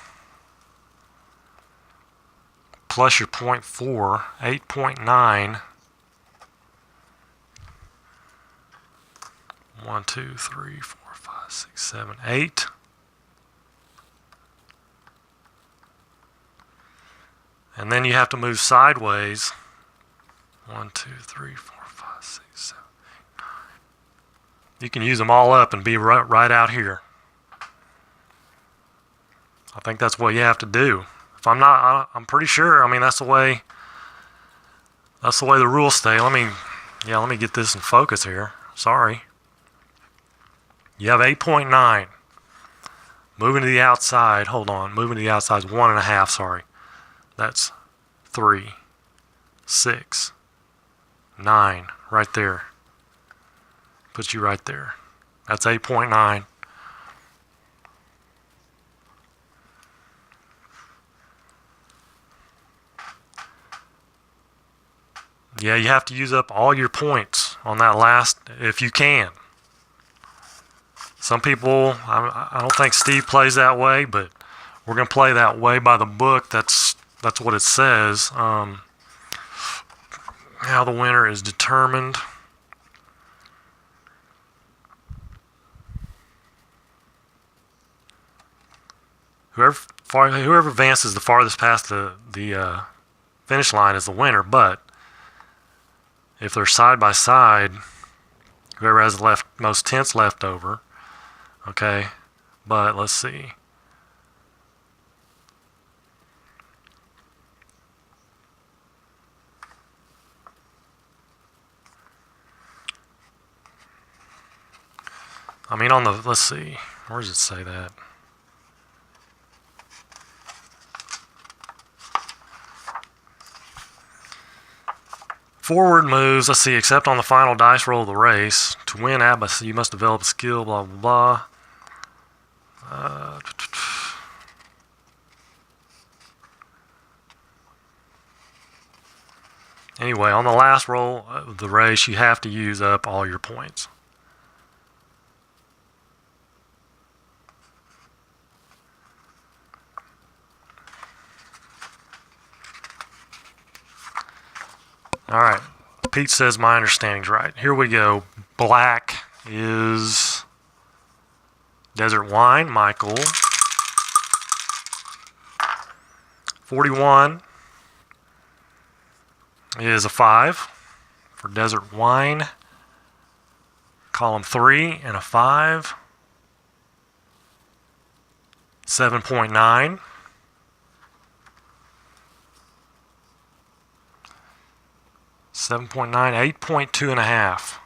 plus your 0.4, 8.9. 1, 2, 3, 4, 5, 6, 7, 8. And then you have to move sideways. 1, 2, 3, 4, 5, 6, 7, 8, 9. You can use them all up and be right out here. I think that's what you have to do. If I'm not, I'm pretty sure. I mean, that's the way the rules stay. Let me get this in focus here. Sorry. You have 8.9. Moving to the outside. Hold on. Moving to the outside is 1.5. Sorry. That's 3, 6, 9. Right there. Puts you right there. That's 8.9. Yeah, you have to use up all your points on that last, if you can. Some people, I don't think Steve plays that way, but we're going to play that way by the book. That's what it says. How the winner is determined. Whoever advances the farthest past the finish line is the winner, but if they're side by side, whoever has the most tenths left over, okay, but let's see. I mean, let's see, where does it say that? Forward moves, let's see, except on the final dice roll of the race. To win Apba, you must develop skill, blah, blah, blah. Anyway, on the last roll of the race, you have to use up all your points. All right. Pete says my understanding's right. Here we go. Black is Desert Wine, Michael. 41 is a 5 for Desert Wine. Column 3 and a 5. 7.9. 7.9, 8.2 and a half.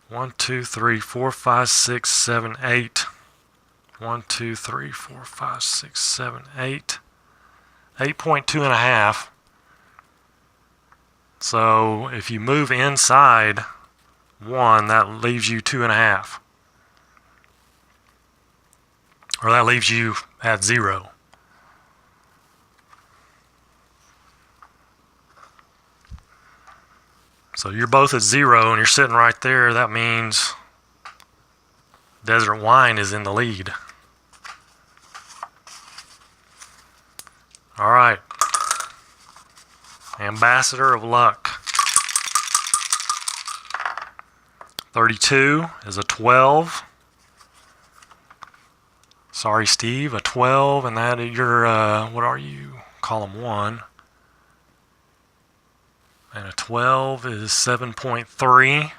1, 2, 3, 4, 5, 6, 7, 8. 1, 2, 3, 4, 5, 6, 7, 8. 8.2 and a half. So if you move inside 1, that leaves you 2.5. Or that leaves you at 0. So you're both at 0 and you're sitting right there. That means Desert Wine is in the lead. All right. Ambassador of Luck. 32 is a 12. Sorry, Steve, a 12, and that is your, what are you? Column 1. And a 12 is 7.3.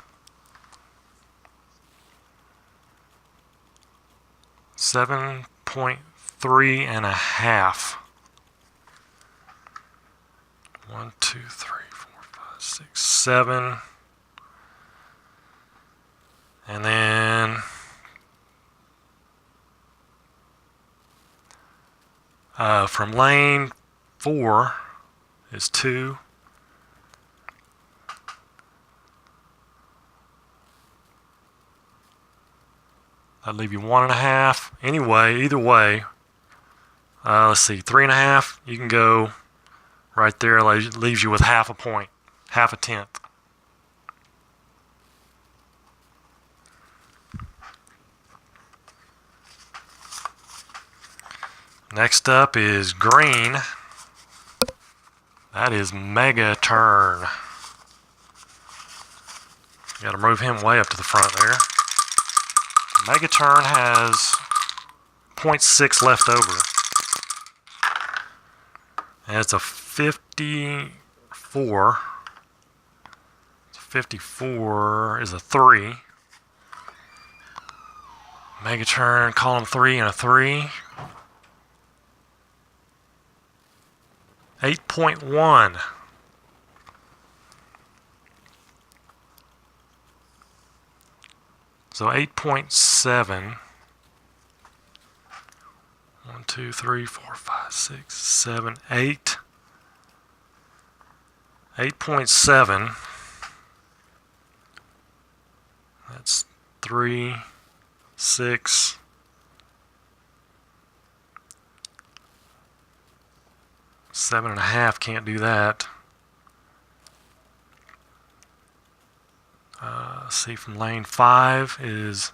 7.3 and a half. 1, 2, 3, 4, 5, 6, 7. And then from lane 4 is 2. I'd leave you 1.5. Anyway, either way, let's see, 3.5. You can go right there. Leaves you with half a point, half a tenth. Next up is green. That is Mega Turn. Got to move him way up to the front there. Mega Turn has 0.6 left over. And it's a 54. 54 is a 3. Mega Turn, column 3 and a 3. 8.1. So 8.7. 1, 2, 3, 4, 5, 6, 7, 8. 8.7. That's 3, 6. 7.5, can't do that. See, from lane 5 is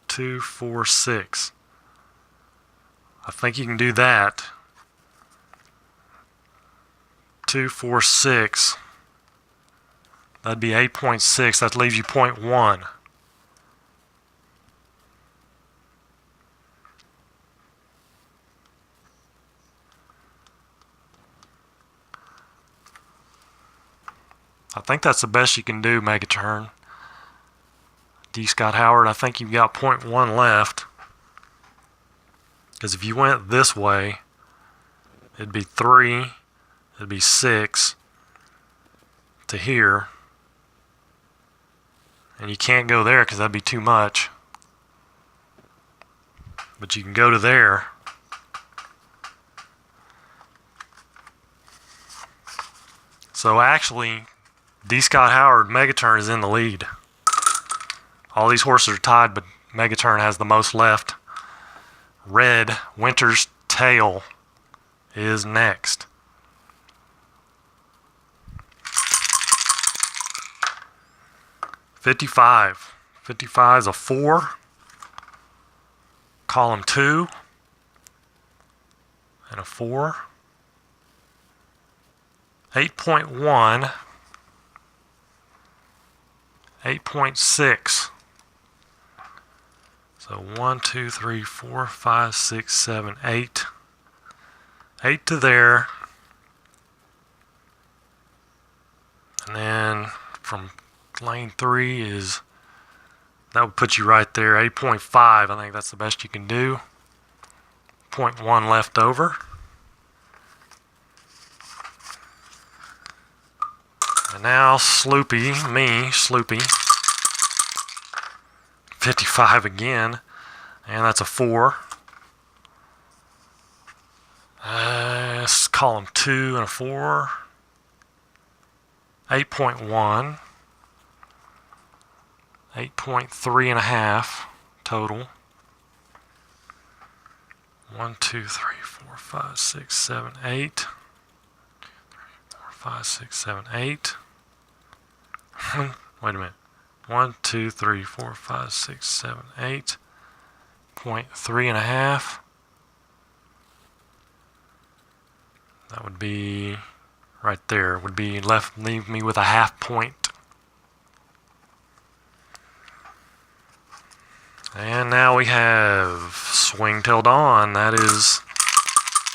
2, 4, 6. I think you can do that. 2, 4, 6. That'd be 8.6. That leaves you 0.1. I think that's the best you can do, Mega Turn. D. Scott Howard, I think you've got 0.1 left. Because if you went this way, it'd be 3, it'd be 6 to here. And you can't go there because that'd be too much. But you can go to there. So actually, D. Scott Howard, Mega Turn is in the lead. All these horses are tied, but Mega Turn has the most left. Red, Winter's Tail is next. $55. 55 is a 4. Column 2 and a 4. 8.1. 8.6. So 1, 2, 3, 4, 5, 6, 7, 8. 8 to there. And then from lane 3 is That would put you right there, 8.5. I think that's the best you can do. 0.1 left over. And now Sloopy, Sloopy. 55 again. And that's a 4. Let's call them 2 and a 4. 8.1. 8.3 and a half total. 1, 2, 3, 4, 5, 6, 7, 8. 3, 4, 5, 6, 7, 8. Wait a minute. 1, 2, 3, 4, 5, 6, 7, 8. 0.3 and a half. That would be right there. Would be leave me with a half point. And now we have Swing Till Dawn. That is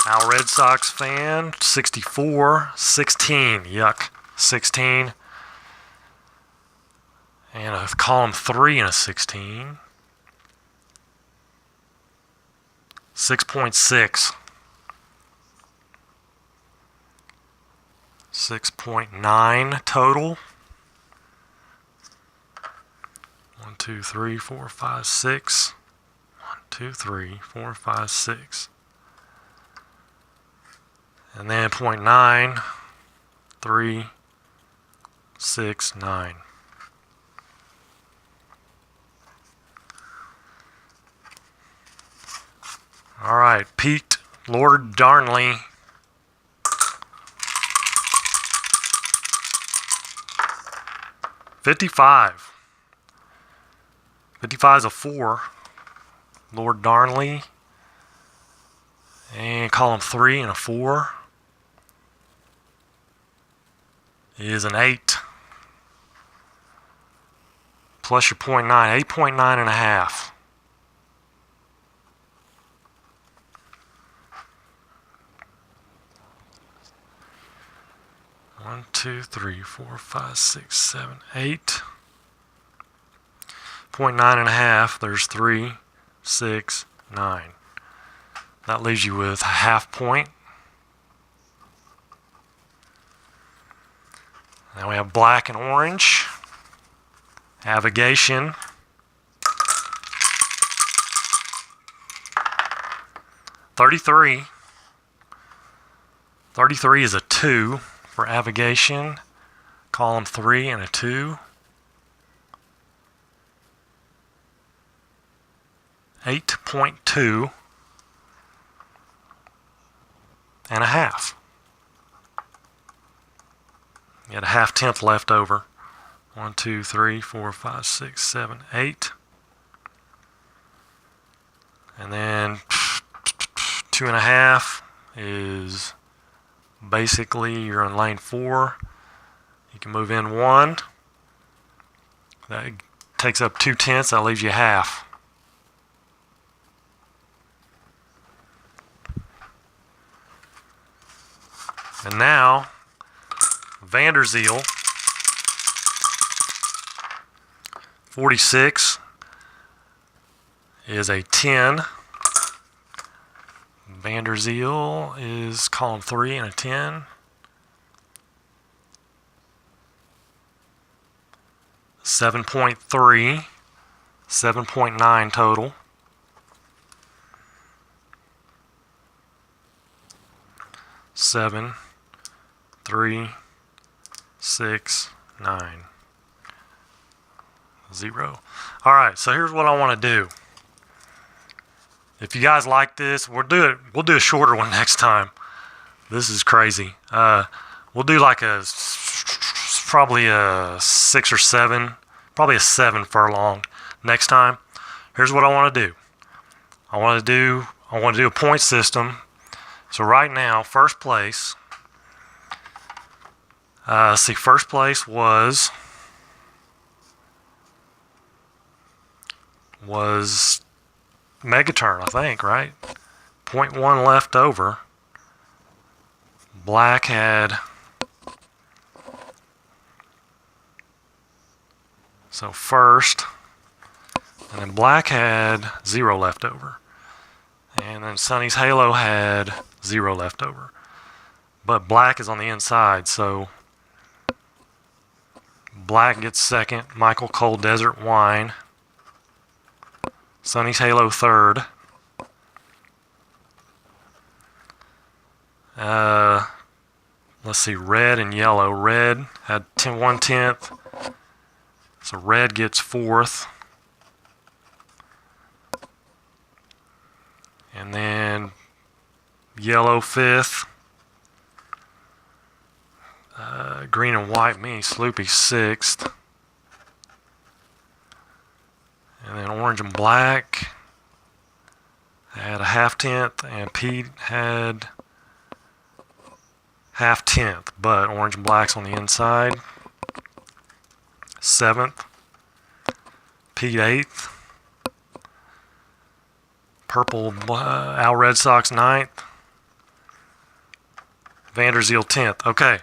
our Red Sox fan. 64, 16. Yuck. 16. And a column 3 and a 16. 6.6. 6.9 total. 1, 2, 3, 4, 5, 6. 1, 2, 3, 4, 5, 6. And then 0.9, 3, 6, 9. All right, Pete Lord Darnley. $55. 55 is a 4. Lord Darnley. And column 3 and a 4 is an 8. Plus your 0.9, 8.9 and a half. One, 2, 3, 4, 5, 6, 7, 8. 0.9 and a half. There's 3, 6, 9. That leaves you with a half point. Now we have black and orange. Navigation. 33. 33 is a 2 for navigation. Column 3 and a 2. 8.2 and a half. You had a half tenth left over. 1, 2, 3, 4, 5, 6, 7, 8. And then 2.5 is basically you're on lane 4. You can move in 1. That takes up 2/10. That leaves you half. And now, Vanderzeel, 46 is a 10. Vanderzeel is column 3 and a 10. 7.3, 7.9 total. 7, 3, 6, 9, 0. All right, so here's what I want to do. If you guys like this, we'll do a shorter one next time. This is crazy. We'll do like probably a 6 or 7, probably a 7 furlong next time. Here's what I want to do. I want to do a point system. So right now, first place. First place was Megaturn, I think, right? 0.1 left over. Black had, so first And then black had 0 left over. And then Sonny's Halo had 0 left over. But black is on the inside, so black gets second. Michael Cole Desert Wine. Sonny's Halo third. Let's see, red and yellow. Red had 1/10. So red gets fourth. And then yellow fifth. Green and white, me, Sloopy sixth. And then orange and black had a 1/2, and Pete had 1/2, but orange and black's on the inside. 7th. Pete 8th. Purple Al Red Sox 9th. Vanderzeel 10th. Okay.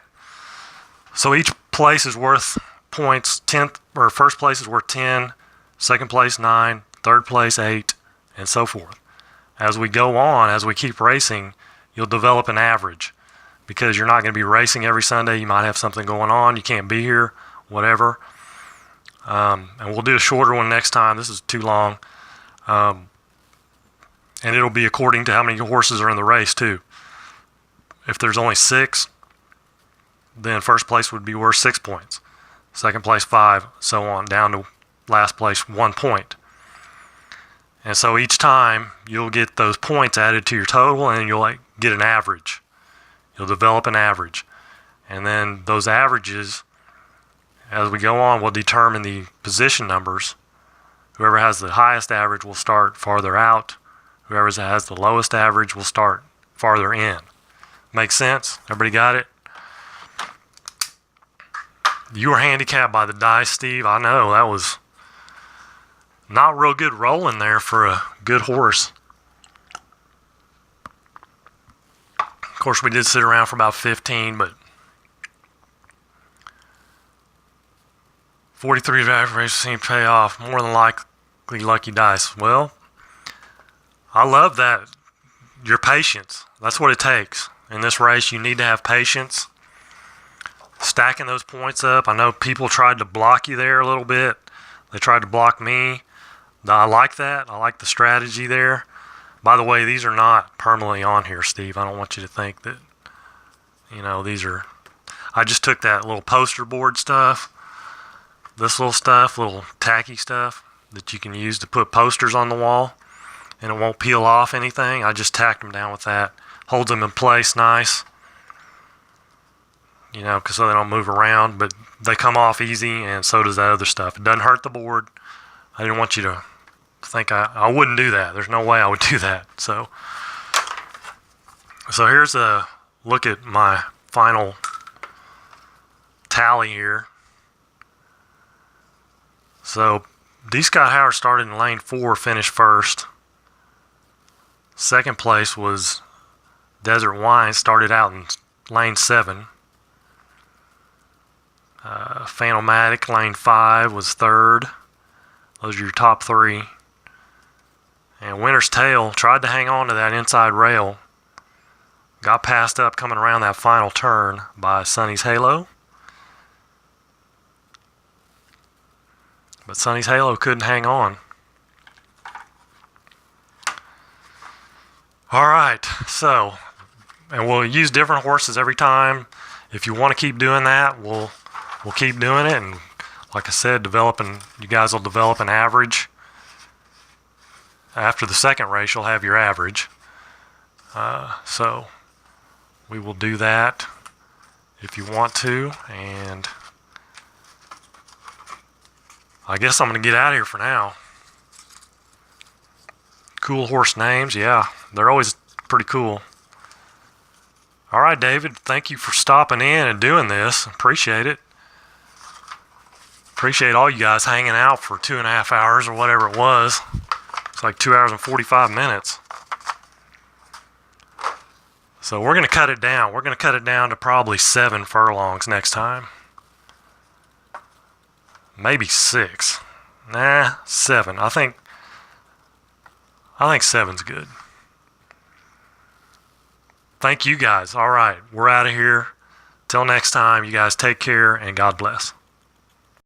So each place is worth points. 10th or first place is worth 10, second place 9, third place 8, and so forth. As we go on, as we keep racing, you'll develop an average because you're not going to be racing every Sunday. You might have something going on. You can't be here, whatever. And we'll do a shorter one next time. This is too long. And it'll be according to how many horses are in the race too. If there's only 6, then first place would be worth 6 points. Second place 5, so on, down to last place 1 point. And so each time you'll get those points added to your total, and you'll get an average. You'll develop an average. And then those averages, as we go on, will determine the position numbers. Whoever has the highest average will start farther out. Whoever has the lowest average will start farther in. Make sense? Everybody got it? You were handicapped by the dice, Steve. I know, that was not real good rolling there for a good horse. Of course, we did sit around for about 15, but 43 average seemed to pay off. More than likely lucky dice. Well, I love that. Your patience. That's what it takes. In this race, you need to have patience. Stacking those points up. I know people tried to block you there a little bit. They tried to block me. I like that. I like the strategy there. By the way, these are not permanently on here, Steve. I don't want you to think that, these are... I just took that little poster board stuff, this little stuff, little tacky stuff that you can use to put posters on the wall, and it won't peel off anything. I just tacked them down with that. Holds them in place nice. Because so they don't move around, but they come off easy, and so does that other stuff. It doesn't hurt the board. I didn't want you to think I wouldn't do that. There's no way I would do that. So here's a look at my final tally here. So D. Scott Howard started in lane 4, finished first. Second place was Desert Wine, started out in lane 7. Phantomatic, lane 5, was third. Those are your top 3. And Winter's Tale tried to hang on to that inside rail. Got passed up coming around that final turn by Sonny's Halo. But Sonny's Halo couldn't hang on. Alright, so, and we'll use different horses every time. If you want to keep doing that, we'll keep doing it, and like I said, you guys will develop an average. After the second race, you'll have your average. So we will do that if you want to, and I guess I'm going to get out of here for now. Cool horse names, yeah, they're always pretty cool. All right, David, thank you for stopping in and doing this. Appreciate it. Appreciate all you guys hanging out for 2.5 hours or whatever it was. It's like 2 hours and 45 minutes. So we're going to cut it down. We're going to cut it down to probably 7 furlongs next time. Maybe 6. Nah, 7. I think seven's good. Thank you guys. All right, we're out of here. Till next time, you guys take care and God bless.